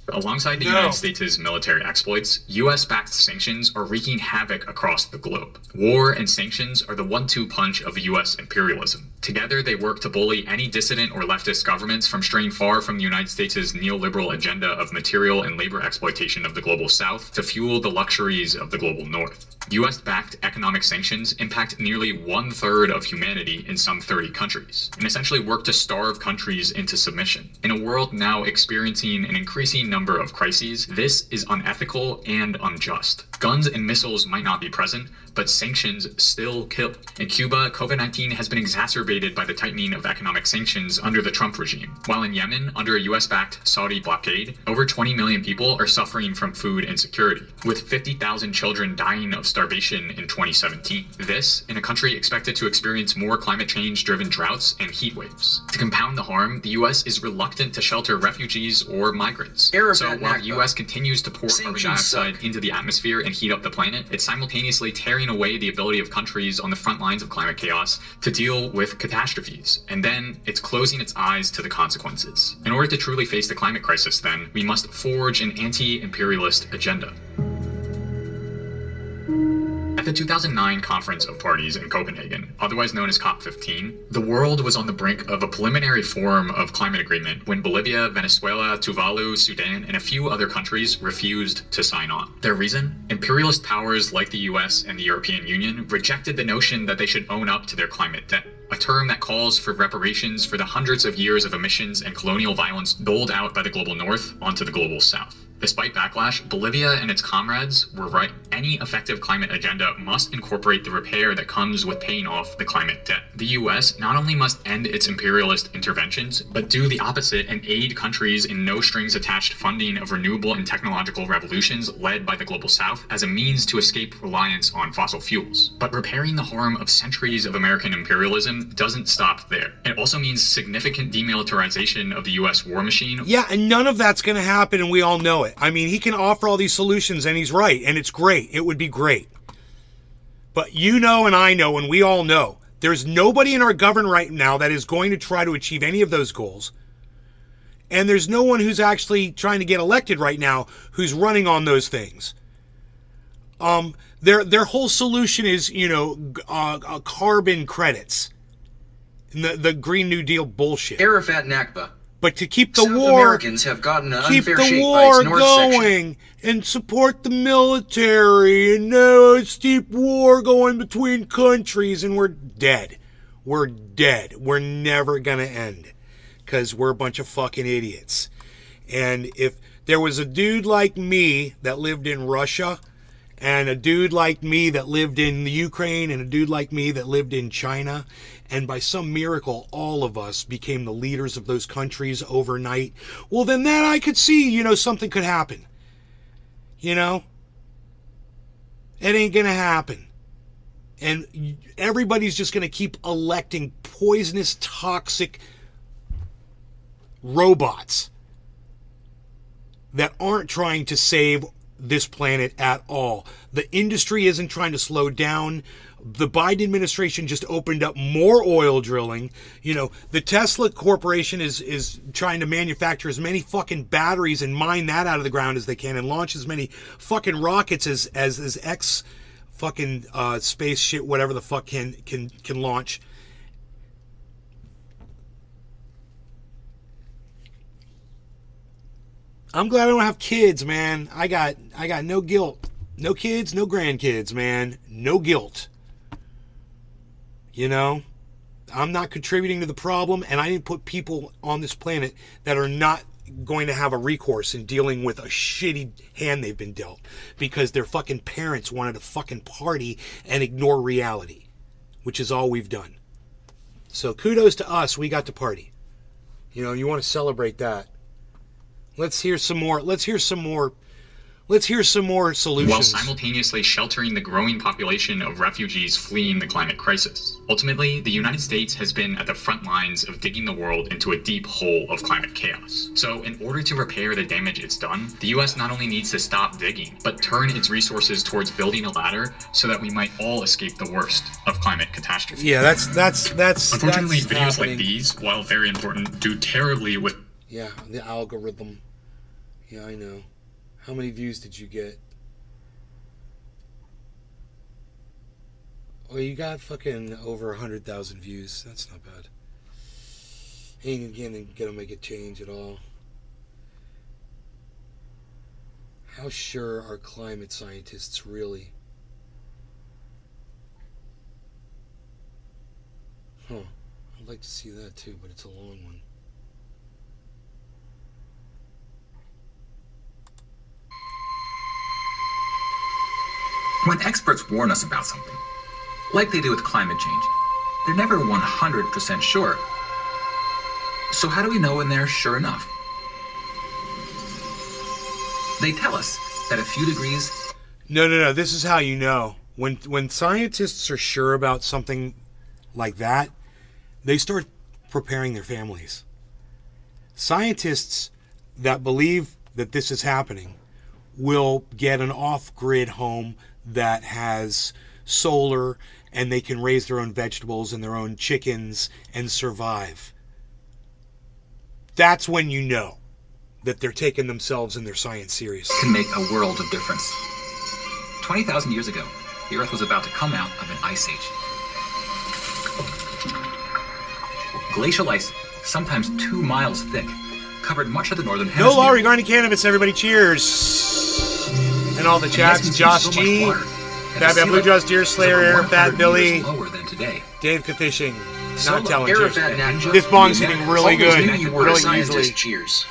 Alongside the United States' military exploits, US-backed sanctions are wreaking havoc across the globe. War and sanctions are the 1-2 punch of US imperialism. Together, they work to bully any dissident or leftist governments from straying far from the United States' neoliberal agenda of material and labor exploitation of the global South to fuel the luxuries of the global North. US-backed economic sanctions impact nearly 1/3 of humanity in some 30 countries, and essentially work to starve countries into submission. In a world now experiencing an increasing number of crises, this is unethical and unjust. Guns and missiles might not be present, but sanctions still kill. In Cuba, COVID-19 has been exacerbated by the tightening of economic sanctions under the Trump regime. While in Yemen, under a US-backed Saudi blockade, over 20 million people are suffering from food insecurity, with 50,000 children dying of starvation in 2017. This, in a country expected to experience more climate change-driven droughts and heat waves. To compound the harm, the US is reluctant to shelter refugees or migrants. So while the US continues to pour carbon dioxide into the atmosphere and heat up the planet, it's simultaneously tearing away the ability of countries on the front lines of climate chaos to deal with catastrophes, and then it's closing its eyes to the consequences. In order to truly face the climate crisis, then, we must forge an anti-imperialist agenda. At the 2009 Conference of Parties in Copenhagen, otherwise known as COP15, the world was on the brink of a preliminary form of climate agreement when Bolivia, Venezuela, Tuvalu, Sudan, and a few other countries refused to sign on. Their reason? Imperialist powers like the US and the European Union rejected the notion that they should own up to their climate debt, a term that calls for reparations for the hundreds of years of emissions and colonial violence doled out by the global North onto the global South. Despite backlash, Bolivia and its comrades were right. Any effective climate agenda must incorporate the repair that comes with paying off the climate debt. The US not only must end its imperialist interventions, but do the opposite and aid countries in no-strings-attached funding of renewable and technological revolutions led by the global South as a means to escape reliance on fossil fuels. But repairing the harm of centuries of American imperialism doesn't stop there. It also means significant demilitarization of the US war machine. Yeah, and none of that's going to happen, and we all know it. I mean, he can offer all these solutions, and he's right, and it's great. It would be great. But you know and I know and we all know, there's nobody in our government right now that is going to try to achieve any of those goals. And there's no one who's actually trying to get elected right now who's running on those things. Their whole solution is, carbon credits. The Green New Deal bullshit. Arafat Nakba. But to keep the South war, Americans have gotten an keep unfair the shake war by its north going and support the military, and no steep war going between countries, and we're dead. We're dead. We're never gonna end because we're a bunch of fucking idiots. And if there was a dude like me that lived in Russia, and a dude like me that lived in the Ukraine, and a dude like me that lived in China, and by some miracle all of us became the leaders of those countries overnight, well then that I could see, something could happen. It ain't gonna happen. And everybody's just gonna keep electing poisonous, toxic robots that aren't trying to save this planet at all. The industry isn't trying to slow down. The Biden administration just opened up more oil drilling. The Tesla Corporation is trying to manufacture as many fucking batteries and mine that out of the ground as they can and launch as many fucking rockets as X fucking space shit, whatever the fuck can launch. I'm glad I don't have kids, man. I got no guilt. No kids, no grandkids, man. No guilt. I'm not contributing to the problem, and I didn't put people on this planet that are not going to have a recourse in dealing with a shitty hand they've been dealt because their fucking parents wanted to fucking party and ignore reality, which is all we've done. So kudos to us. We got to party. You know, you want to celebrate that. Let's hear some more. Let's hear some more solutions. While simultaneously sheltering the growing population of refugees fleeing the climate crisis. Ultimately, the United States has been at the front lines of digging the world into a deep hole of climate chaos. So in order to repair the damage it's done, the US not only needs to stop digging, but turn its resources towards building a ladder so that we might all escape the worst of climate catastrophe. Yeah, that's unfortunately, that's videos happening. like these, while very important, do terribly with Yeah, the algorithm. Yeah, I know. How many views did you get? Oh, you got fucking over 100,000 views. That's not bad. Ain't gonna make a change at all. How sure are climate scientists really? Huh. I'd like to see that too, but it's a long one. When experts warn us about something, like they do with climate change, they're never 100% sure. So how do we know when they're sure enough? They tell us that a few degrees... No. This is how you know. When scientists are sure about something like that, they start preparing their families. Scientists that believe that this is happening will get an off-grid home that has solar and they can raise their own vegetables and their own chickens and survive. That's when you know that they're taking themselves and their science seriously. Can make a world of difference. 20,000 years ago, the Earth was about to come out of an ice age. Glacial ice, sometimes 2 miles thick, covered much of the northern No hemisphere. law regarding cannabis, everybody. Cheers. And all the chats. Josh G. Fat Blue Jaws, Deer Slayer, Air Fat Billy, Dave Kathishing. Not telling you. This bong's hitting really good. Really easily. Cheers.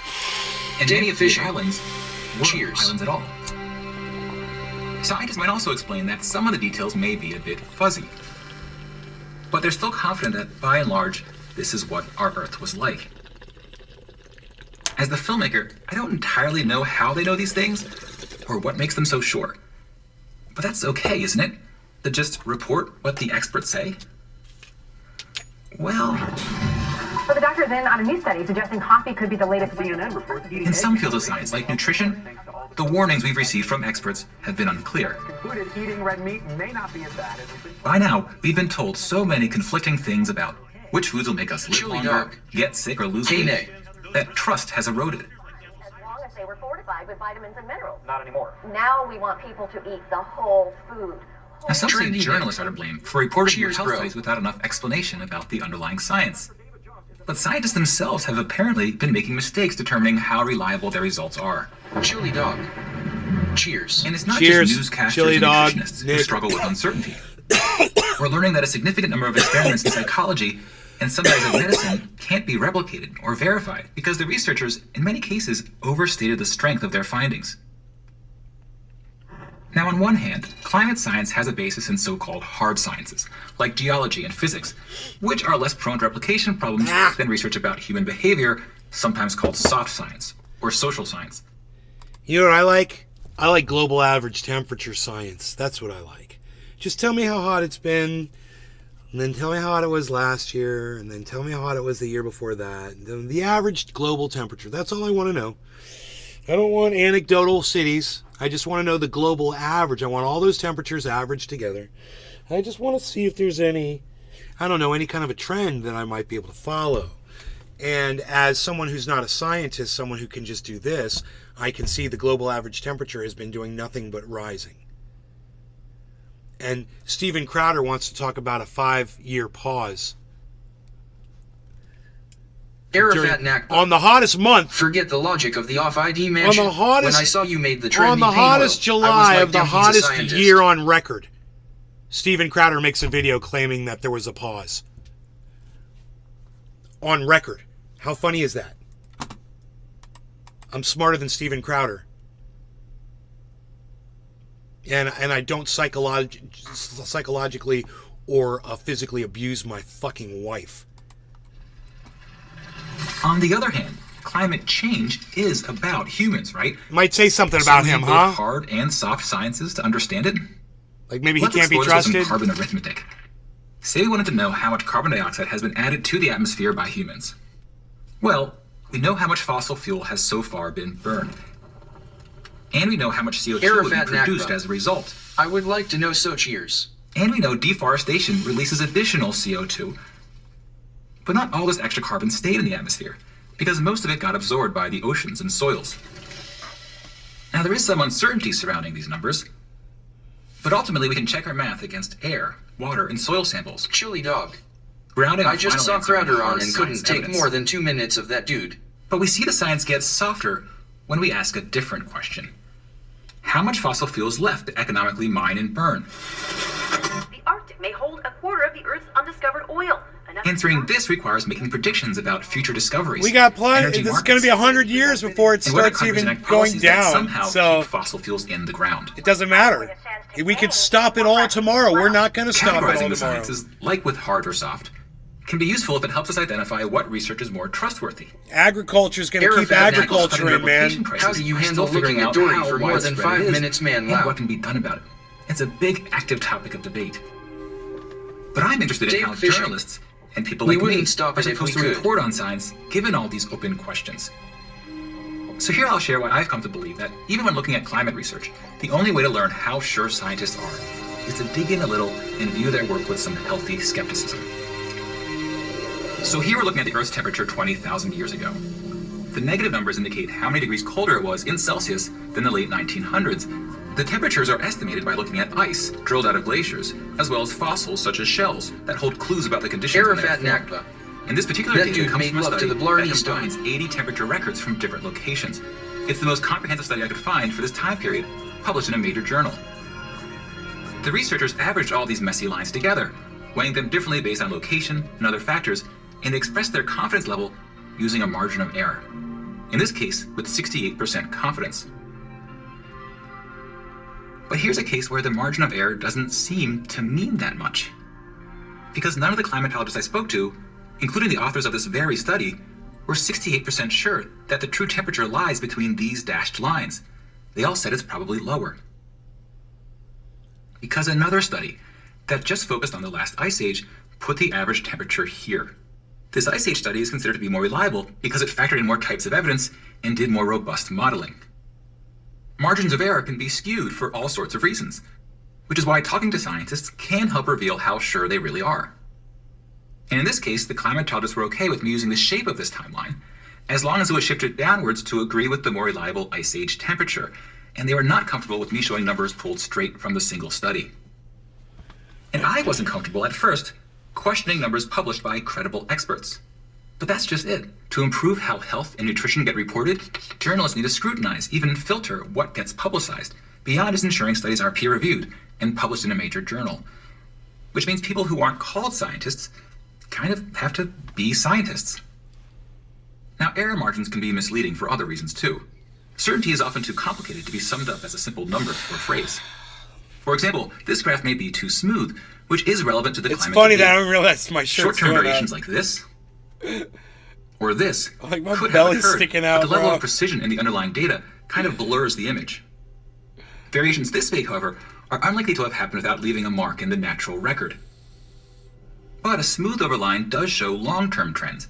And Dave many of these Fishing. islands weren't islands at all. Scientists might also explain that some of the details may be a bit fuzzy. But they're still confident that, by and large, this is what our Earth was like. As the filmmaker, I don't entirely know how they know these things, or what makes them so sure. But that's okay, isn't it? To just report what the experts say? Well... So the doctor's in on a new study suggesting coffee could be the latest CNN report. In some fields of science, like nutrition, the warnings we've received from experts have been unclear. Concluded eating red meat may not be as bad as it's been. By now, we've been told so many conflicting things about which foods will make us live Chili longer, dog. get sick, or lose Hey, weight, Nay. that trust has eroded. As long as they were fortified with vitamins and minerals. Not anymore. Now we want people to eat the whole food. Now, some say Trendy journalists are to blame for reporting Cheers, health bro. studies without enough explanation about the underlying science. But scientists themselves have apparently been making mistakes determining how reliable their results are. Chili dog. Cheers. And it's not Cheers, just newscasters Chili and dog, nutritionists who Nick. struggle with uncertainty. We're learning that a significant number of experiments in psychology and some areas of medicine can't be replicated or verified because the researchers, in many cases, overstated the strength of their findings. Now, on one hand, climate science has a basis in so-called hard sciences, like geology and physics, which are less prone to replication problems than research about human behavior, sometimes called soft science or social science. You know what I like? I like global average temperature science. That's what I like. Just tell me how hot it's been, and then tell me how hot it was last year, and then tell me how hot it was the year before that. And then the average global temperature. That's all I want to know. I don't want anecdotal cities. I just want to know the global average. I want all those temperatures averaged together. I just want to see if there's any, I don't know, any kind of a trend that I might be able to follow. And as someone who's not a scientist, someone who can just do this, I can see the global average temperature has been doing nothing but rising. And Steven Crowder wants to talk about a 5-year pause. Arafat Nakba. On the hottest month. Forget the logic of the off-ID mansion. On the hottest, when I saw you made the trendy on the paint hottest oil, July I was like, of the damn, he's a hottest scientist. year on record, Steven Crowder makes a video claiming that there was a pause. On record. How funny is that? I'm smarter than Steven Crowder. And I don't psychologically or physically abuse my fucking wife. On the other hand, climate change is about humans, right? Might say something So about we him, need huh? both hard and soft sciences to understand it. Like maybe he Let's can't be explore this with trusted. some carbon arithmetic. Say we wanted to know how much carbon dioxide has been added to the atmosphere by humans. Well, we know how much fossil fuel has so far been burned. And we know how much CO2 will be Arafat produced Nakba. as a result. I would like to know so cheers. And we know deforestation releases additional CO2. But not all this extra carbon stayed in the atmosphere, because most of it got absorbed by the oceans and soils. Now there is some uncertainty surrounding these numbers, but ultimately we can check our math against air, water, and soil samples. Chili dog. Grounding I our just final saw answer in Crowder hard on and science couldn't take evidence. more than 2 minutes of that dude. But we see the science gets softer when we ask a different question. How much fossil fuel is left to economically mine and burn? The Arctic may hold a quarter of the Earth's undiscovered oil. Answering this requires making predictions about future discoveries. We got plenty. energy This is going to be markets, 100 years before it and whether starts countries even enact going policies that down. somehow So keep fossil fuels in the ground. it doesn't matter. We could stop it all tomorrow. We're not going to stop it all Categorizing the tomorrow. sciences, like with hard or soft, can be useful if it helps us identify what research is more trustworthy. Agriculture is going to keep agriculture in, man. How do you We're handle still figuring looking at out Dory how for more than widespread 5 it is minutes, man? and Wow. what can be done about it. It's a big, active topic of debate. But I'm interested in Dave how Fisher. journalists and people We like me wouldn't stop are it if supposed we to could. report on science given all these open questions. So here I'll share why I've come to believe that even when looking at climate research, the only way to learn how sure scientists are is to dig in a little and view their work with some healthy skepticism. So here we're looking at the Earth's temperature 20,000 years ago. The negative numbers indicate how many degrees colder it was in Celsius than the late 1900s. The temperatures are estimated by looking at ice drilled out of glaciers, as well as fossils such as shells that hold clues about the conditions when they Arafat were formed. Nakba. And this particular That data dude comes made from a love to study the Blarney that Stone. combines 80 temperature records from different locations. It's the most comprehensive study I could find for this time period, published in a major journal. The researchers averaged all these messy lines together, weighing them differently based on location and other factors, and they expressed their confidence level using a margin of error. In this case, with 68% confidence. But here's a case where the margin of error doesn't seem to mean that much. Because none of the climatologists I spoke to, including the authors of this very study, were 68% sure that the true temperature lies between these dashed lines. They all said it's probably lower. Because another study that just focused on the last ice age put the average temperature here. This ice age study is considered to be more reliable because it factored in more types of evidence and did more robust modeling. Margins of error can be skewed for all sorts of reasons, which is why talking to scientists can help reveal how sure they really are. And in this case, the climatologists were okay with me using the shape of this timeline, as long as it was shifted downwards to agree with the more reliable ice age temperature, and they were not comfortable with me showing numbers pulled straight from the single study. And I wasn't comfortable at first questioning numbers published by credible experts. But that's just it. To improve how health and nutrition get reported, journalists need to scrutinize, even filter what gets publicized, beyond just ensuring studies are peer-reviewed and published in a major journal. Which means people who aren't called scientists kind of have to be scientists. Now, error margins can be misleading for other reasons too. Certainty is often too complicated to be summed up as a simple number or phrase. For example, this graph may be too smooth, which is relevant to the climate. It's funny debate. that I don't realize my shirt's Short-term going variations up. like this, or this, Like my could have belly's occurred, sticking out, but the level bro. of precision in the underlying data kind of blurs the image. Variations this big, however, are unlikely to have happened without leaving a mark in the natural record. But a smooth over line does show long-term trends,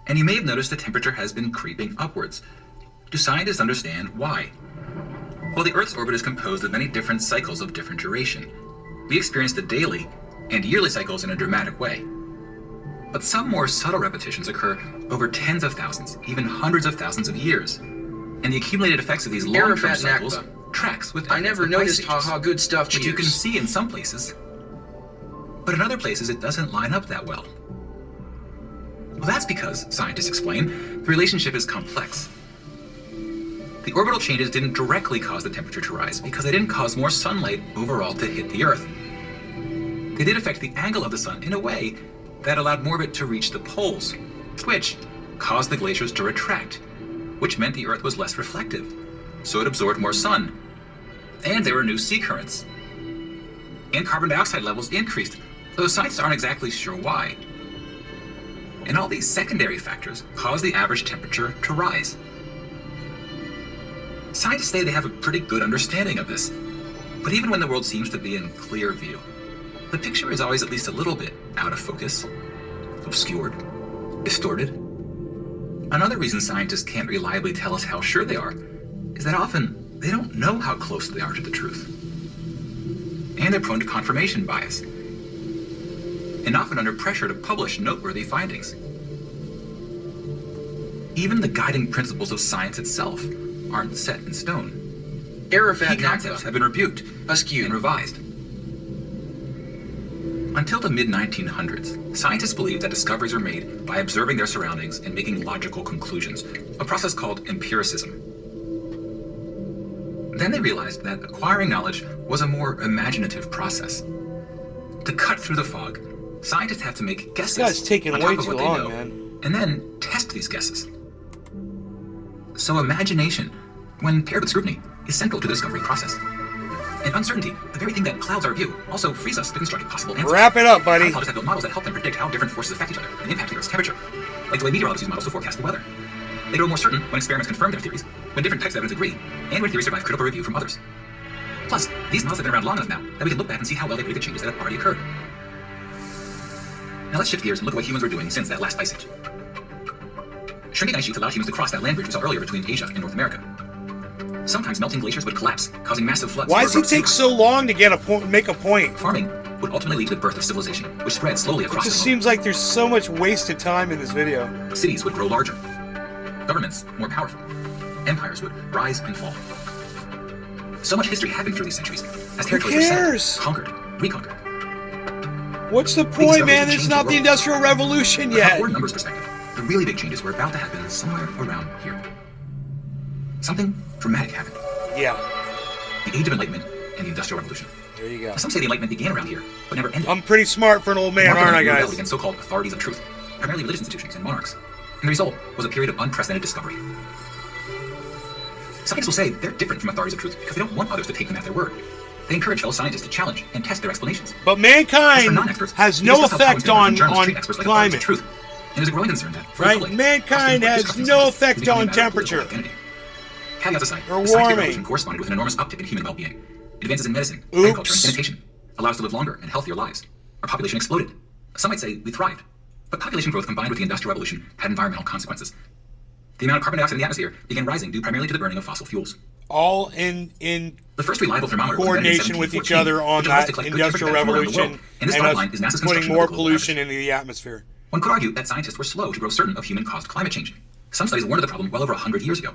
and you may have noticed the temperature has been creeping upwards. Do scientists understand why? Well, the Earth's orbit is composed of many different cycles of different duration. We experience the daily and yearly cycles in a dramatic way. But some more subtle repetitions occur over tens of thousands, even hundreds of thousands of years. And the accumulated effects of these long-term Arafat cycles Nakba. tracks with I never evidence of ice noticed ages, haha good stuff, which you can cheers. see in some places. But in other places, it doesn't line up that well. Well, that's because, scientists explain, the relationship is complex. The orbital changes didn't directly cause the temperature to rise because they didn't cause more sunlight overall to hit the Earth. They did affect the angle of the sun in a way that allowed more of it to reach the poles, which caused the glaciers to retract, which meant the Earth was less reflective, so it absorbed more sun. And there were new sea currents. And carbon dioxide levels increased, though scientists aren't exactly sure why. And all these secondary factors cause the average temperature to rise. Scientists say they have a pretty good understanding of this. But even when the world seems to be in clear view, the picture is always at least a little bit out of focus, obscured, distorted. Another reason scientists can't reliably tell us how sure they are is that often they don't know how close they are to the truth. And they're prone to confirmation bias, and often under pressure to publish noteworthy findings. Even the guiding principles of science itself aren't set in stone. Arafat Key concepts have been rebuked and revised. Until the mid-1900s, scientists believed that discoveries were made by observing their surroundings and making logical conclusions, a process called empiricism. Then they realized that acquiring knowledge was a more imaginative process. To cut through the fog, scientists have to make guesses This guy's taking on way top of too what they long, know, man. and then test these guesses. So imagination, when paired with scrutiny, is central to the discovery process. And uncertainty, the very thing that clouds our view, also frees us to construct possible answers. Wrap it up, buddy. Scientologists have built models that help them predict how different forces affect each other and impact the Earth's temperature, like the way meteorologists use models to forecast the weather. They grow more certain when experiments confirm their theories, when different types of evidence agree, and when theories survive critical review from others. Plus, these models have been around long enough now that we can look back and see how well they predict the changes that have already occurred. Now let's shift gears and look at what humans were doing since that last ice age. Shrinking ice sheets allowed humans to cross that land bridge we saw earlier between Asia and North America. Sometimes melting glaciers would collapse, causing massive floods. Why does it take so long to get a point, make a point? Farming would ultimately lead to the birth of civilization, which spread slowly across the It just globe. seems like there's so much wasted time in this video. Cities would grow larger, governments more powerful, empires would rise and fall. So much history happened through these centuries, as territories were settled, conquered, reconquered. What's the point, man? It's not the Industrial Revolution From yet. a word numbers perspective, the really big changes were about to happen somewhere around here. Something dramatic happened. Yeah. The Age of Enlightenment and the Industrial Revolution. There you go. Some say the Enlightenment began around here, but never ended. I'm pretty smart for an old man, aren't I, guys? Against so-called authorities of truth, primarily religious institutions and monarchs. And the result was a period of unprecedented discovery. Scientists will say they're different from authorities of truth because they don't want others to take them at their word. They encourage fellow scientists to challenge and test their explanations. But mankind has no effect on climate. Truth. And there's a growing concern that Right? Mankind has no effect on temperature. Caveats aside, or the scientific warming. revolution corresponded with an enormous uptick in human well-being. Advances in medicine, agriculture, and sanitation allow us to live longer and healthier lives. Our population exploded. Some might say we thrived. But population growth combined with the Industrial Revolution had environmental consequences. The amount of carbon dioxide in the atmosphere began rising due primarily to the burning of fossil fuels. All in the first reliable thermometer coordination with each other on that Industrial Revolution and us putting more pollution into the atmosphere. One could argue that scientists were slow to grow certain of human-caused climate change. Some studies warned of the problem well over 100 years ago.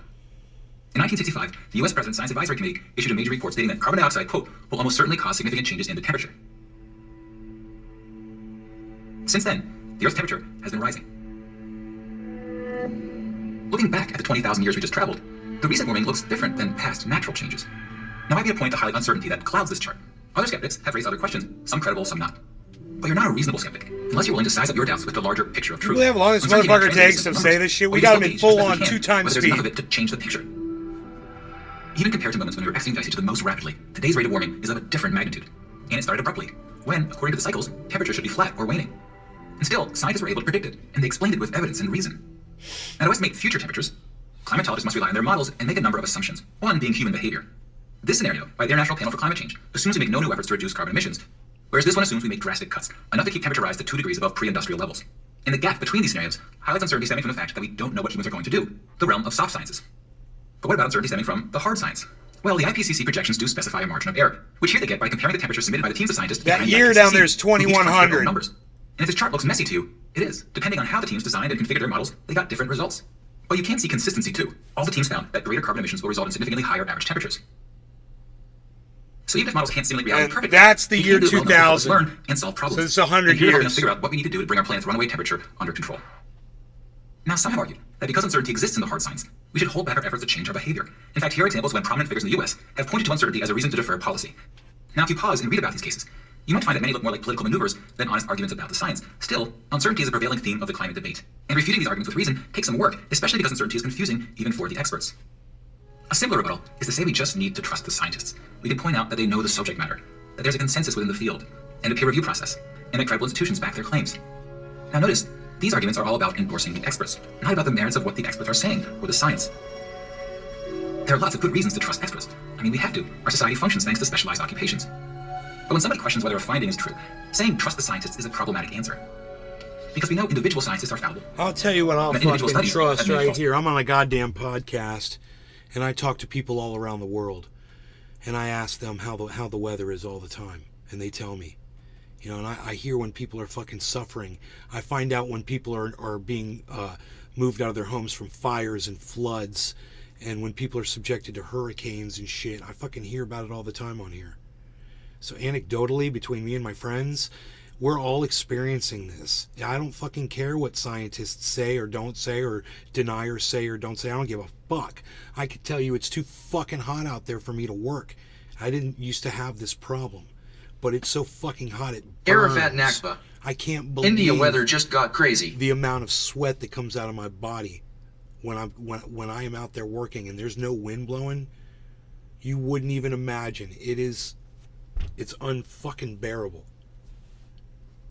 In 1965, the U.S. President's Science Advisory Committee issued a major report stating that carbon dioxide, quote, will almost certainly cause significant changes in the temperature. Since then, the Earth's temperature has been rising. Looking back at the 20,000 years we just traveled, the recent warming looks different than past natural changes. Now I made a point to highlight uncertainty that clouds this chart. Other skeptics have raised other questions, some credible, some not. But you're not a reasonable skeptic, unless you're willing to size up your doubts with the larger picture of truth. How long this Uncertainty motherfucker translates takes to into say numbers, this shit? or We you got still him in gauge full as best on you can 2 times whether there's enough of speed. it to change the picture. Even compared to moments when we were exiting the ice age the most rapidly, today's rate of warming is of a different magnitude. And it started abruptly, when, according to the cycles, temperature should be flat or waning. And still, scientists were able to predict it, and they explained it with evidence and reason. Now to estimate future temperatures, climatologists must rely on their models and make a number of assumptions, one being human behavior. This scenario, by the International Panel for Climate Change, assumes we make no new efforts to reduce carbon emissions, whereas this one assumes we make drastic cuts, enough to keep temperature rise to 2 degrees above pre-industrial levels. And the gap between these scenarios highlights uncertainty stemming from the fact that we don't know what humans are going to do, the realm of soft sciences. But what about uncertainty stemming from the hard science? Well, the IPCC projections do specify a margin of error, which here they get by comparing the temperature submitted by the teams of scientists. That behind year the down IPCC, there is with each country their own 2100. numbers. And if this chart looks messy to you, it is. Depending on how the teams designed and configured their models, they got different results. But you can see consistency too. All the teams found that greater carbon emissions will result in significantly higher average temperatures. So even if models can't simulate reality And perfectly, that's the they year can do well enough to help us 2000. learn and solve problems. So it's 100 and here helping years. us figure out what we need to do to bring our planet's runaway temperature under control. Now, some have argued that because uncertainty exists in the hard science, we should hold back our efforts to change our behavior. In fact, here are examples when prominent figures in the U.S. have pointed to uncertainty as a reason to defer policy. Now, if you pause and read about these cases, you might find that many look more like political maneuvers than honest arguments about the science. Still, uncertainty is a prevailing theme of the climate debate, and refuting these arguments with reason takes some work, especially because uncertainty is confusing even for the experts. A simpler rebuttal is to say we just need to trust the scientists. We can point out that they know the subject matter, that there's a consensus within the field, and a peer review process, and that credible institutions back their claims. Now notice, These arguments are all about endorsing the experts, not about the merits of what the experts are saying or the science. There are lots of good reasons to trust experts. I mean, we have to. Our society functions thanks to specialized occupations. But when somebody questions whether a finding is true, saying trust the scientists is a problematic answer. Because we know individual scientists are fallible. I'll tell you what I'll fucking trust right here. I'm on a goddamn podcast, and I talk to people all around the world, and I ask them how the weather is all the time, and they tell me. You know, and I hear when people are fucking suffering. I find out when people are being moved out of their homes from fires and floods, and when people are subjected to hurricanes and shit. I fucking hear about it all the time on here. So anecdotally, between me and my friends, we're all experiencing this. I don't fucking care what scientists say or don't say, or deniers say or don't say. I don't give a fuck. I could tell you it's too fucking hot out there for me to work. I didn't used to have this problem, but it's so fucking hot it burns. Arafat Nakba. I can't believe India weather just got crazy. The amount of sweat that comes out of my body when I am out there working and there's no wind blowing. You wouldn't even imagine. It's unfucking bearable.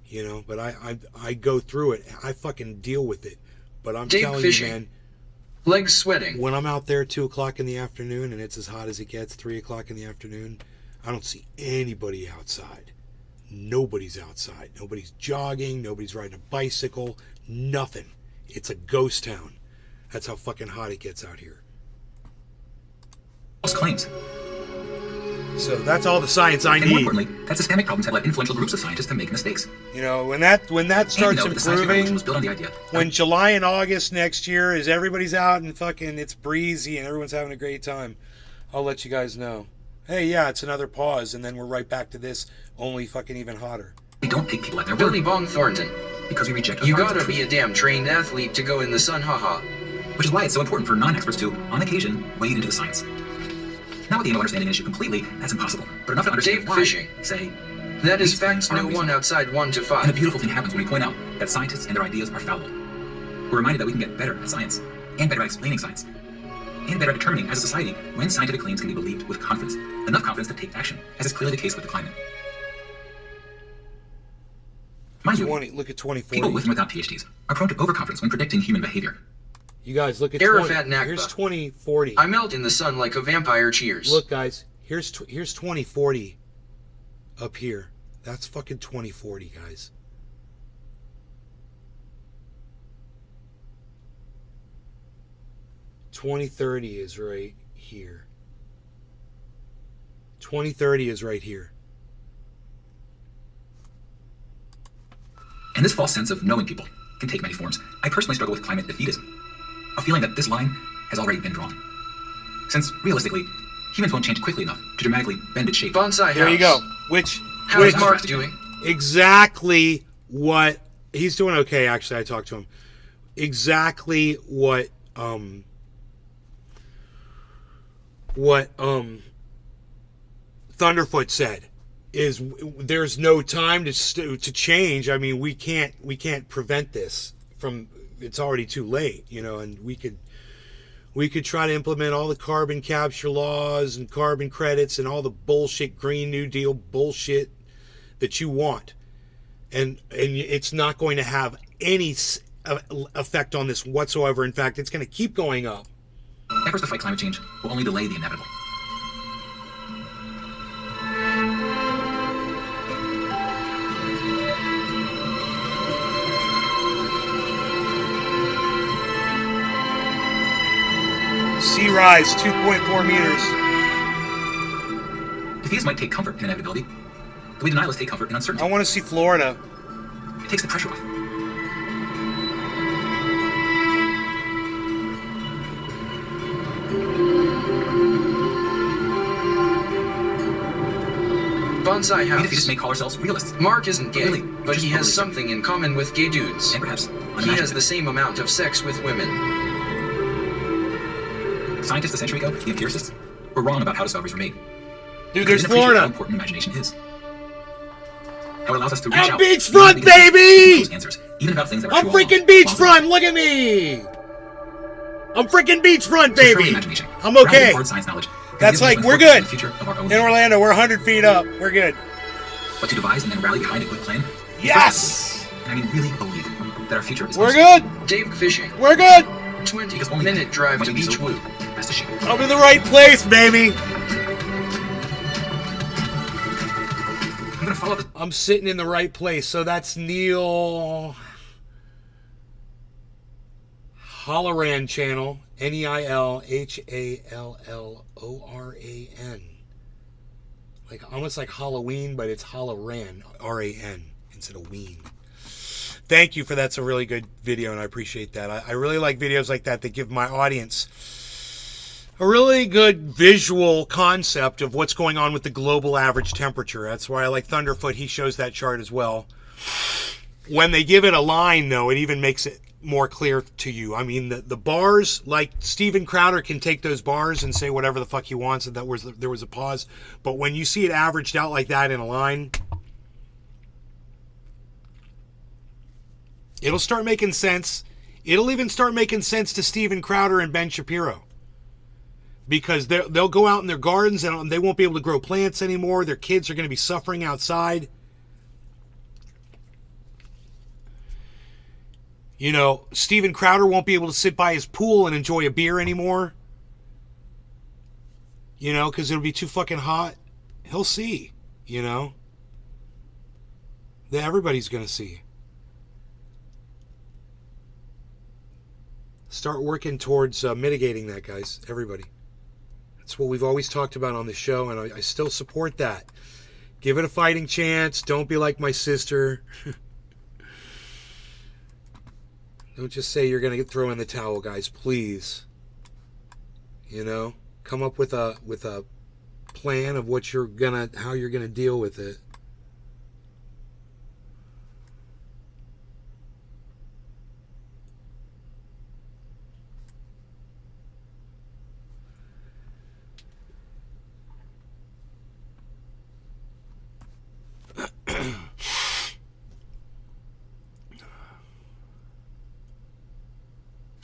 You know, but I go through it. I fucking deal with it. But I'm telling you, man, legs sweating. When I'm out there 2 o'clock in the afternoon and it's as hot as it gets, 3 o'clock in the afternoon, I don't see anybody outside. Nobody's outside. Nobody's jogging. Nobody's riding a bicycle. Nothing. It's a ghost town. That's how fucking hot it gets out here. False claims. So that's all the science I need. More importantly, that systemic problems have led influential groups of scientists to make mistakes. You know, when that starts improving, was built on the idea. When July and August next year is everybody's out and fucking it's breezy and everyone's having a great time, I'll let you guys know. Hey, yeah, it's another pause, and then we're right back to this, only fucking even hotter. We don't take people at their Billy word. Bong Thornton. Because we reject You gotta be a damn trained athlete to go in the sun, haha. Which is why it's so important for non-experts to, on occasion, wade into the science. Not with the aim of understanding an issue completely, that's impossible, but enough to understand Dave why, Fishing. say... That is facts no one outside 1 to 5. And a beautiful thing happens when we point out that scientists and their ideas are fallible. We're reminded that we can get better at science, and better at explaining science, and better at determining as a society when scientific claims can be believed with confidence, enough confidence to take action, as is clearly the case with the climate. Mind you, look at 2040. people with and without PhDs are prone to overconfidence when predicting human behavior. You guys, look at Arafat Nakba. Here's 2040. I melt in the sun like a vampire. Cheers. Look, guys, here's 2040 up here. That's fucking 2040, guys. $2030 is right here. 2030 is right here. And this false sense of knowing people can take many forms. I personally struggle with climate defeatism, a feeling that this line has already been drawn. Since, realistically, humans won't change quickly enough to dramatically bend its shape. Bonsai house. There you go. How is Mark doing? Exactly what... He's doing okay, actually. I talked to him. Exactly what Thunderfoot said is there's no time to change. I mean, we can't prevent this from. It's already too late, you know. And we could try to implement all the carbon capture laws and carbon credits and all the bullshit Green New Deal bullshit that you want, and it's not going to have any effect on this whatsoever. In fact, it's going to keep going up. Efforts to fight climate change will only delay the inevitable. Sea rise 2.4 meters. Defeatists might take comfort in inevitability, the way denialists take comfort in uncertainty. I want to see Florida. It takes the pressure off. Bonsai house. We defeatists may call ourselves realists. Mark isn't gay, Really, but he has something in common with gay dudes. And perhaps He has the same amount of sex with women. Scientists a century ago, the empiricists, were wrong about how discoveries were made. Dude, They there's didn't appreciate Florida. How important imagination is. How it allows us to reach I'm out. beachfront, and baby! those answers, even about things that were I'm true all freaking along. beachfront. Look at me. I'm freaking beachfront, So baby. imagination, I'm grounded in okay. hard science knowledge, can That's give us like an we're important good. in the future of our own In Orlando, we're 100 feet up. We're good. But to devise and then rally behind a good plan. Yes. And I mean, really believe that our future is. We're good. Dave Fishing. We're good. 20-minute drive to Beach Blue. I'm in the right place, baby. I'm gonna follow. I'm sitting in the right place. So that's Neil Halloran channel. NEILHALLORAN. Like almost like Halloween, but it's Halloran, RAN instead of ween. Thank you for that's a really good video, and I appreciate that. I really like videos like that give my audience a really good visual concept of what's going on with the global average temperature. That's why I like Thunderfoot. He shows that chart as well. When they give it a line, though, it even makes it more clear to you. I mean, the bars, like Steven Crowder can take those bars and say whatever the fuck he wants, and there was a pause. But when you see it averaged out like that in a line, it'll start making sense. It'll even start making sense to Steven Crowder and Ben Shapiro. Because they'll go out in their gardens and they won't be able to grow plants anymore. Their kids are going to be suffering outside. You know, Steven Crowder won't be able to sit by his pool and enjoy a beer anymore. You know, because it'll be too fucking hot. He'll see, you know. That everybody's going to see. Start working towards mitigating that, guys. Everybody. That's what we've always talked about on the show, and I still support that. Give it a fighting chance. Don't be like my sister. Don't just say you're going to throw in the towel, guys. Please. You know, come up with a plan of what how you're gonna deal with it.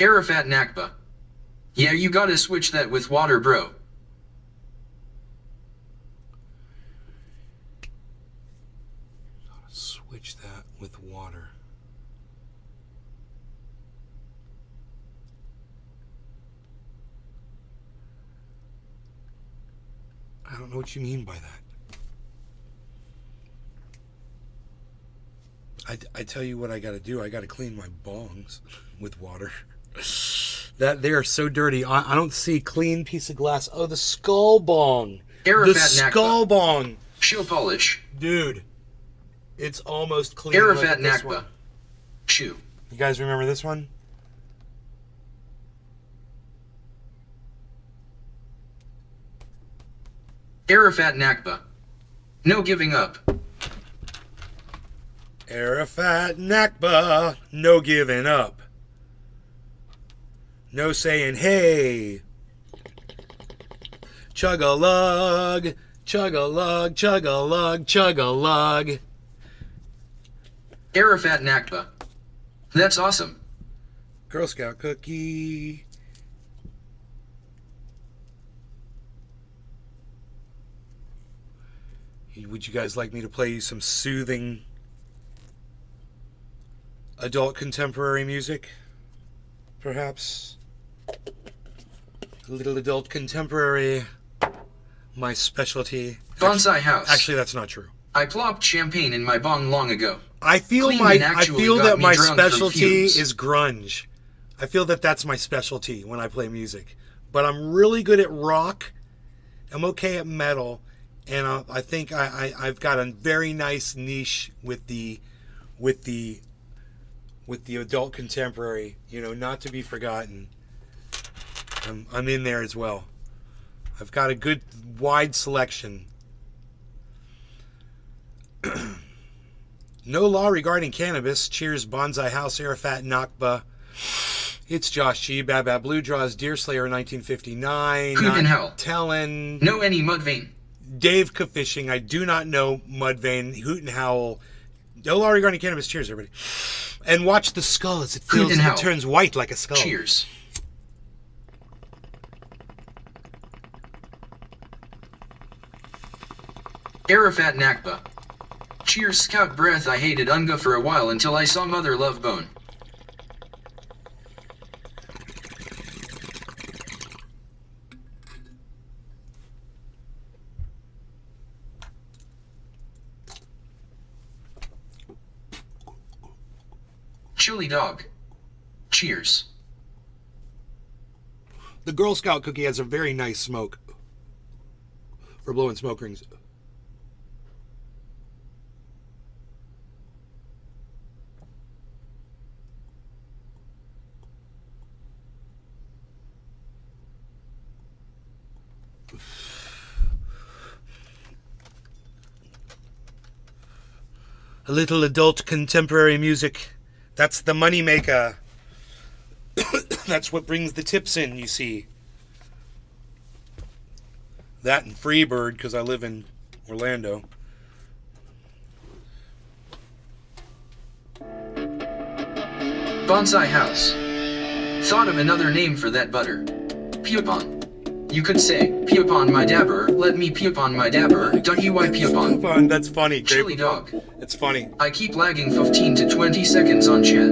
Arafat Nakba. Yeah, you gotta switch that with water, bro. Switch that with water. I don't know what you mean by that. I tell you what I gotta do. I gotta clean my bongs with water. That they are so dirty. I don't see clean piece of glass. Oh, the skull bong. Arafat the skull Nakba. Bong. Shoe polish. Dude. It's almost clean. Arafat Nakba. Shoe. You guys remember this one? Arafat Nakba. No giving up. Arafat Nakba. No giving up. No saying, hey, chug-a-lug, chug-a-lug, chug-a-lug, chug-a-lug. Arafat Nakba. That's awesome. Girl Scout cookie. Would you guys like me to play you some soothing adult contemporary music? Perhaps? A little adult contemporary, my specialty. Bonsai house. Actually, that's not true. I plopped champagne in my bong long ago. I feel that my specialty is grunge. I feel that that's my specialty when I play music. But I'm really good at rock. I'm okay at metal, and I think I've got a very nice niche with the adult contemporary. You know, not to be forgotten. I'm in there as well. I've got a good wide selection. No law regarding cannabis. Cheers, Bonsai House, Arafat Nakba. It's Josh G. Bad Bad Blue Draws, Deerslayer 1959. Hootenhell. Telling. No any Mudvayne. Dave Fishing. I do not know Mudvayne. Hoot and Howl. No law regarding cannabis. Cheers, everybody. And watch the skull as it fills and it turns white like a skull. Cheers. Arafat Nakba. Cheers, Scout Breath. I hated Unga for a while until I saw Mother Love Bone. Chili dog. Cheers. The Girl Scout cookie has a very nice smoke for blowing smoke rings. A little adult contemporary music. That's the money maker. That's what brings the tips in, you see. That and Freebird, because I live in Orlando. Bonsai house. Thought of another name for that butter. Pee upon. You could say, pee upon my dabber, let me pee upon my dabber, W-Y pee upon. That's funny. Chili dog. It's funny. I keep lagging 15 to 20 seconds on chat.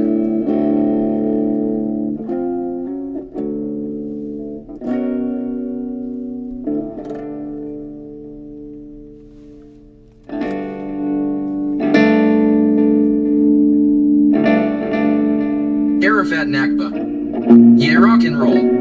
Arafat Nakba. Yeah, rock and roll.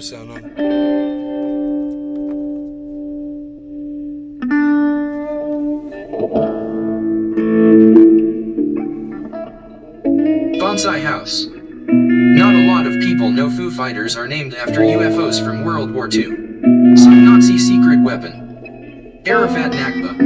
sound on. Bonsai House. Not a lot of people know Foo Fighters are named after UFOs from World War II. Some Nazi secret weapon. Arafat Nakba.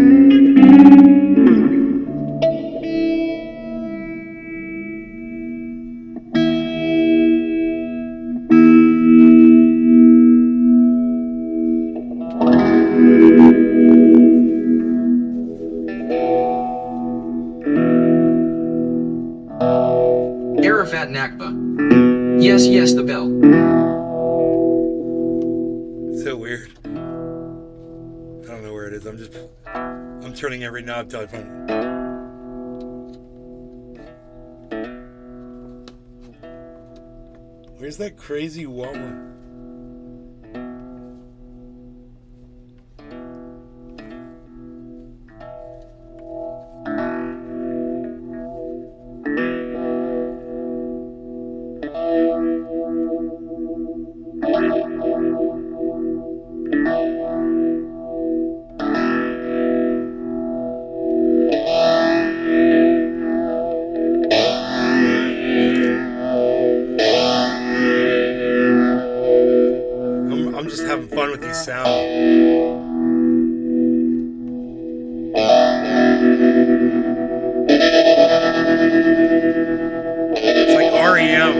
Arafat Nakba. Yes, yes, the bell. So weird. I don't know where it is. I'm turning every knob till I find it. Where's that crazy woman? I'm just having fun with these sounds. It's like REM.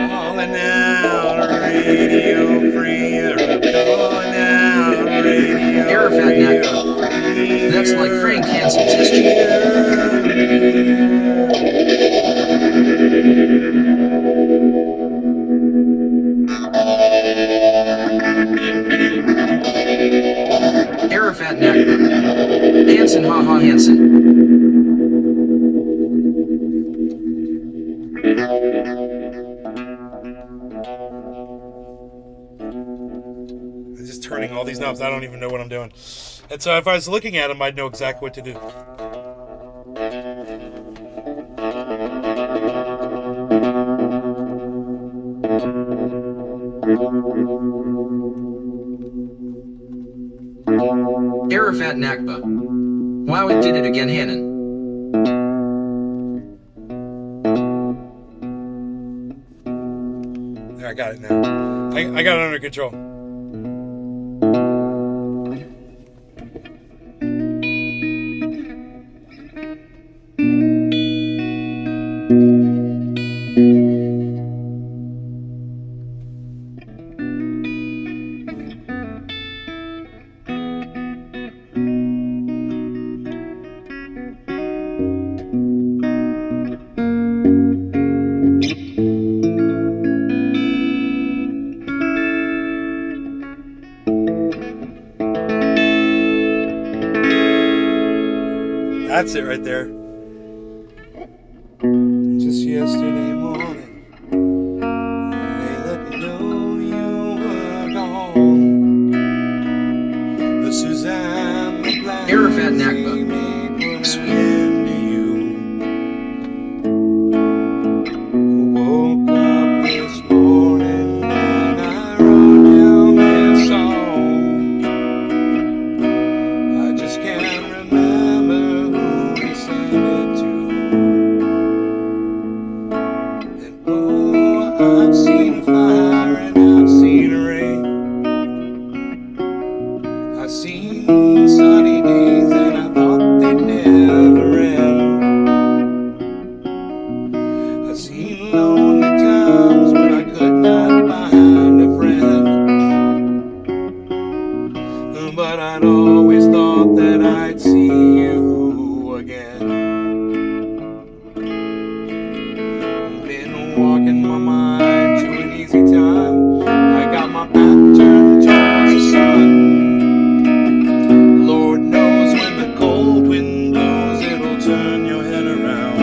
Calling out Radio Free Europe. Calling out Radio Arafat Nakba. That's like Frank Hansen's history. Arafat Nakba. Hansen, ha ha Hansen. I'm just turning all these knobs. I don't even know what I'm doing. And so if I was looking at them, I'd know exactly what to do. Arafat Nakba. Wow, it did it again, Hannon. There, I got it now. I got it under control. That's it right there. Just yesterday morning, they let me know you were gone. The Suzanne, the Black, Arafat Nakba. Sweet. Woke up this morning and I wrote down this song. I just can't remember who we sang it to. And oh, I've seen fire and I've seen rain. I've seen sunny days and I thought they'd never end. I've seen lonely times when I could not find a friend. But I'd always thought that I'd see you again. Been walking my mind to an easy time. I got my back turned towards the sun. Lord knows when the cold wind blows, it'll turn your head around.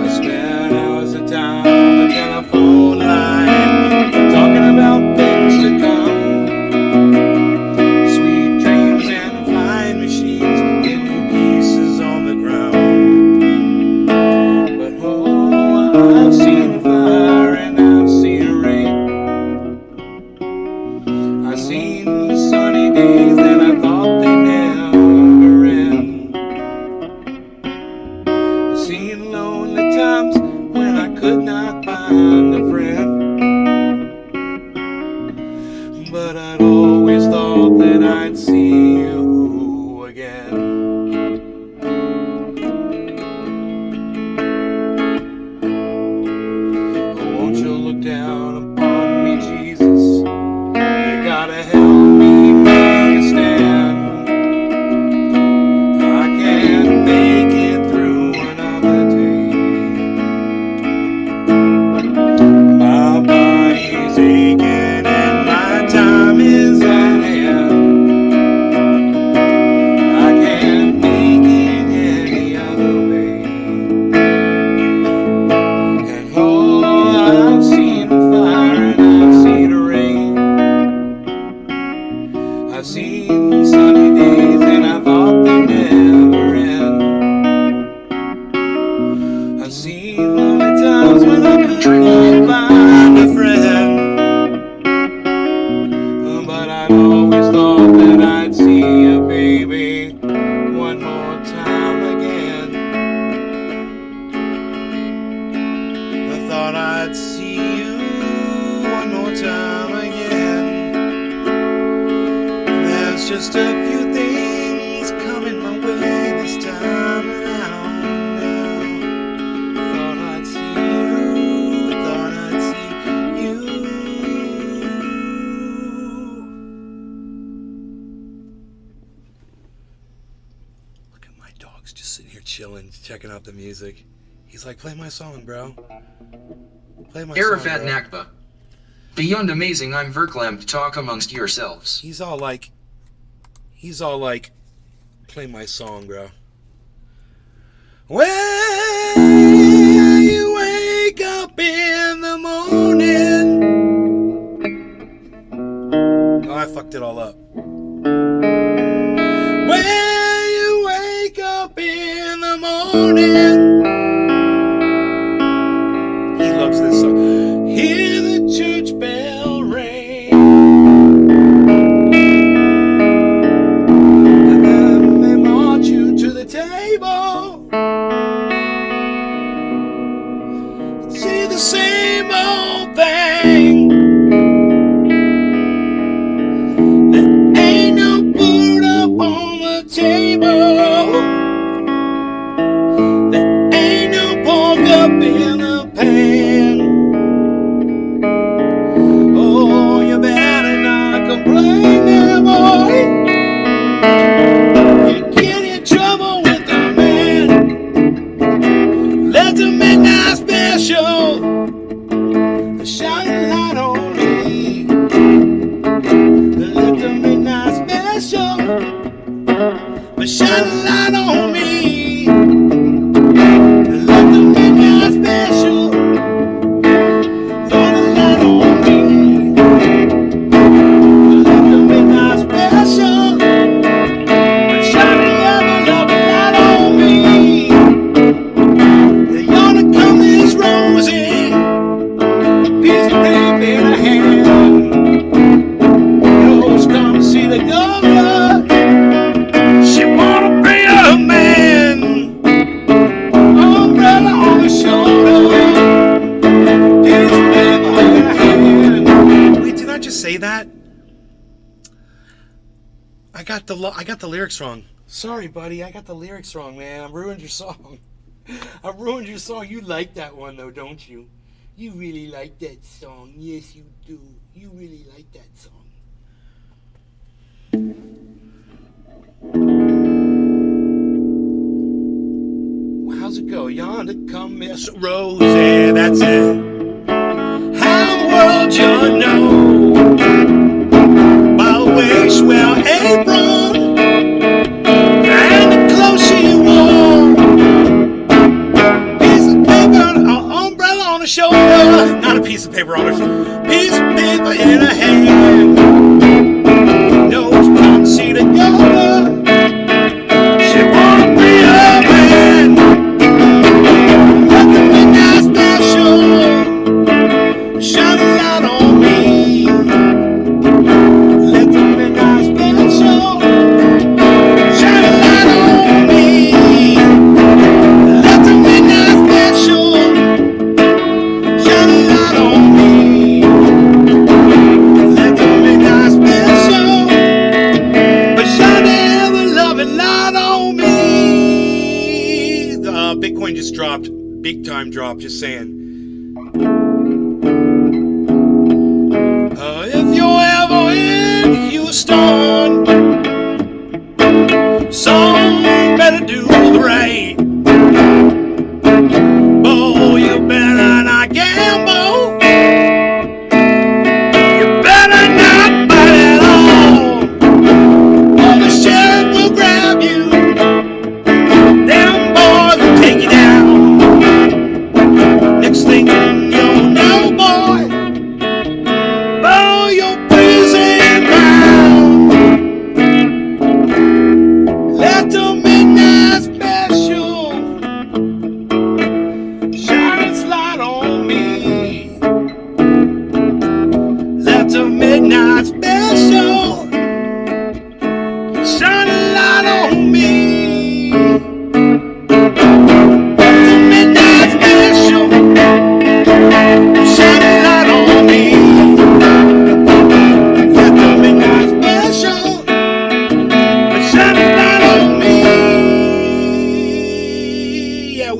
I spent hours of time on the telephone line, talking about things to come. Sweet dreams and flying machines. seen sunny days and I thought they never end. I've seen lonely times when I couldn't find a friend. But I'd always thought that I'd see you, baby, one more time again. I thought I'd see you one more time again. There's just a few things coming my way this time around now. Thought I'd see you, thought I'd see you. Look at my dog's just sitting here chilling, checking out the music. He's like, play my song, bro. Play my Arafat song, bro. Nakba. Beyond amazing, I'm Verklempt, talk amongst yourselves. He's all like, play my song, bro. When you wake up in the morning. Oh, I fucked it all up. When you wake up in the morning. He loves this song. Hear the church bell ring. And then they march you to the table. See the same old thing. There ain't no food up on the table. There ain't no pork up in the pan. Oh, you better not complain there, boy. You get in trouble with the man. Let the midnight special shine a light on me. Let the midnight special shine a light on me. Let the midnight special shine a light on me. Let the midnight special shine a light on me. They ought to come this rosy, piece of paper in a hand. Rose come to see the governor. She wanna be a man. Umbrella on the shoulder, piece of paper in a hand. Wait, did I just say that? I got the lyrics wrong. Sorry, buddy. I got the lyrics wrong, man. I ruined your song. I ruined your song. You like that one, though, don't you? You really like that song. Yes, you do. You really like that song. How's it go? Yonder come Miss Rosie. That's it. How in the world you know? By the way she wear an apron and the clothes she wore. Piece of paper, an umbrella on her shoulder. Not a piece of paper on her shoulder. Piece of paper in her hand. Nose come see the governor. She wanna be a man. Let the midnight special shine a light on me. Let the midnight special shine a light on me. Let the midnight special shine a light on me. Let the midnight special shine a ever-loving light on me. Bitcoin just dropped. Big time drop, just saying. If you're ever in Houston, some better do the right. Oh, you better not gamble. You better not bite at all. Or the sheriff will grab you. Them boys will take you down. Next thing you know,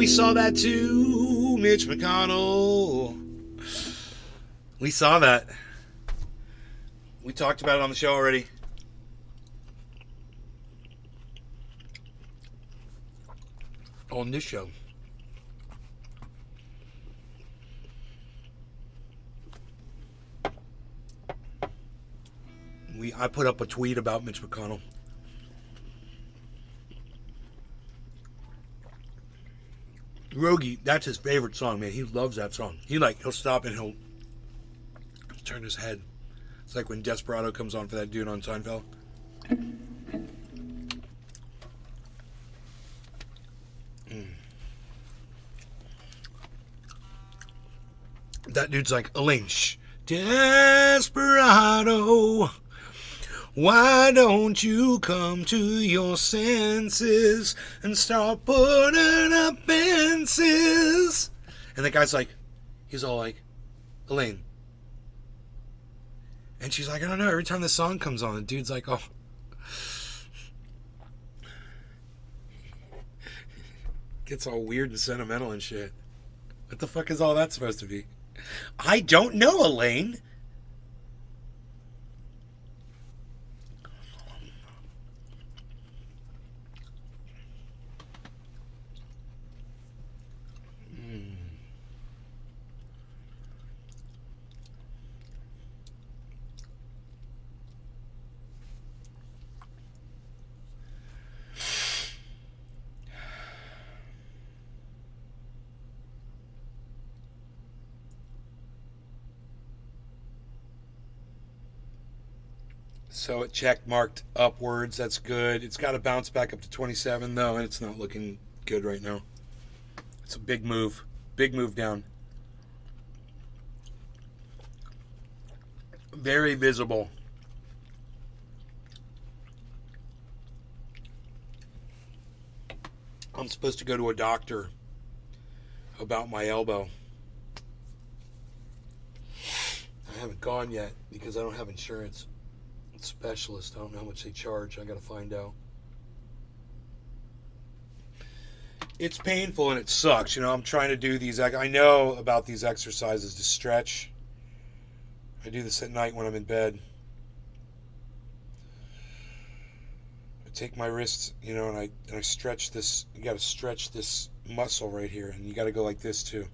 we saw that too, Mitch McConnell. We saw that. We talked about it on the show already. On this show. I put up a tweet about Mitch McConnell. Rogie, that's his favorite song, man. He loves that song. He'll stop and he'll turn his head. It's like when Desperado comes on for that dude on Seinfeld. That dude's like, Elaine, shh. Desperado, why don't you come to your senses and start putting up fences? And the guy's like, he's all like, Elaine. And she's like, I don't know, every time the song comes on, the dude's like, oh. Gets all weird and sentimental and shit. What the fuck is all that supposed to be? I don't know, Elaine. So it check marked upwards. That's good. It's got to bounce back up to 27 though, and it's not looking good right now. It's a big move. Big move down. Very visible. I'm supposed to go to a doctor about my elbow. I haven't gone yet because I don't have insurance. Specialist. I don't know how much they charge. I gotta find out. It's painful and it sucks. You know, I'm trying to do these. I know about these exercises to stretch. I do this at night when I'm in bed. I take my wrists, you know, and I stretch this. You gotta stretch this muscle right here, and you gotta go like this too.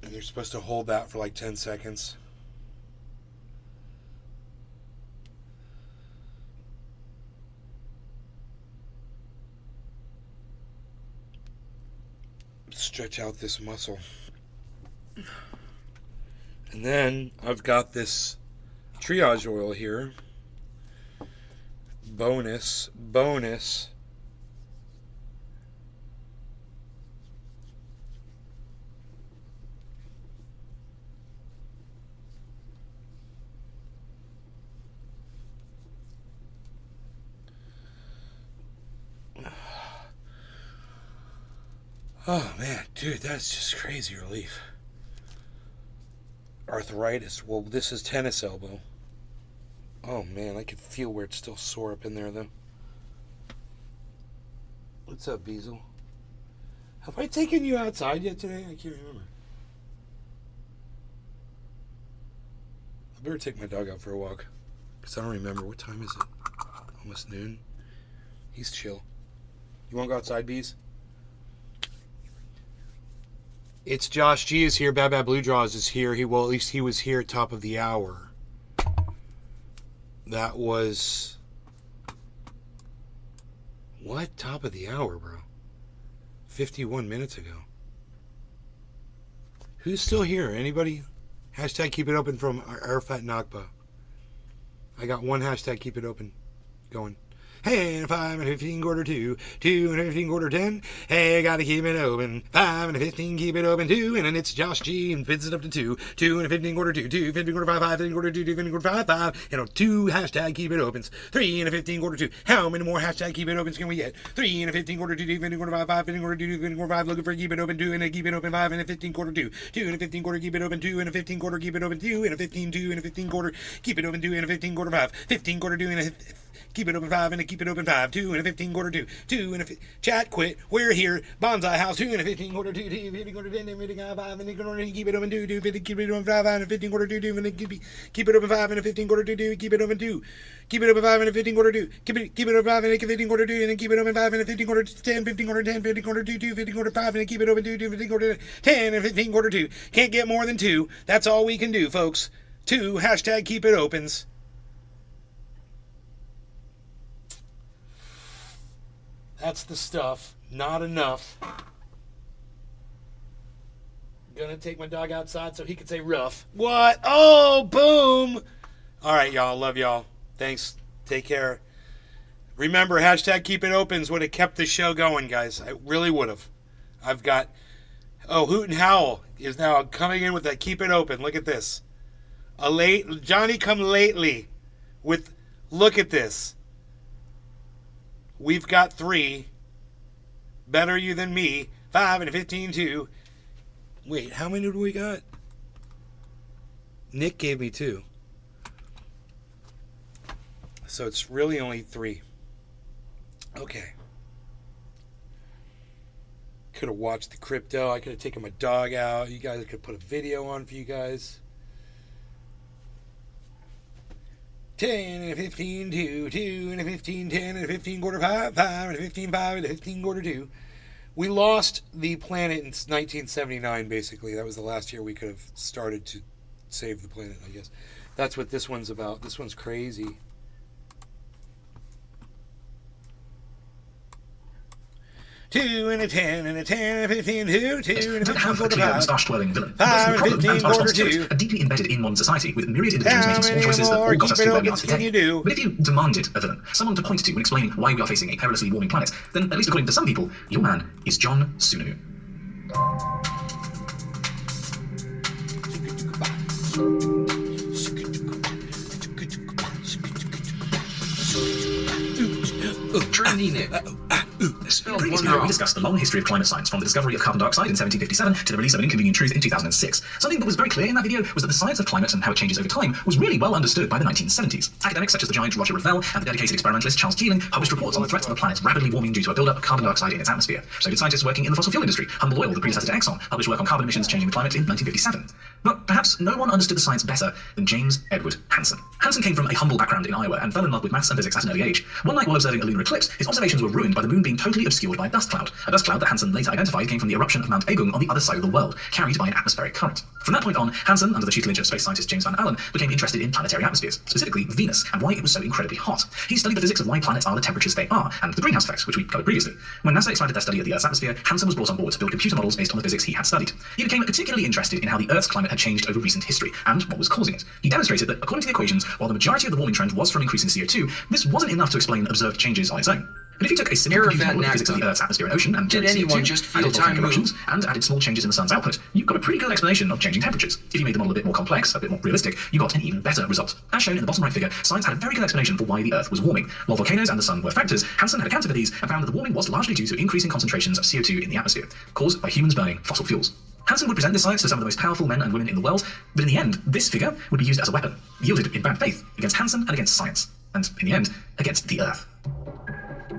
And you're supposed to hold that for like 10 seconds. Stretch out this muscle. And then I've got this triage oil here. Bonus. Oh man, dude, that's just crazy relief. Arthritis. Well, this is tennis elbow. Oh man, I can feel where it's still sore up in there though. What's up, Beazle? Have I taken you outside yet today? I can't remember. I better take my dog out for a walk. Because I don't remember. What time is it? Almost noon. He's chill. You want to go outside, Bees? It's Josh G is here. Bad Blue Draws is here. At least he was here at top of the hour. That was... What? Top of the hour, bro? 51 minutes ago. Who's still here? Anybody? Hashtag keep it open from Arafat Nakba. I got one hashtag keep it open going. Hey, 5 and 15 quarter 2, 2 and 15 quarter 10. Hey, gotta keep it open. 5 and 15, keep it open 2. And then it's Josh G and pins it up to 2, 2 and 15 quarter 2, 2, 15 quarter 5, 5, 15 quarter 2, 2, 15 quarter 5, 5. And 2 hashtag keep it opens. 3 and 15 quarter 2. How many more hashtag keep it opens can we get? 3 and 15 quarter 2, 2, 15 quarter 5, 5, 15 quarter 2, 2, 15 quarter 5. Looking for keep it open 2 and a keep it open 5 and a 15 quarter 2, 2 and a 15 quarter keep it open 2 and a 15 quarter keep it open 2 and a 15 2 and a 15 quarter keep it open 2 and a 15 quarter 5, 15 quarter 2 and a keep it open 5 and a keep it open 5, 2 and a 15 quarter 2, 2 and a chat quit. We're here. Bonsai House 2 and a 15 quarter 2, 2 15 quarter 10 and 15 5 and a keep it open 2, 2 50 keep it open 5 and a 15 quarter 2, 2 and a keep it open 5 and a 15 quarter 2, 2 keep it open 2. Keep it open 5 and a 15 quarter 2. Keep it open 5 and a 15 quarter 2 and then keep it open 5 and a 15 quarter 10, 15 quarter 10, 15 quarter 2, 2 15 quarter 5 and a keep it open 2, 2 15 quarter 10 and 15 quarter 2. Can't get more than 2. That's all we can do, folks. 2 hashtag keep it opens. That's the stuff. Not enough. Gonna take my dog outside so he can say rough. What? Oh, boom. All right, y'all. Love y'all. Thanks. Take care. Remember, hashtag keep it opens would have kept the show going, guys. I really would have. I've got... Oh, Hoot and Howl is now coming in with that keep it open. Look at this. Johnny come lately with... Look at this. We've got 3. Better you than me. 5 and a 15 2. Wait, how many do we got? Nick gave me 2. So it's really only 3. Okay. Could have watched the crypto. I could have taken my dog out. You guys could put a video on for you guys. 10 and a 15 2, 2 and a 15 10 and a 15 quarter 5, 5 and a 15 5 and a 15 quarter 2. We lost the planet in 1979, basically. That was the last year we could have started to save the planet, I guess. That's what this one's about. This one's crazy. Two and a 10 and a 10 and a 15 2, 2 and a 15 quarter 5, moustache-twirling villain. 5 and 15 quarter 2. Are deeply embedded in modern society, with myriad individuals making small choices that all got us to where we are today. But if you demanded a villain, someone to point to when explaining why we are facing a perilously warming planet, then at least according to some people, your man is John Sununu. Trendy Nick. In a previous video, we discussed the long history of climate science, from the discovery of carbon dioxide in 1757 to the release of An Inconvenient Truth in 2006. Something that was very clear in that video was that the science of climate and how it changes over time was really well understood by the 1970s. Academics such as the giant Roger Revelle and the dedicated experimentalist Charles Keeling published reports on the threats of the planet rapidly warming due to a buildup of carbon dioxide in its atmosphere. So did scientists working in the fossil fuel industry. Humble Oil, the predecessor to Exxon, published work on carbon emissions changing the climate in 1957. But perhaps no one understood the science better than James Edward Hansen. Hansen came from a humble background in Iowa and fell in love with maths and physics at an early age. One night while observing a lunar eclipse, his observations were ruined by the moon being totally obscured by a dust cloud. A dust cloud that Hansen later identified came from the eruption of Mount Agung on the other side of the world, carried by an atmospheric current. From that point on, Hansen, under the tutelage of space scientist James Van Allen, became interested in planetary atmospheres, specifically Venus, and why it was so incredibly hot. He studied the physics of why planets are the temperatures they are, and the greenhouse effect, which we covered previously. When NASA expanded their study of the Earth's atmosphere, Hansen was brought on board to build computer models based on the physics he had studied. He became particularly interested in how the Earth's climate had changed over recent history, and what was causing it. He demonstrated that, according to the equations, while the majority of the warming trend was from increasing CO2, this wasn't enough to explain observed changes on its own. But if you took a simple computer model of the physics of the Earth's atmosphere and ocean and did anyone just feel time eruptions and added small changes in the sun's output, you got a pretty good explanation of changing temperatures. If you made the model a bit more complex, a bit more realistic, you got an even better result. As shown in the bottom right figure, science had a very good explanation for why the Earth was warming. While volcanoes and the sun were factors, Hansen had accounted for these and found that the warming was largely due to increasing concentrations of CO2 in the atmosphere, caused by humans burning fossil fuels. Hansen would present this science to some of the most powerful men and women in the world, but in the end, this figure would be used as a weapon, wielded in bad faith against Hansen and against science, and in the end, against the Earth.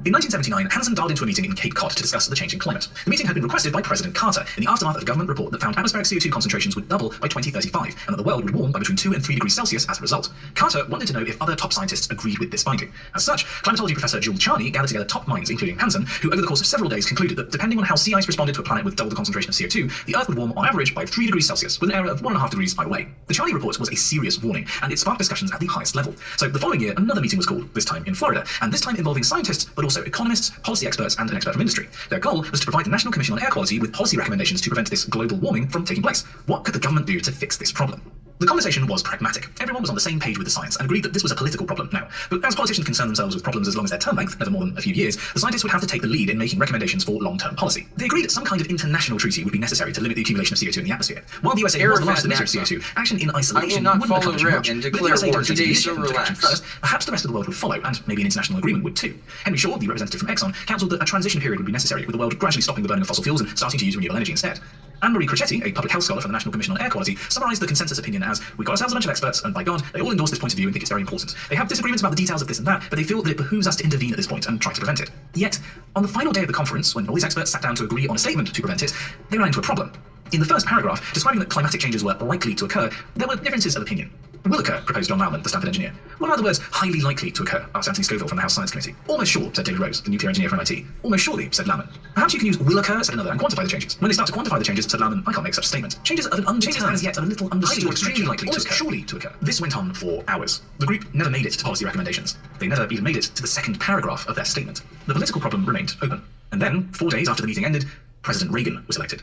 In 1979, Hansen dialed into a meeting in Cape Cod to discuss the changing climate. The meeting had been requested by President Carter in the aftermath of a government report that found atmospheric CO2 concentrations would double by 2035, and that the world would warm by between 2 and 3 degrees Celsius as a result. Carter wanted to know if other top scientists agreed with this finding. As such, climatology professor Jules Charney gathered together top minds, including Hansen, who over the course of several days concluded that depending on how sea ice responded to a planet with double the concentration of CO2, the Earth would warm on average by 3 degrees Celsius, with an error of 1.5 degrees by the way. The Charney report was a serious warning, and it sparked discussions at the highest level. So the following year, another meeting was called, this time in Florida, and this time involving scientists, but also economists, policy experts, and an expert from industry. Their goal was to provide the National Commission on Air Quality with policy recommendations to prevent this global warming from taking place. What could the government do to fix this problem? The conversation was pragmatic. Everyone was on the same page with the science and agreed that this was a political problem now. But as politicians concern themselves with problems as long as their term length, never more than a few years, the scientists would have to take the lead in making recommendations for long-term policy. They agreed that some kind of international treaty would be necessary to limit the accumulation of CO2 in the atmosphere. While the USA was the largest emitter of CO2, action in isolation wouldn't accomplish much. But if the USA demonstrated leadership and took action first, perhaps the rest of the world would follow, and maybe an international agreement would too. Henry Shaw, the representative from Exxon, counselled that a transition period would be necessary, with the world gradually stopping the burning of fossil fuels and starting to use renewable energy instead. Anne-Marie Crocetti, a public health scholar from the National Commission on Air Quality, summarised the consensus opinion as, "We've got ourselves a bunch of experts, and by God, they all endorse this point of view and think it's very important. They have disagreements about the details of this and that, but they feel that it behooves us to intervene at this point and try to prevent it." Yet, on the final day of the conference, when all these experts sat down to agree on a statement to prevent it, they ran into a problem. In the first paragraph, describing that climatic changes were likely to occur, there were differences of opinion. "Will occur," proposed John Lauman, the Stanford engineer. "What about the words highly likely to occur?" asked Anthony Scoville from the House Science Committee. "Almost sure," said David Rose, the nuclear engineer from MIT. "Almost surely," said Lauman. "Perhaps you can use will occur," said another, "and quantify the changes." "When they start to quantify the changes," said Lauman, "I can't make such a statement. Changes of an as yet of a little understood or extremely likely to occur. Surely to occur." This went on for hours. The group never made it to policy recommendations. They never even made it to the second paragraph of their statement. The political problem remained open. And then, 4 days after the meeting ended, President Reagan was elected.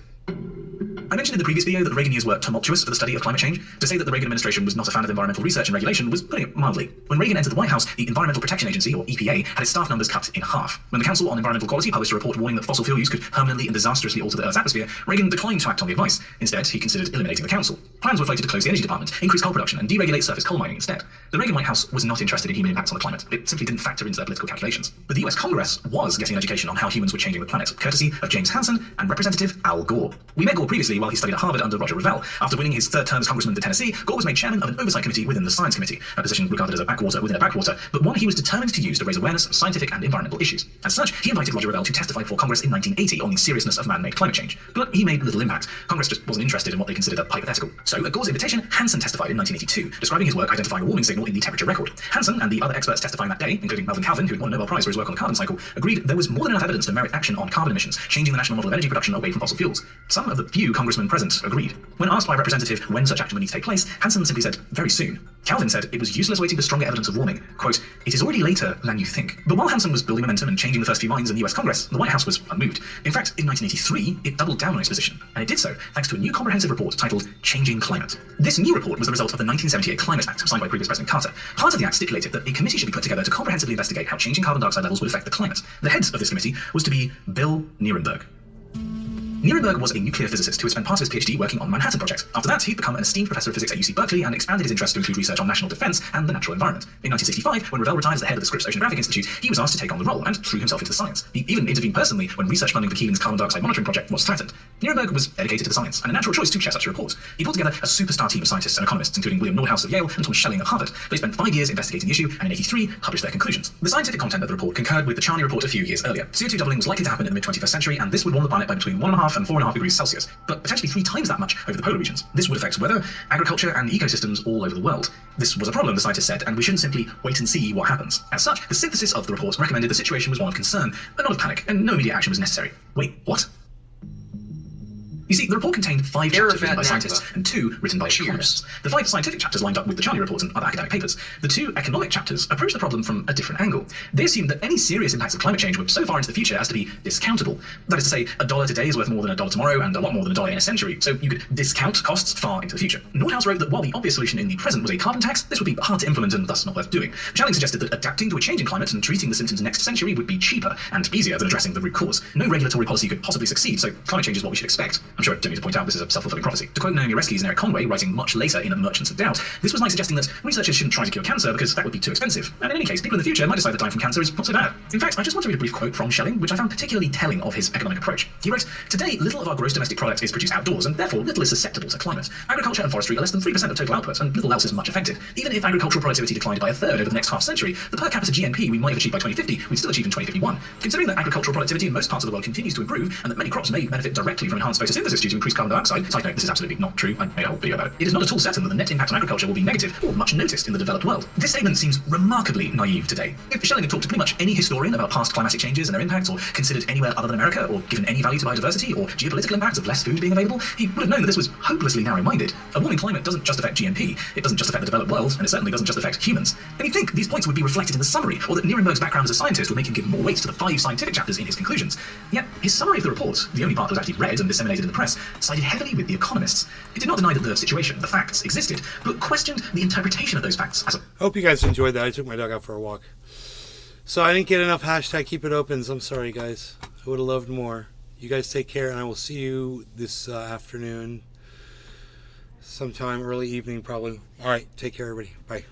I mentioned in the previous video that the Reagan years were tumultuous for the study of climate change. To say that the Reagan administration was not a fan of environmental research and regulation was putting it mildly. When Reagan entered the White House, the Environmental Protection Agency, or EPA, had its staff numbers cut in half. When the Council on Environmental Quality published a report warning that fossil fuel use could permanently and disastrously alter the Earth's atmosphere, Reagan declined to act on the advice. Instead, he considered eliminating the Council. Plans were floated to close the Energy Department, increase coal production, and deregulate surface coal mining instead. The Reagan White House was not interested in human impacts on the climate. It simply didn't factor into their political calculations. But the US Congress was getting an education on how humans were changing the planet, courtesy of James Hansen and Representative Al Gore. We met Gore previously while he studied at Harvard under Roger Revelle. After winning his third term as congressman for Tennessee, Gore was made chairman of an oversight committee within the Science Committee, a position regarded as a backwater within a backwater, but one he was determined to use to raise awareness of scientific and environmental issues. As such, he invited Roger Revelle to testify before Congress in 1980 on the seriousness of man-made climate change. But he made little impact. Congress just wasn't interested in what they considered a hypothetical. So, at Gore's invitation, Hansen testified in 1982, describing his work identifying a warming signal in the temperature record. Hansen and the other experts testifying that day, including Melvin Calvin, who won a Nobel Prize for his work on the carbon cycle, agreed there was more than enough evidence to merit action on carbon emissions, changing the national model of energy production away from fossil fuels. Some of the few congressmen present agreed. When asked by a representative when such action would need to take place, Hansen simply said, "Very soon." Calvin said it was useless waiting for stronger evidence of warming. Quote, "It is already later than you think." But while Hansen was building momentum and changing the first few minds in the US Congress, the White House was unmoved. In fact, in 1983, it doubled down on its position, and it did so thanks to a new comprehensive report titled Changing Climate. This new report was the result of the 1978 Climate Act, signed by previous President Carter. Part of the act stipulated that a committee should be put together to comprehensively investigate how changing carbon dioxide levels would affect the climate. The head of this committee was to be Bill Nierenberg. Nierenberg was a nuclear physicist who had spent part of his PhD working on Manhattan Project. After that, he'd become an esteemed professor of physics at UC Berkeley and expanded his interest to include research on national defense and the natural environment. In 1965, when Revelle retired as the head of the Scripps Oceanographic Institute, he was asked to take on the role and threw himself into the science. He even intervened personally when research funding for Keelin's carbon dioxide monitoring project was threatened. Nierenberg was dedicated to the science and a natural choice to chair such a report. He pulled together a superstar team of scientists and economists, including William Nordhaus of Yale and Thomas Schelling of Harvard. They spent 5 years investigating the issue and in 1983 published their conclusions. The scientific content of the report concurred with the Charney report a few years earlier. CO2 doubling was likely to happen in the mid-21st century, and this would warm the planet by between 1.5 and 4.5 degrees Celsius. But potentially 3 times that much over the polar regions. This would affect weather, agriculture, and ecosystems all over the world. This was a problem, the scientists said, and we shouldn't simply wait and see what happens. As such, the synthesis of the report recommended the situation was one of concern, but not of panic, and no immediate action was necessary. Wait, what? You see, the report contained 5 chapters written by scientists and 2 written by economists. The 5 scientific chapters lined up with the Charney reports and other academic papers. The 2 economic chapters approached the problem from a different angle. They assumed that any serious impacts of climate change were so far into the future as to be discountable. That is to say, $1 today is worth more than $1 tomorrow, and a lot more than $1 in a century, so you could discount costs far into the future. Nordhaus wrote that while the obvious solution in the present was a carbon tax, this would be hard to implement and thus not worth doing. Schelling suggested that adapting to a changing climate and treating the symptoms next century would be cheaper and easier than addressing the root cause. No regulatory policy could possibly succeed, so climate change is what we should expect. I'm sure I don't need to point out this is a self-fulfilling prophecy. To quote Naomi Oreskes and Eric Conway, writing much later in Merchants of Doubt, this was like suggesting that researchers shouldn't try to cure cancer because that would be too expensive. And in any case, people in the future might decide that dying from cancer is not so bad. In fact, I just want to read a brief quote from Schelling, which I found particularly telling of his economic approach. He wrote, "Today, little of our gross domestic product is produced outdoors, and therefore little is susceptible to climate. Agriculture and forestry are less than 3% of total output, and little else is much affected. Even if agricultural productivity declined by a third over the next half-century, the per capita GNP we might have achieved by 2050, we'd still achieve in 2051. Considering that agricultural productivity in most parts of the world continues to improve, and that many crops may benefit directly from enhanced photosynthesis due to increased carbon dioxide," side note, this is absolutely not true, I made a whole video about it, "it is not at all certain that the net impact on agriculture will be negative or much noticed in the developed world." This statement seems remarkably naive today. If Schelling had talked to pretty much any historian about past climatic changes and their impacts, or considered anywhere other than America, or given any value to biodiversity, or geopolitical impacts of less food being available, he would have known that this was hopelessly narrow-minded. A warming climate doesn't just affect GNP, it doesn't just affect the developed world, and it certainly doesn't just affect humans. And you'd think these points would be reflected in the summary, or that Nierenberg's background as a scientist would make him give more weight to the 5 scientific chapters in his conclusions. Yet, his summary of the report, the only part that was actually read and disseminated in the press sided heavily with the economists. It did not deny the situation, the facts existed, but questioned the interpretation of those facts as a... Hope you guys enjoyed that. I took my dog out for a walk. So I didn't get enough hashtag keep it opens. I'm sorry, guys. I would have loved more. You guys take care, and I will see you this afternoon. Sometime early evening, probably. All right. Take care, everybody. Bye.